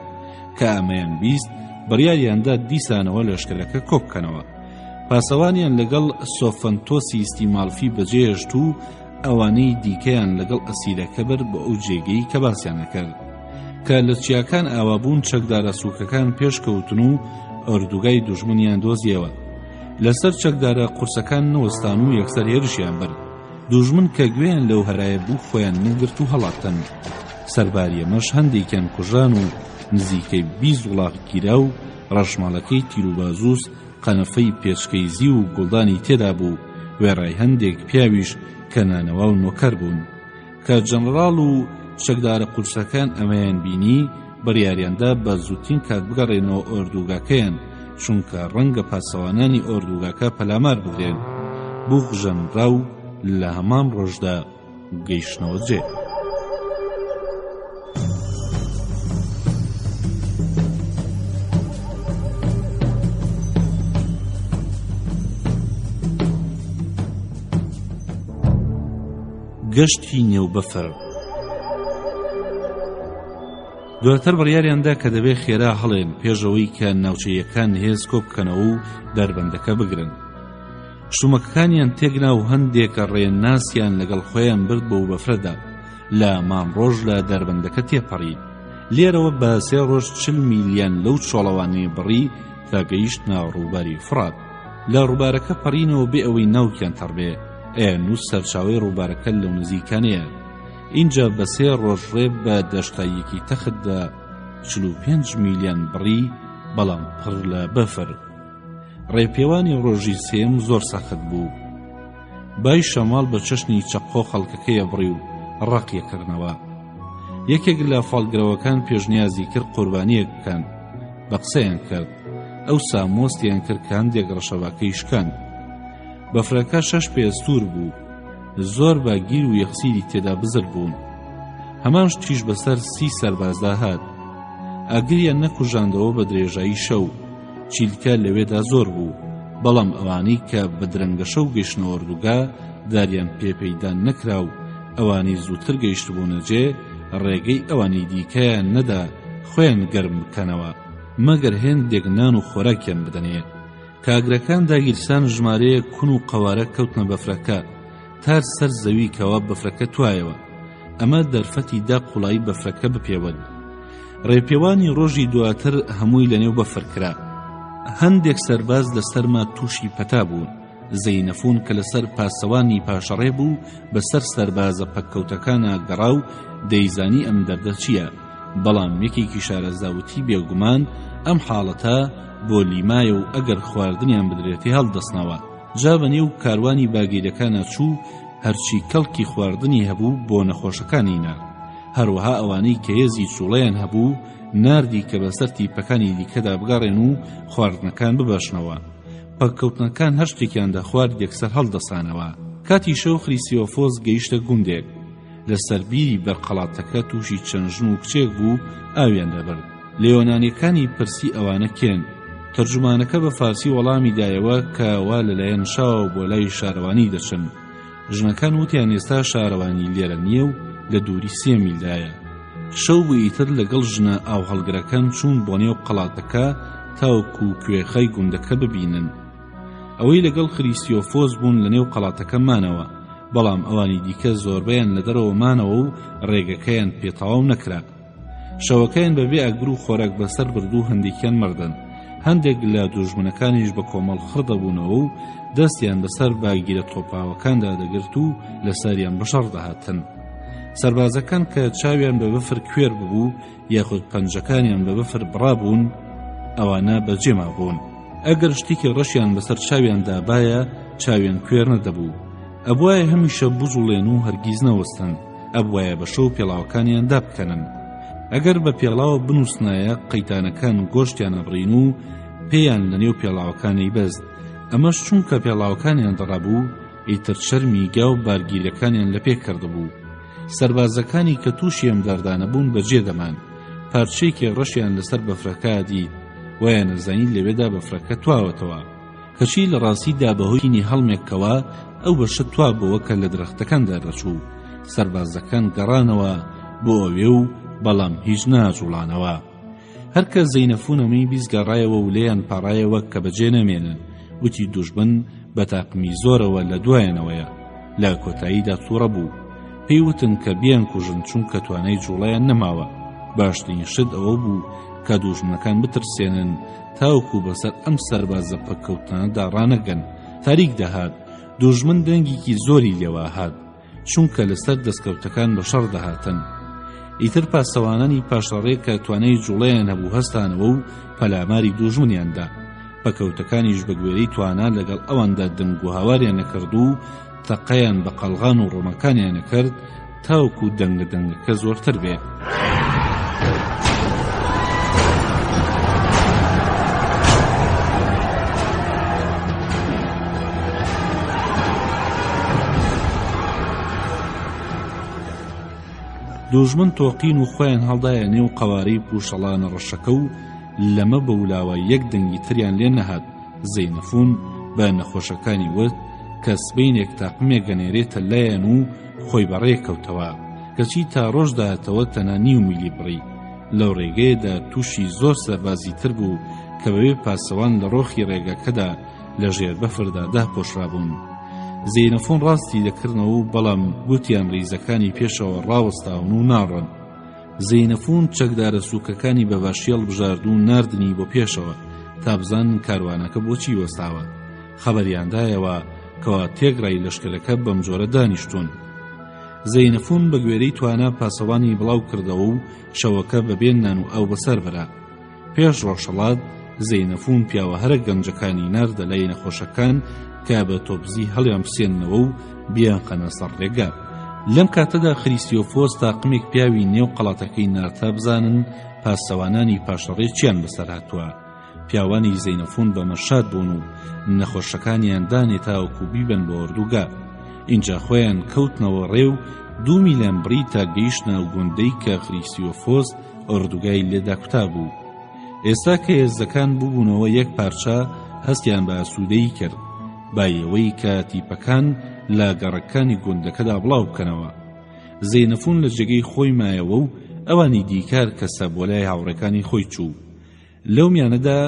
کە ئەمەیان بیست بڕیاریاندا دیسانەوە لەشکرەکە کۆبکەنەوە. پاسەوانیان لەگەڵ سۆفەنتۆسی ئیستیمالفی بەجێهێشت و ئەوانەی دیکەیان لەگەڵ ئەسیرەکە بەر بە ئەو جێگەی کە باسییان نەکرد کە لە چیاکان ئاوابوون چەکدارە سووکەکان پێشکەوتن و ئەردوگای دوژمنیان دۆزیەوە. لەسەر چەکدارە قورسەکان نەوەستان و یەکسەر هێرشیان برد. دوژمن کە گوێیان لەو هەرایە بوو خۆیان نەگرت و هەڵاتن. سەرباریەمەش هەندێکیان کوژان و نزیکەی 20 وڵاق گیرا و ڕەشماڵەکەی تیروبازووس قەنەفەی پێچکەیزی و گوڵدانی تێدا بوو. وێڕای هەندێک پیاویش کە نانەوا و نۆکەر بوون. کە جەنەڕاڵ و چەکدارە قورسەکان ئەمەیان بینی بڕیاریاندا بە زووترین کات بگەڕێنەوە ئۆردوگاکەیان، چونکە ڕەنگە پاسەوانانی ئۆردوگاکە پەلامار بدرێن. بوو ژەنرا و لە هەمان ڕۆژدا گەیشتنەوە جێ. گەشتی نێوبەفر. دواتر بڕیاریاندا کە دەبێت خێرا هەڵێن پێشەوەی کە ناوچەیەکان هێز کۆبکەنەوە و دەربەندەکە بگرن. شومەکەکانیان تێکنا و هەندێکە ڕێناسیان لەگەڵ خۆیان برد بۆ بەفرەدا. لە مانڕۆژ لە دەربەندەکە تێپەڕی. لێرەوە بە 3 ڕۆژ 40 میلیۆن لەو چۆڵەوانەی بڕی تا گەیشت ناوڕووباری فرات. لە ڕووبارەکە پەڕینەوە بێ ئەوەی ناوکیان تەڕبێ. نووس سەرچاوی ڕووبارەکە لەو نزیکانەیە. اینجا بە 3 ڕۆژ ڕێ بە دەشتایەکی تەختدا 45 میلیۆن بڕی، بەڵام پڕ لە بەفر. ڕێپێوانی ڕۆژی سێم زۆر سەخت بوو. بای شەماڵ بە چەشنی چەقۆ خەڵکەکەیە بڕی و ڕقیەکردنەوە. یەکێک لە فاڵگرەوەکان پێشنیازی کرد قوربانیەک بکەن. بە قسەیان کرد. ئەو سامۆستیان کرد کە هەندێک ڕەشەواکەی شکان. بەفرەکە 6 پێستور بوو. زۆر باگیر و یەخسیری تێدا بزر بوون. هەمان شتیش بەسەر 30 سەربازدا هات. ئاگریان نەکوژاندەوە بە درێژایی شەو. چیلکە لەوێدا زۆر بوو، بەڵام ئەوانەی کە بە درەنگە شەو گەیشتنە ئۆردوگا داریان پێپەیدا نەکرا و ئەوانی زووتر گەیشتبوونەجێ ڕێگەی ئەوانی دیکەیان نەدا خۆیان گەرم بکەنەوە مەگەر هێندێک نان و خۆراکیان بدەنێ. کاگرەکان داگیرسان ژمارەیە کون و قەوارە کەوتنە بەفرەکە تار سەر زەوی کەوا بەفرەکە توایەوە. ئەمە دەرفەتی دا قوڵایی بەفرەکە بپێوەن. ڕێپێوانی ڕۆژی دواتر هەمووی لەنێو بەفر کرا. هەندێک سەرباز لەسەرما تووشی پەتا بوون. زەینەفۆن کە لەسەر پاسەوانی پاشەڕێ بوو بەسەر سەربازە پەککەوتەکانە گەڕا و دەیزانی ئەم دەردە چییە، بەڵام یەکێکی شارەزاوتی بێگومان ئەم حاڵەتە بۆ لیمایە و ئەگەر خواردنیان بدرێتی هەڵدەستنەوە. جا بەنێو کاروانی باگیرەکانە چوو، هەرچی کەڵکی خواردنی هەبوو بۆ نەخۆشەکانی نا. هەروەها ئەوانەی کە هێزی چوڵەیان هەبوو ناردی کە بەسەر تیپەکانی دیکەدا بگەڕێن و خواردنەکان ببەشنەوە. پەککەوتنەکان هەر شتێکیان دەخوارد یەکسەر هەڵدەسانەوە. کاتی شەو خریسیۆفۆس گەیشتە گوندێک. لەسەر بیری بەرقەڵاتەکە تووشی چەند ژن و کچێک بوو ئاویان دەبرد. لێوانانیەکانی پرسی ئەوانە کێن. تەرجمانەکە بە فارسی وەڵامی دایەوە کە وا لەلایەن شاوە بۆ لای شارەوانی دەچن. ژنەکان وتیان ئێستا شارەوانی لێرە نییە و لە دووری 3 میلدایە. شەو بوو ئیتر لەگەڵ ژنە ئاو هەڵگرەکان چوون بۆ نێو قەڵاتەکە تاوەکو کوێخەی گوندەکە ببینن. ئەوەی لەگەڵ خریسیۆفۆس بوون لە نێو قەڵاتەکەمانەوە، بەڵام ئەوانی دیکە زۆربەیان لە دەرەوەمانەوە و ڕێگەکەیان پێتەواو نەکرا. شەوەکەیان بەبێ ئەگبر و خۆراک بەسەر برد و هەندێکیان مردن. هەندێک لە دوژمنەکانیش بە کۆمەڵ خڕدەبوونەوە و دەستیان بەسەر باگیرە تۆپاوەکاندا دەگرت و لەسەریان بەشەڕ دەهاتن. سەربازەکان کە چاویان بە بەفر کوێر ببوو یاخود پەنجەکانیان بە بەفر بڕابوون ئەوانە بەجێما بوون. ئەگەر شتێکی ڕەشیان بەسەر چاویان دابایە چاویان کوێر نەدەبوو. ئەبوایە هەمیشە بوزوڵێن و هەرگیز نەوەستن. ئەبوایە بە شەو پێڵاوەکانیان دابکەنن. ئەگەر بە پێڵاوە بنووسنایە قەیتانەکان گۆشتیان ئەبڕین و پێیان لە نێو پێڵاوەکانی بەست. ئەمەش چونکە پێڵاوەکانیان دڕابوو ئیتر شەرمی گا و بارگیرەکانیان لە پێ کردبوو. سەربازەکانی کە تووشی ئەم دەردانە بوون بەجێ دەمان. پارچەیەکی ڕەشیان لەسەر بەفرەکە دی وایە نەزانی لەوێدا بەفرەکە تواوەتەوە. کەچی لە ڕاستیدا بەهۆی تینی هەڵمێکەوە ئەو بەشە توا بووە کە لە درەختەکاندا دەچوو. سەربازەکان گەڕانەوە بۆ ئەوێ و بەڵام هیچ ناجوڵانەوە. هەرکە زەینەفونەمەی بیزگەڕایەوە و لێیان پاڕایەوە کە بەجێ نەمێنن. وتی دوژمن بە تاقمی زۆرەوە لە دوایانەوەیە. لە کۆتاییدا تووڕە بوو. پێی وتن کە بیان کوژن چونکە توانای جوڵەیان نەماوە. باشترین شت ئەوە بوو کە دوژمنەکان بترسێنن تاوەکو بەسەر ئەم سەربازە پەککەوتانەدا ڕانەگەن. تاریک دەهات. دوژمن دەنگێکی زۆری لێوە هات چونکە لەسەر دەستکەوتەکان بەشەڕ دەهاتن. ئیتر پاسەوانانی پاشەڕێ کە توانای جوڵەیان هەبوو هەستانەوە و پەلاماری دوژمنیاندا. پەکەوتەکانیش بە گوێرەی توانە لەگەڵ ئەواندا دەنگ و هاواریان نەکرد و تەقەیان بە قەڵغان و ڕۆمەکانیان نەکرد تاوەکو دەنگەکە زۆرتر بێ. دوژمن تۆقین و خۆیان هەڵدایە نێو قەوارەی پوشەڵانە ڕەشەکە و لەمە بەولاوە یەک دەنگی تریان لێ نەهات. زەینەفون بە نەخۆشەکانی وت کە سبەینێک تاقمێک گەنێرێتە لایەن و خۆی بەڕێکەوتەوە. کەچی تا ڕۆژ داهاتەوە تەنها 9 میلی بڕی. لەو ڕێگەیەدا تووشی زۆر سەربازی تر بوو کە بەوێ پاسەوان لە ڕۆخی ڕێگەکەدا لە ژێر بەفردا داپۆشرابوون. زەینەفۆن ڕاستی دەکردنەوە و بەڵام گوتیان ڕیزەکانی پێشەوە ڕاوەستاون و ناڕن. زەینەفۆن چەکدارە سووکەکانی بەباشی هەڵبژارد و ناردنی بۆ پێشەوە تا بزانن کاروانەکە بۆچی وەستاوە. خەبەریاندایەوە کەوا تێگڕای لەشکرەکە بەم جۆرە دانیشتون. زەینەفۆن بە گوێرەی توانا پاسەوانی بڵاو کردەوە و شەوەکە بەبێنان و ئەو بەسەر برا. پێش ڕۆژهەڵات زەینەفۆن پیاوە هەرە گەنجەکانی ناردە لای نەخۆشەکان کە بە تۆپزی هەڵیان بسێننەوە و بیان قەنە سەر ڕێگا. لەم کاتەدا خریسیۆفۆس تاقمێک پیاوی نێو قەڵاتەکەی نارتا بزانن پاسەوانانی پاشەڕێ چیان بەسەر هاتووە. پیاوانی زەینەفۆن بە مەشاد بوون و نەخۆشەکانیان دانێتاوەکو بیبن بۆ ئۆردوگا. اینجا خۆیان کەوتنەوە ڕێو 2 میلان بڕی تا گەیشتنە و گوندەی کە خریسیۆفۆس ئۆردوگای لێدا کوتا بوو. ئێستا کە هێزەکان بووبوونەوە یەک پارچە هەستیان بە ئاسوودەیی کرد بایەوەی کە تیپەکان لە گەڕەکانی گوندەکەدا بڵاو بکەنەوە. زەینەفۆن لە جێگەی خۆی مایەوە و ئەوانی دیکار کەسە بۆ لای هاوڕەکانی خۆی چوو. لەو میانەدا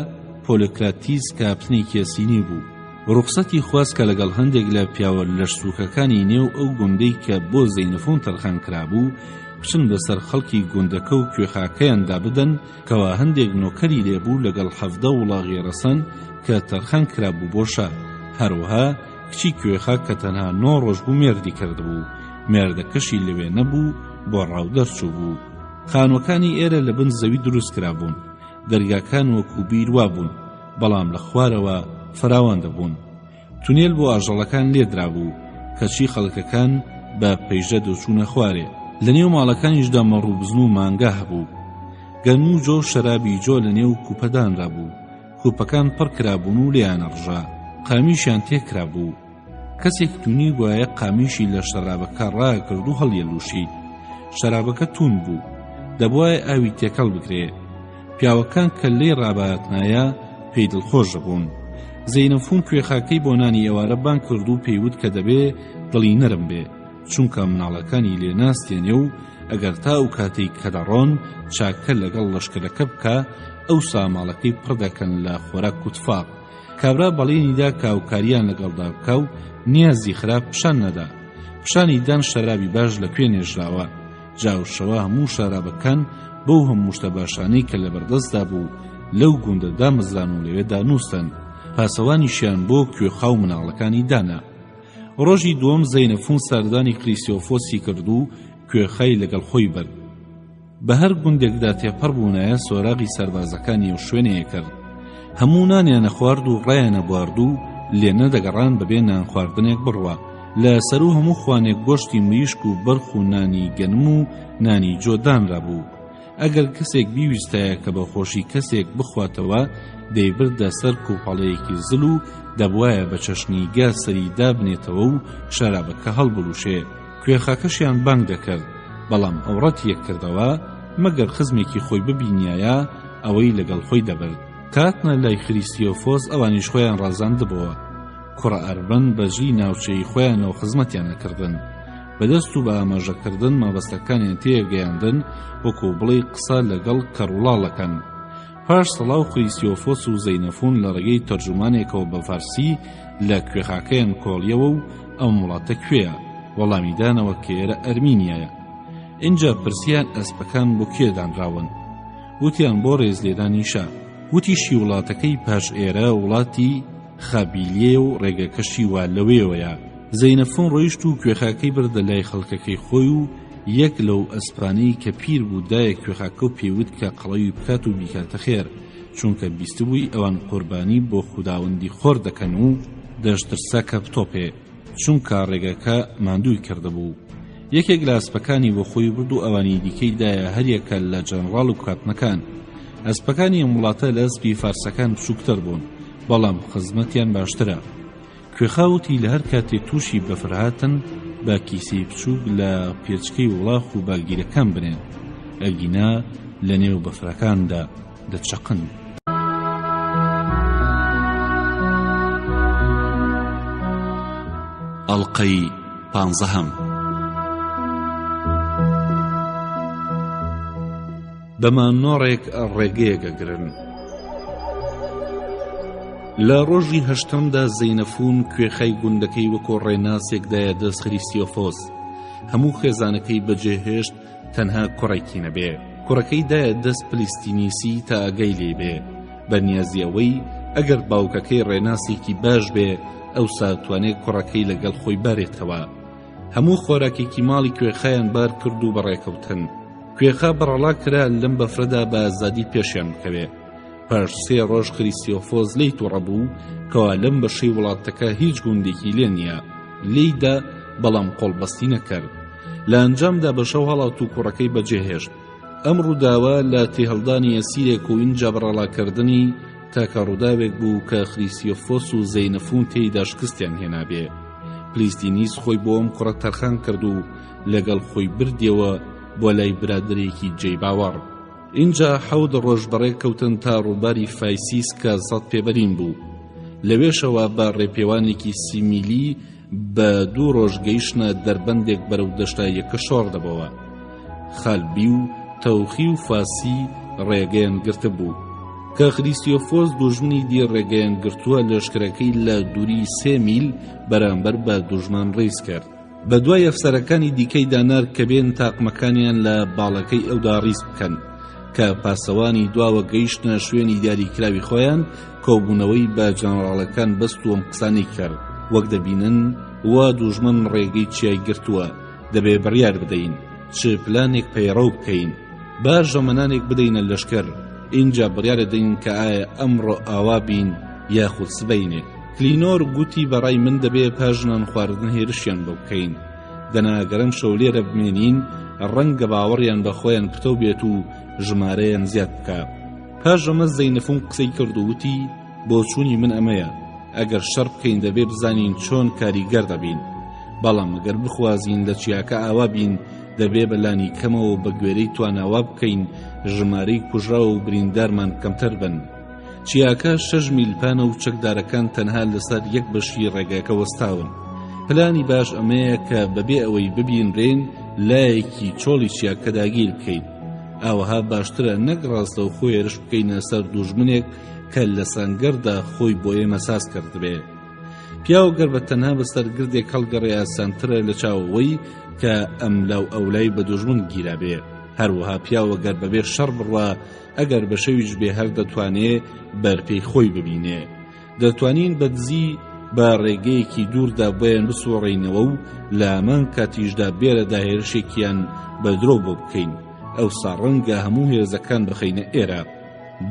پۆلۆکراتیس کاپتنێکی یەسینی بوو. ڕوخسەتی خواست کە لەگەڵ هەندێک لە پیاوە لەشسووکەکانی نێو ئەو گوندەی کە بۆ زەینەفۆن تەرخان کرابوو بچن بەسەر خەڵکی گوندەکە و کوێخاکەیاندا بدەن کەوا هەندێک نۆکەری لێبوو لەگەڵ 17 وڵاغی ڕەسەن کە تەرخان کرابوو بۆ شار. هەروەها کچی کوێخا کە تەنها 9 ڕۆژ بوو مێردی کردبوو. مێردەکەشی لەوێ نەبوو بۆ ڕاو دەرچوو بوو. خانوەکانی ئێرە لە بن زەوی دروست کرابوون. دەرگاکان وەکو بیر وابوون بەڵام لە خوارەوە فراوان دەبوون. تونێل بۆ ئاژەڵەکان لێدرابوو کەچی خەڵکەکان بە پەیژە دەچوونە خوارێ. لە نێو ماڵەکانیشدا مەڕووبزن و مانگا هەبوو. گەرم و جۆ شەرابی جۆ لە نێو کوپەدانرا بوو. کوپەکان پڕ کرابوون و لێیانە ڕژا. قامیشیان تێکرا بوو. کەسێک تونی وایە قامیشی لە شەرابەکە ڕاکرد و هەڵیەلووشی. شەرابەکە تون بوو. دەبوایە ئاوی تێکەڵ بکرێ. پیاوەکان کە لێی ڕابەهاتنایە پێی دڵخۆش بوون. زەینەفون کوێخاکەی بۆ نانی ئێوارە بان کرد و پێیوت کە دەبێ دڵی نەرم بێ، چونکە مناڵەکانی لێ ناستێنێ و ئەگەر تا و کاتێک کە دەڕۆن چاکە لەگەڵ لەشکرەکە بکە، ئەو ساماڵەکەی پڕ دەکەن لە خۆراک و تفاق. کابرا بەڵێنیدا کاوکاریان لەگەڵدا بکە و نیازی خراپ پیشان نەدا. پیشانی دان شەرابی باش لە کوێ نێژراوە. جاوشەوە هەموو شەرابەکان بەو هەموو شتە باشانەی کە لەبەردەستدا بوو لەو گوندەدا مەزران و لەوێدا نووسن. پاسەوانیشیان بۆ کوێخاو مناڵەکانی دانا. ڕۆژی دووەم زەینەفون ساردانی خریستۆفۆسی کرد و کوێخای لەگەڵ خۆی برد. بە هەر گوندێکدا تێپەڕ بوونایە سۆراغی سەربازەکانی و شوێنەیە کرد. هەموو نانیانە خوارد و ڕایانە بوارد و لێنە دەگەڕان بەبێ نان خواردنێک بڕوە. لە سەر و هەموو خوانێک گۆشتی مریشک و بەرخ و نانی گەنم و نانی جۆدانرا بوو. ئەگەر کەسێک بیویستایە کە بە خۆشی کەسێک بخواتەوە، دەیبردە سەر کوپەڵەیەکی زل و دەبوایە بە چەشنیگا سەریدا بنێتەوە و شەرابەکە هەڵبڵوشێ. کوێخاکەشیان بانگ دەکرد، بەڵام ئەوڕەت یەک کردەوە مەگەر خزمێکی خۆی ببینایە ئەوەی لەگەڵ خۆی دەبرد. کاتنە لای خریستیۆفۆس ئەوانیش خۆیان ڕازاندبەوە. کوڕە ئەربەن بەژی ناوچەی خۆیانەوە خزمەتیان نەکردن. بەدەست و بە ئاماژەکردن مەبەستەکانیان تێگەیاندن، وەکو بڵێ قسە لەگەڵ کەڕوڵاڵەکەن. پاش سەڵاو خریستیۆفۆس و زەینەفون لە ڕێگەی تەرجمانێکەوە بە فارسی لە کوێخاکەیان کۆڵیەوە و ئەو وڵاتە کوێیە؟ وەڵامی دانەوە کە ئێرە ئەرمینیایە. اینجا پرسیان ئەسپەکان بۆ کێ دانراون؟ وتیان بۆ ڕێزلێدانی شا. وتیشی وڵاتەکەی پاش ئێرە وڵاتی خابیلیە و ڕێگەکەشی وا لەوێوەیە. زەینەفون ڕۆیشت و کوێخاکەی بردە لای خەڵکەکەی خۆی و یەک لەو ئەسپانەی کە پیر بوو دایە کوێخاکە و پێیوت کە قەڵەوی بکات و بیکاتە خێر، چونکە بیستبووی ئەوان قوربانی بۆ خوداوەندی خۆر دەکەن و دەشترسە کە بتۆپێ، چونکە ڕێگەکە ماندووی کردهبوو. یەکێک لە ئەسپەکانی بۆ خۆی برد و ئەوانی دیکەی دایە هەریەکە لە جەنڕاڵ و کاتنەکان. ئەسپەکانی ئەم وڵاتە لە ئەسپی فارسەکان بچووکتر بوون، بەڵام خزمەتیان باشترە. کوێخاوتی لە هەر کاتێ تووشی بەفرهاتن بە کیسەی بچووک لە پێچکەی وڵاخ و باگیرەکان بنێن، ئەگینا لە نێو بەفرەکاندا دەچەقن. ئەڵقەی 15 بەمانۆڕێک ڕێگەیەکەگرن. لە ڕۆژی هەشتمدا زەینەفون کوێخای گوندەکەی وەکۆ ڕێناسێکدایە دەست خریستیۆفۆس. هەموو خێزانەکەی بەجێهێشت تەنها کوڕێکی نەبێ. کوڕەکەی دایە دەست پلیستینیسی تا ئەگەی لێبێ، بەنیازی ئەوەی ئەگەر باوکەکەی ڕێناسێکی باش بێ ئەوسا توانێت کوڕەکەی لەگەڵ خۆی بارێتەوە. هەموو خۆراکێکی ماڵی کوێخایان بار کرد و بەڕێکەوتن. کوێخا بەڕەڵا کرا لەم بەفرەدا بە ئازادی پێشیان بکەوێ. پاش 3 ڕۆژ خریستیۆفۆس لی تووڕەبوو کەوا لەم بەشەی وڵاتەکە هیچ گوندێکی لێ نییە. لێیدا بەڵام قۆڵبەستی نەکرد. لە ئەنجامدا بەشەو هەڵات و کوڕەکەی بەجێهێشت. ئەم ڕووداوە لە تێهەڵدانی ئەسیرێک و ئینجا بەڕەڵاکردنی تاکە ڕووداوێک بوو کە خریستیۆفۆس و زەینەفون تێیدا شکستیان هێنابێ. پلیستینیس خۆی بۆ ئەم کوڕە تەرخان کرد و لەگەڵ خۆی بردیەوە بۆ لای برادرێکی جێی باوەڕ. اینجا 7 ڕۆژ بەڕێکەوتن تا ڕووباری فایسیس کە 100 پێبەرین بوو. لەوێشەوە بە ڕێپێوانێکی 30 میلی بە 2 ڕۆژ گەیشتنە دەربەندێک بەرەو دەشتا یەکە شۆڕدەبەوە. خالبی و تەوخی و فاسی ڕێگەیان گرتە بوو کە خریستیۆفۆس دوژمنی دی ڕێگەیان گرتووە لەشکرەکەی لە دووری 3 میل بەرامبەر بە دوژمان ڕێز کرد. بە دوای ئەفسەرەکانی دیکەی دانار کە بێن تاقمەکانیان لە باڵەکەی ئەودا ڕیز بکەن کە پاسەوانی دواوە گەیشتنە شوێنی دیاریکراوی خۆیان. کۆبوونەوەی بە جەنەڕاڵەکان بەست و ئەم قسانەی کرد، وەک دەبینن وا دوژمن ڕێگەی چیای گرتووە، دەبێ بڕیار بدەین چ پلانێک پەیڕەو بکەین، با ژەمەنانێک بدەینە لەشکەر. اینجا بڕیارە دەین کە ئایا ئەمڕۆ ئاوا بین یاخود سبەینێ. کلینۆر گوتی بەڕای من دەبێ پاژنان خواردن هێرشیان بۆ بکەین. دەناگەرم شەو لێرە بمێنین ڕەنگە باوەڕیان بە خۆیان پتە بێت و ژمارەیان زیاد بکە. پاش ئەمە زەینەفۆن قسەی کرد و وتی بۆ چوونی من ئەمەیە، ئەگەر شەڕ بکەین دەبێ بزانین چۆن کاریگەر دەبین، بەڵام ئەگەر بخوازین لە چیاکە ئاوا بین دەبێ بەلانی کەمەوە بە گوێرەی تواناوا بکەین ژمارەی کوژراوە و بریندارمان کەمتر بن. چیاکە 6 میلپانە و چەکدارەکان تەنها لەسەر 1 بەشی ڕێگاکە وەستاون. پلانی باش ئەمەیە کە بەبێ ئەوەی ببینرێن لایەکی چۆڵی چیاکە داگیر بکەین. ئاوەها باشترە نەک ڕاستە و خۆی هێرش بکەینە سەر دوژمنێک کە لە سەنگەردا خۆی بۆ ئێمە ساز کردبێ. پیاو گەر بە تەنها بەسەر گردێک هەڵگەڕێ ئاسانترە لە چاوەوەی کە ئەم لاو ئەولای بە دوژمن گیرا بێ. هەروەها پیاوە گەر بەبێ شەڕ بڕوا ئەگەر بە شەویش بێ هەر دەتوانێ بەرپێی خۆی ببینێ. دەتوانین بە دزی بە ڕێگەیەکی دووردا بۆیان بسوڕێنەوە و لە هەمان کاتیشدا بێرە داهێرشێکیان بە درۆ بۆ بکەین. ئەوسا ڕەنگە هەموو هێزەکان بخەینە ئێرە.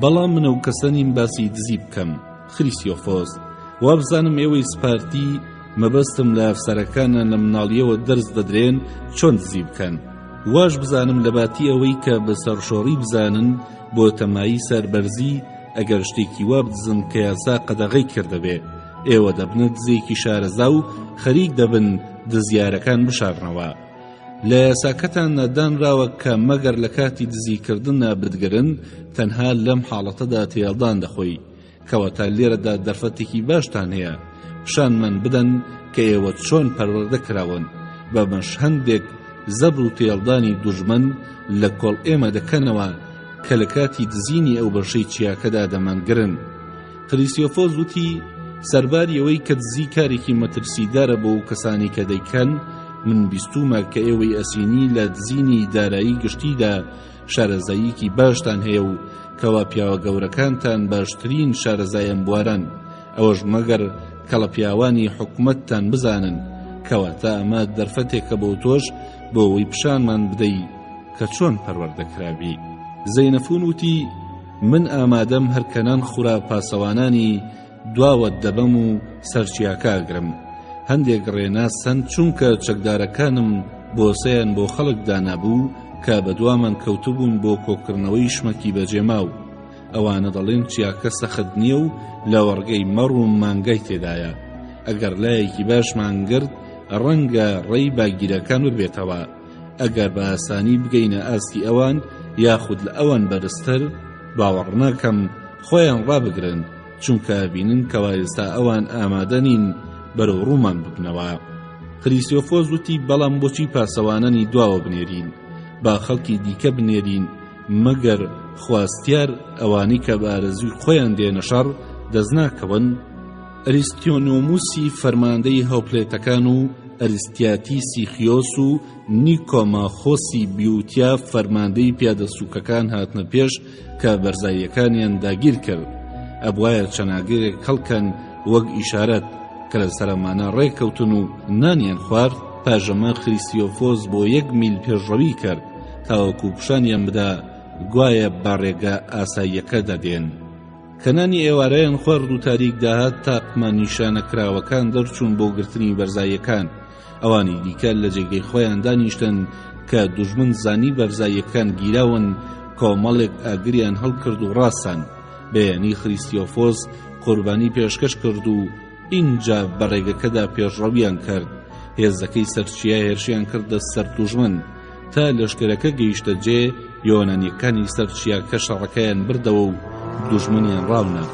بەڵام منە و کەسەنیم باسی دزی بکەم. خریسیۆفۆس، وا بزانم ئێوەی سپارتی مەبەستم لە ئەفسەرەکانە لە مناڵیەوە دەرز دەدرێن چۆن دزی بکەن. واش بزانم لە باتی ئەوەی کە بە سەرشۆڕی بزانن بۆ تەمایی سەربەرزی ئەگەر شتێکی وا بدزن کە یاسا قەدەغەی کردەبێ، ئێوە دەبنە دزێکی شارەزا و خەریک دەبن دزیارەکان بشارنەوە. لە یاساکەتان نەدانراوە کە مەگەر لە کاتی دزیکردنە بدگرن تەنها لەم حاڵەتەدا تێڵدان دەخۆی، کەواتە لێرەدا دەرفەتێکی باشتان هەیە. پیشانمان بدەن کە ئێوە چۆن پەروەردە کراون، بە مەش هەندێک زەبر و تێڵدانی دوژمن لە کۆڵ ئێمە دەکەنەوە کە لە کاتی دزینی ئەو بەشەی چیاکەدا دەمانگرن. خریسیۆفۆس وتی سەرباری ئەوەی کە دزی کارێکی مەترسیدارە بۆ کەسانی کە دەیکەن، من بیستومە کە ئێوەی ئەسینی لە دزینی دارایی گشتیدا شارەزاییکی باشتان هەیە و کەوا پیاوە گەورەکانتان باشترین شارەزایان بوارن، ئەوەش مەگەر کەڵە پیاوانی حکومەتتان بزانن، کەواتە ئەمە دەرفەتێکە بۆ تۆش بۆ ئەوەی پیشانمان بدەی کە چۆن پەروەردەکرابی. زەینەفۆن وتی من ئامادەم هەرکەنان خوڕا پاسەوانانی دواوەت دەبەم و سەرچیاکە ئەگرم. هەندێک ڕێناسەن چونکە چەکدارەکانم بۆسەیان بۆ خەڵک دانابوو کە بە دوامان کەوتبوون بۆ کۆکردنەوەی شمەکی بەجێماو. ئەوانە دەڵێن چیاکە سەخت نییە و لە وەڕگەی مەڕ و مانگای تێدایە. ئەگەر لایەکی باشمان گرت ڕەنگە ڕێی باگیرەکان ببێتەوە. ئەگەر بە ئاسانی بگەینە ئاستی ئەوان یاخود لە ئەوان بەرزتر باوەڕ ناکەم خۆیان ڕابگرن، چونکە بینن کەوا ئێستا ئەوان ئامادەنین بەرەو ڕوومان ببنەوە. خریسیۆفۆس وتی بەڵام بۆچی پاسەوانانی دواوە بنێرین؟ با خەڵکی دیکە بنێرین مەگەر خواستیار ئەوانی کە بە ئارەزوی خۆیان دێنە شەڕ دەستناکەون. ئەریستیۆنۆموسی فەرماندەی هەوپلێتەکان و ئەریستیاتیسی خیۆس و نیکۆماخۆسی بیوتیا فەرماندەی پیادەسووکەکان هاتنە پێش کە بەرزاییەکانیان داگیر کرد. ئەبوایە چەناگرێک هەڵکەن وەک ئیشارەت کە لە سەرمانە ڕێکەوتن و نانیان خوارد. پاژەمە خریسیۆفۆس بۆ 1 میل پێشڕەوی کرد تاوەکو پیشانیان بدا گوایە بەڕێگە ئاساییەکە دەدێن. کەنانی ئێوارەیان خوارد و تاریک داهات تاقمان نیشانەکراوەکان دەرچوون بۆ گرتنی بەرزاییەکان. ئەوانی دیکە لە جێگەی خۆیان دانیشتن کە دوژمن زانی بەرزاییەکان گیراون، کۆمەڵێک ئاگریان هەڵکرد و ڕاستان. بەیانی خریسیۆفۆس قوربانی پێشکەش کرد و ئینجا بەڕێگەکەدا پێشڕەویان کرد. هێزەکەی سەرچیا هێرشیان کردە سەر دوژمن تا لەشکرەکە گەیشتە جێ یۆنانیەکانی سەرچیاکە شەڕەکەیان بردەوە و دوژمنیان ڕاونە.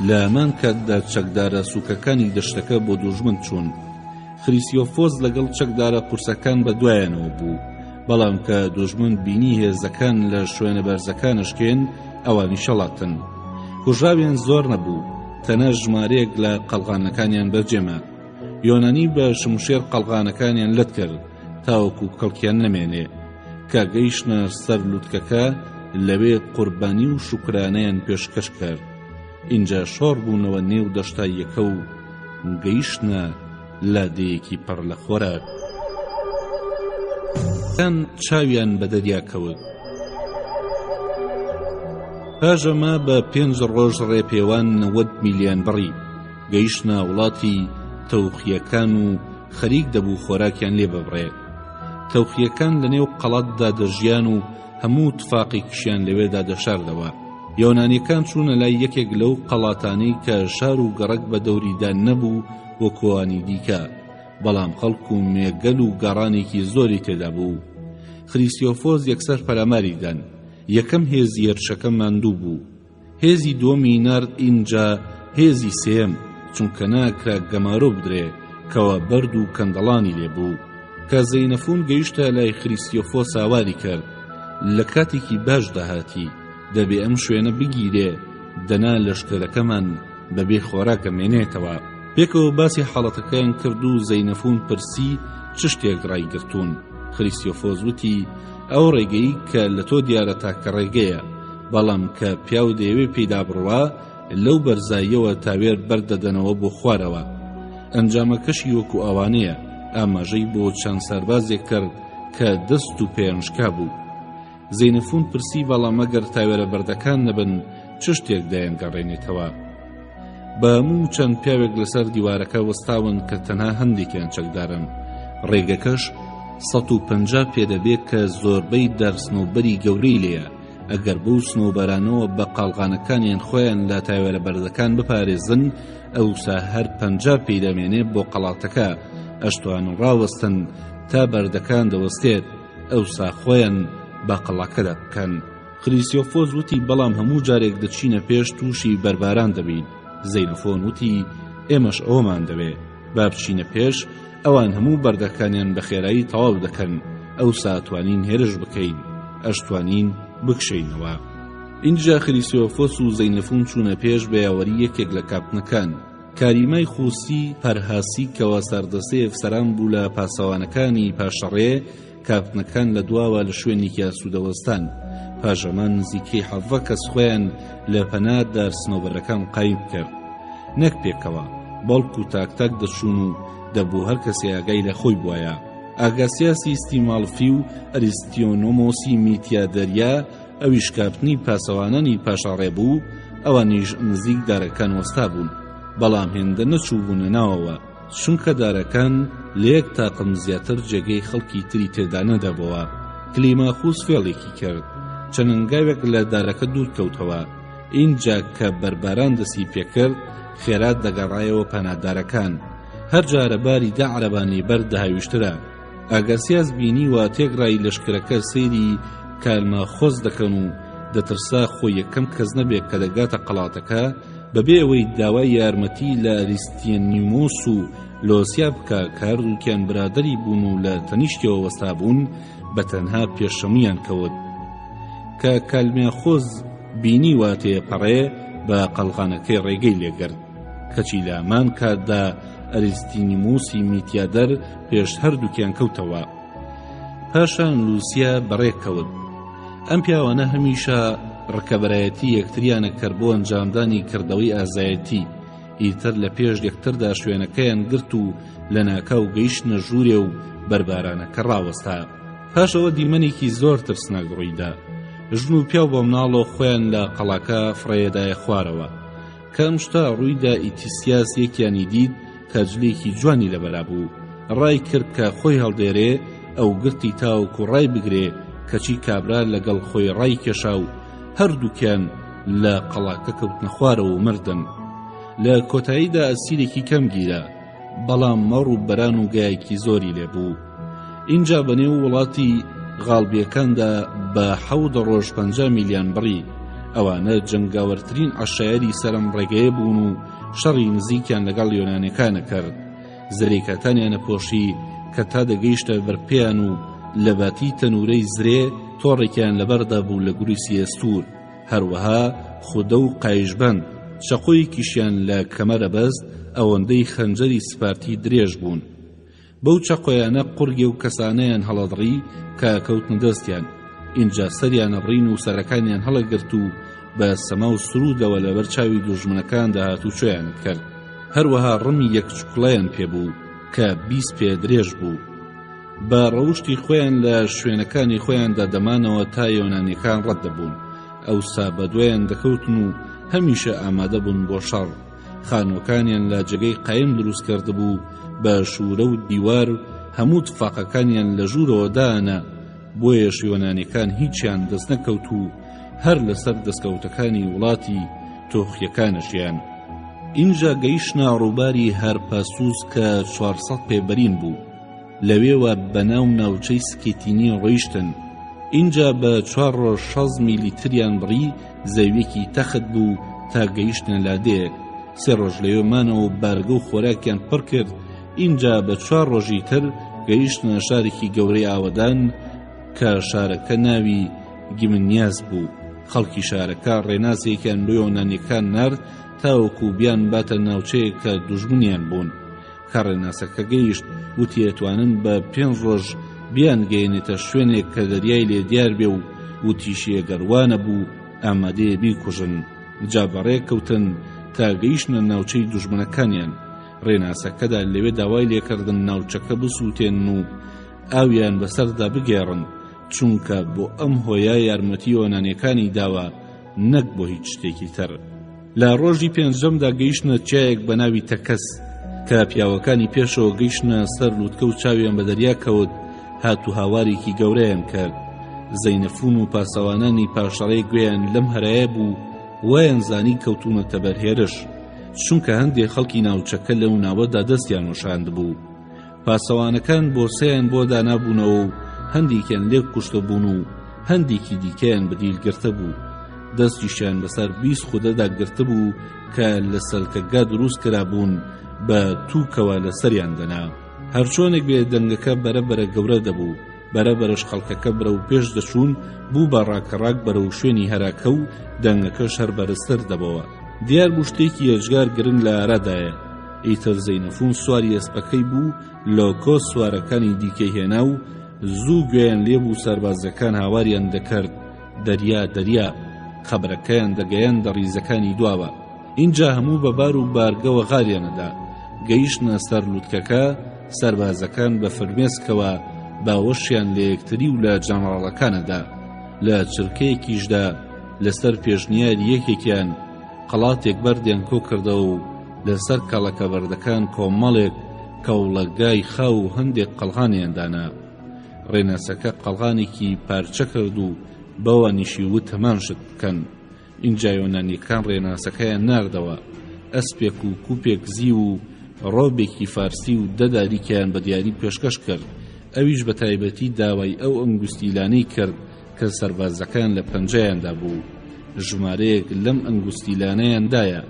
لە هەمان کاتدا چەکدارە سووکەکانی دەشتەکە بۆ دوژمن چوون. خریسیۆفۆس لەگەڵ چەکدارە قورسەکان بە دوایانەوە بوو، بەڵام کە دوژمن بینی هێزەکان لە شوێنە بەرزەکانشکێن ئەوانی شەڵاتن. کوژراویان زۆر نەبوو، تەنە ژمارەیەک لە قەڵغانەکانیان بەرجێمە. یۆنانی بە شمشێر قەڵغانەکانیان لەت کرد تاوەکو کەڵکیان نەمێنێ. کە گەیشتنە سەر لووتکەکە لەوێ قوربانی و شوکرانەیان پێشکەش کرد. اینجا شۆڕ بوونەوە نێو دەشتاییەکە و گەیشتنە لادەیەکی پڕ لە خۆراک. چاویان بە دەریا کەوت. پاژەمە بە 5 ڕۆژ ڕێپێوان 90 میلیۆن بڕی گەیشتنە وڵاتی تەوخیەکان و خەریک دەبوو خۆراکیان لێ ببڕێ. تەوخیەکان لە نێو قەڵەتدا دەژیان و هەموو تفاقێکیشیان لەوێدا دەشاردەوە. یۆنانیەکان چوونە لای یەکێک لەو قەڵاتانەی کە شار و گەڕەک بە دەوریدا نەبوو وەکوانی دیکە، بەڵام خەڵک و مێگەل و گەڕانێکی زۆری تێدا بوو. خریستۆفۆس یەکسەر پەلاماریدان. یەکەم هێزی هێرشەکە ماندوو بوو. هێزی دووەمی نارد ئینجا هێزی سێم، چونکە ناکرا گەمارۆ بدرێ کەوە بەرد و کەندەڵانی لێبوو. کە زەینەفون گەیشتە لای خریستۆفۆس هاواری کرد، لە کاتێکی باش داهاتی، دەبێ ئەم شوێنە بگیرێ، دەنا لەشکرەکەمان بەبێ خۆراکە مێنێتەوە. پێکەوە باسی حاڵەتەکەیان کرد و زەینەفون پرسی چ شتێک ڕایگرتوون. خریستۆفۆس وتی ئەو ڕێگەی کە لە تۆ دیارە تاکە ڕێگەیە، بەڵام کە پیاو دەیەوێ پێدا بڕوا لەو بەرزاییەوە تاوێر بەردەدەنەوە بۆ خوارەوە. ئەنجامەکەشی وەکو ئەوانەیە، ئاماژەی بۆ چەند سەربازێک کرد کە دەست و پێنشکا بوو. زەینەفون پرسی بەڵام ئەگەر تاوێرە بەردەکان نەبن چ شتێک دایانگەڕێنێتەوە. بە هەموو چەند پیاوێک لەسەر دیوارەکە وەستاون کە تەنها هەندێکیان چەکدارن. ڕێگەکەش 150 پێدەبێت کە زۆربەی دەرسنۆبەری گەورەی لێیە. ئەگەر بەو سنۆبەرانەوە بە قاڵغانەکانیان خۆیان لە تاوێرە بەردەکان بپارێزن، ئەوسا هەر 50 پێدەمێنێ بۆ قەڵاتەکە، ئەشتوانن ڕاوەستن تا بەردەکان دەوەستێت، ئەوسا خۆیان بە قەڵاکەدا بکەن. خریستۆفۆس وتی بەڵام هەموو جارێک دەچینە پێش تووشی بەرباران دەبین. زەینەفۆن وتی ئێمەش ئەوەمان دەوێ، با بچینە پێش، ئەوان هەموو بەردەکانیان بە خێرایی تەواو دەکەن، ئەوسا توانین هێرش بکەین، ئەشتوانین بکشینەوە. اینجا خریستۆفۆس و زەینەفون چوونە پێش بە یاوەری یەکێک لە کاپتنەکان. کاریمای خوسی پەرهاسی کەوە سەردەستەی ئەفسەران بوو لە پاسەوانەکانی پاشەڕێ، کاپتنەکان لە دواوە لە شوێنێکی ئاسوودەوەستان. پاژەمان نزیکەی 70 کەس خۆیان لە پەنادا سنۆبەرەکان قایم کرد، نەک پێکەوە، بەڵکو تاک دەچوون و دەبوو هەر کەسێ ئاگای لە خۆی بووایە. ئاگاسیاسی ستیمالفی و ئەریستیۆنۆمۆسی میتیادەریا ئەویش کاپتنی پاسەوانانی پاشەڕێ بوو، ئەوانیش نزیک دارەکان وەستا بوون، بەڵام هێندە نەچوو بوونە ناوەوە، چونکە دارەکان لە یەک تاقم زیاتر جێگەی خەڵکی تری تێدا نەدەبەوە. کلیماخوس فێڵێکی کرد، چەننگاوێک لە دارەکە دوور کەوتەوە. اینجا کە بەرباران دەسی پێکرد، خێرات دەگەڕایەوە پەنادارەکان. هەر جارە باری دا عەرەبانی بەر دەهاویشترە. ئاگاسیاس بینی و تێگڕای لەشکرەکە سەیری کالماخۆز دەکەن و دەترسا خۆی یەکەم کەس نەبێت کە دەگاتە قەڵاتەکە، بەبێ ئەوەی داوای یارمەتی لە ئەریستیۆنیمۆس و لۆسیا بکە کە هەردووکیان برادەری بوون و لە تەنیشتەوە وەستا بوون، بە تەنها پێشەمویان کەوت. کە کالماخۆز بینی وا تێپەڕێ، بە قەڵغانەکەی ڕێگەی لێگرت، کەچی لە هەمان کاتدا ئەریستینیمۆسی میتیادەر پێش هەردووکیان کەوتەوە. پاشان لوسیا بەڕێکەوت. ئەم پیاوانە هەمیشە ڕکەبەرایەتی یەکتریانە کرد بۆ ئەنجامدانی کردەوەی ئازایەتی. ئیتر لە پێش یەکتردا شوێنەکەیان گرت و لە ناکاو گەیشتنە ژوورێ و بەربارانەکە ڕاوەستا. پاشەوە دیمەنێکی زۆر ترسناک ڕوویدا. ژن و پیاو بۆ مناڵۆ خۆیان لە قەڵاکە فڕێدایە خوارەوە. کە ئەم شتە ڕوویدا، ئیتیسیاس یەکیانی دید کە جلێکی جوانی لەبەرا بوو. ڕای کرد کە خۆی هەڵدێرێ، ئەو گرتی تاوەکو ڕای بگرێ، کەچی کابرا لەگەڵ خۆی ڕای کێشا و هەردووکیان لە قەڵاکە کەوتنە خوارەوە و مردن. لە کۆتاییدا ئەسیرێکی کەم گیرە، بەڵام مەڕ و بەران و گایەکی زۆری لێبوو. اینجا بەنێو وڵاتی غاڵبیەکاندا بە 7 ڕۆژ 50 میلیۆن بڕی. ئەوانە جەنگاوەرترین عەشایەری سەرم ڕێگەیە بوون و شەڕی نزیکیان لەگەڵ یۆنانیەکانە کرد. زەریکاتانیانە پۆشی کە تا دەگەیشتە بەرپێیان و لە باتی تەنورەی زرێ تۆڕێکیان لەبەردا بوو لە گوری سیەستور. هەروەها خودە و قایشبەند چەقۆیەکیشیان لە کەمەرە بەست، ئەوەندەی خەنجەری سپارتی درێژ بوون. بەو چەقۆیانە قورگێ و کەسانەیان هەڵەدڕی کە کەوتنە دەستیان. اینجا سەریانە ڕین و سەرەکانیان هەڵەگرت و بە سەما و سرودەوە لە بەرچاوی دوژمنەکان داهاتوچۆیان کرد. هەروەها ڕمی یەک چوکڵەیان پێبوو کە 20 پێ درێژ بوو. بە ڕەوشتی خۆیان لە شوێنەکانی خۆیاندا دەمانەوە تا یۆنانیەکان ڕەت دەبوون. ئەوسا بەدوایان دەکەوتن و هەمیشە ئامادە بوون بۆ شەڕ. خانووەکانیان لە جێگەی قایم دروست کردبوو بە شوورە و دیوار، هەموو تفاقەکانیان لە ژوورەوە دانا، بۆیە یۆنانیەکان هیچیان دەست نەکەوت و هەر لەسەر دەستکەوتەکانی وڵاتی تۆخیەکانشیان. اینجا گەیشتنە ڕووباری هەرپاسوس کە 400 پێبەرین بوو، لەوێوە بەناو ناوچەی سکێتینی ڕۆیشتن. اینجا بە 4 ڕۆژ 6 میلی تریان بڕی زەویەکی تەخت بوو تا گەیشتنە لادەیەک. 3 ڕۆژ لەوێمانەوە بارگە و خۆراکیان پڕ کرد. اینجا بە 4 ڕۆژی تر گەیشتنە شارێکی گەورەی ئاوەدان کە شارەکە ناوی گیمنیاز بوو. خەڵکی شارەکە ڕێناسێکیان بۆ یۆنانیەکان نارد تاوەکو بیان باتە ناوچەیە کە دوژمنیان بوون. کە ڕێناسەکە گەیشت وتی ئەتوانن بە 5 ڕۆژ بیان گەیەنێتە شوێنێک کە دەریای لێ دیار بێ و وتیشیە گەروانە بوو ئامادەیە بیکوژن. جا بەڕێکەوتن تا گەیشتنە ناوچەی دوژمنەکانیان. ڕێناسەکەدا لەوێ داوای لێکردن ناوچەکە بسووتێن و ئاویان بەسەردا بگێڕن، چونکە بۆ ئەم هۆیە یارمەتی یۆنانیەکانی داوە نەک بۆ هیچ شتێکی تر. لە ڕۆژی پێنجەمدا گەیشتنە چایەک بە ناوی تەکەس کە پیاوەکانی پێشەوە گەیشتنە سەر لووتکە و چاویان بە دەریا کەوت. هاتو هاوارێکی گەورەیان کرد. زەینەفون و پاسەوانانی پاشەڕەی گوێیان لەم هەرایە بوو، وایان زانی کەوتونەتە بەرهێرش، چونکە هەندێک خەڵکی ناوچەکە لەو ناوەدا دەستیان وەشاند بوو. پاسەوانەکان بۆسەیان بۆ دانابوونەوە و هەندێکیان لێک کوشتە بوون و هەندێکی دیکەیان بەدیلگرتە بوو. دەستیشیان بەسەر 20 خودەدا گرتە بوو کە لە سەرکەگا دروست کرابوون بە تووکەوە لەسەریان دەنا. هەرچۆنێک بێ دەنگەکە بەرەبەرە گەورە دەبوو، بەرەبەرش خەڵکەکە بەرە و پێش دەچوون بوو بە ڕاکەڕاک بەرە و شوێنی هەراکە و دەنگەکەش هەر بەرزتر دەبەوە. دیار بوو شتێکی ئەجگار گرنگ لە ئارادایە. ئیتر زەینەفون سواری ئەسپەکەی بوو، لۆکۆ سوارەکانی دیکەی هێنا و زوو گوێیان لێبوو سەربازەکان هاواریان دەکرد دەریا دەریا، خەبرەکەیان دەگەیان دەڕیزەکانی دواوە. اینجا هەموو بەبار و بارگەوە غاریانەدا. گەیشتنە سەر لووتکەکە، سەربازەکان بە فرمێسکەوە باوەشیان لە یەکتری و لە جەنەڕاڵەکانەدا. لە چرکەیەکیشدا لەسەر پێشنیاری یەکێکیان قەڵاتێک بەردیان کۆ کردەوە و لەسەر کەڵەکە بەردەکان کۆمەڵێک کەوڵەگای خاو و هەندێک قەڵغانیان دانا. ڕێناسەکە قەڵغانێکی پارچە کرد و بەوە نیشیوت هەمان شت بکەن. اینجا یۆنانیەکان ڕێناسەکەیان ناردەوە. ئەسپێک و کوپێک زی و ڕۆبێکی فارسی و دەداریکیان بە دیاری پێشکەش کرد. ئەویش بە تایبەتی داوای ئەو ئەنگوستیلانەی کرد کە سەربازەکان لە پەنجەیاندا بوو. ژمارەیەک لەم ئەنگوستیلانەیاندایە.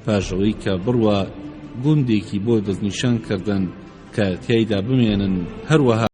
پاشەوەی کە بڕوە گوندێکی بۆ دەستنیشان کردن کە تیایدا بمێنن، هەروەها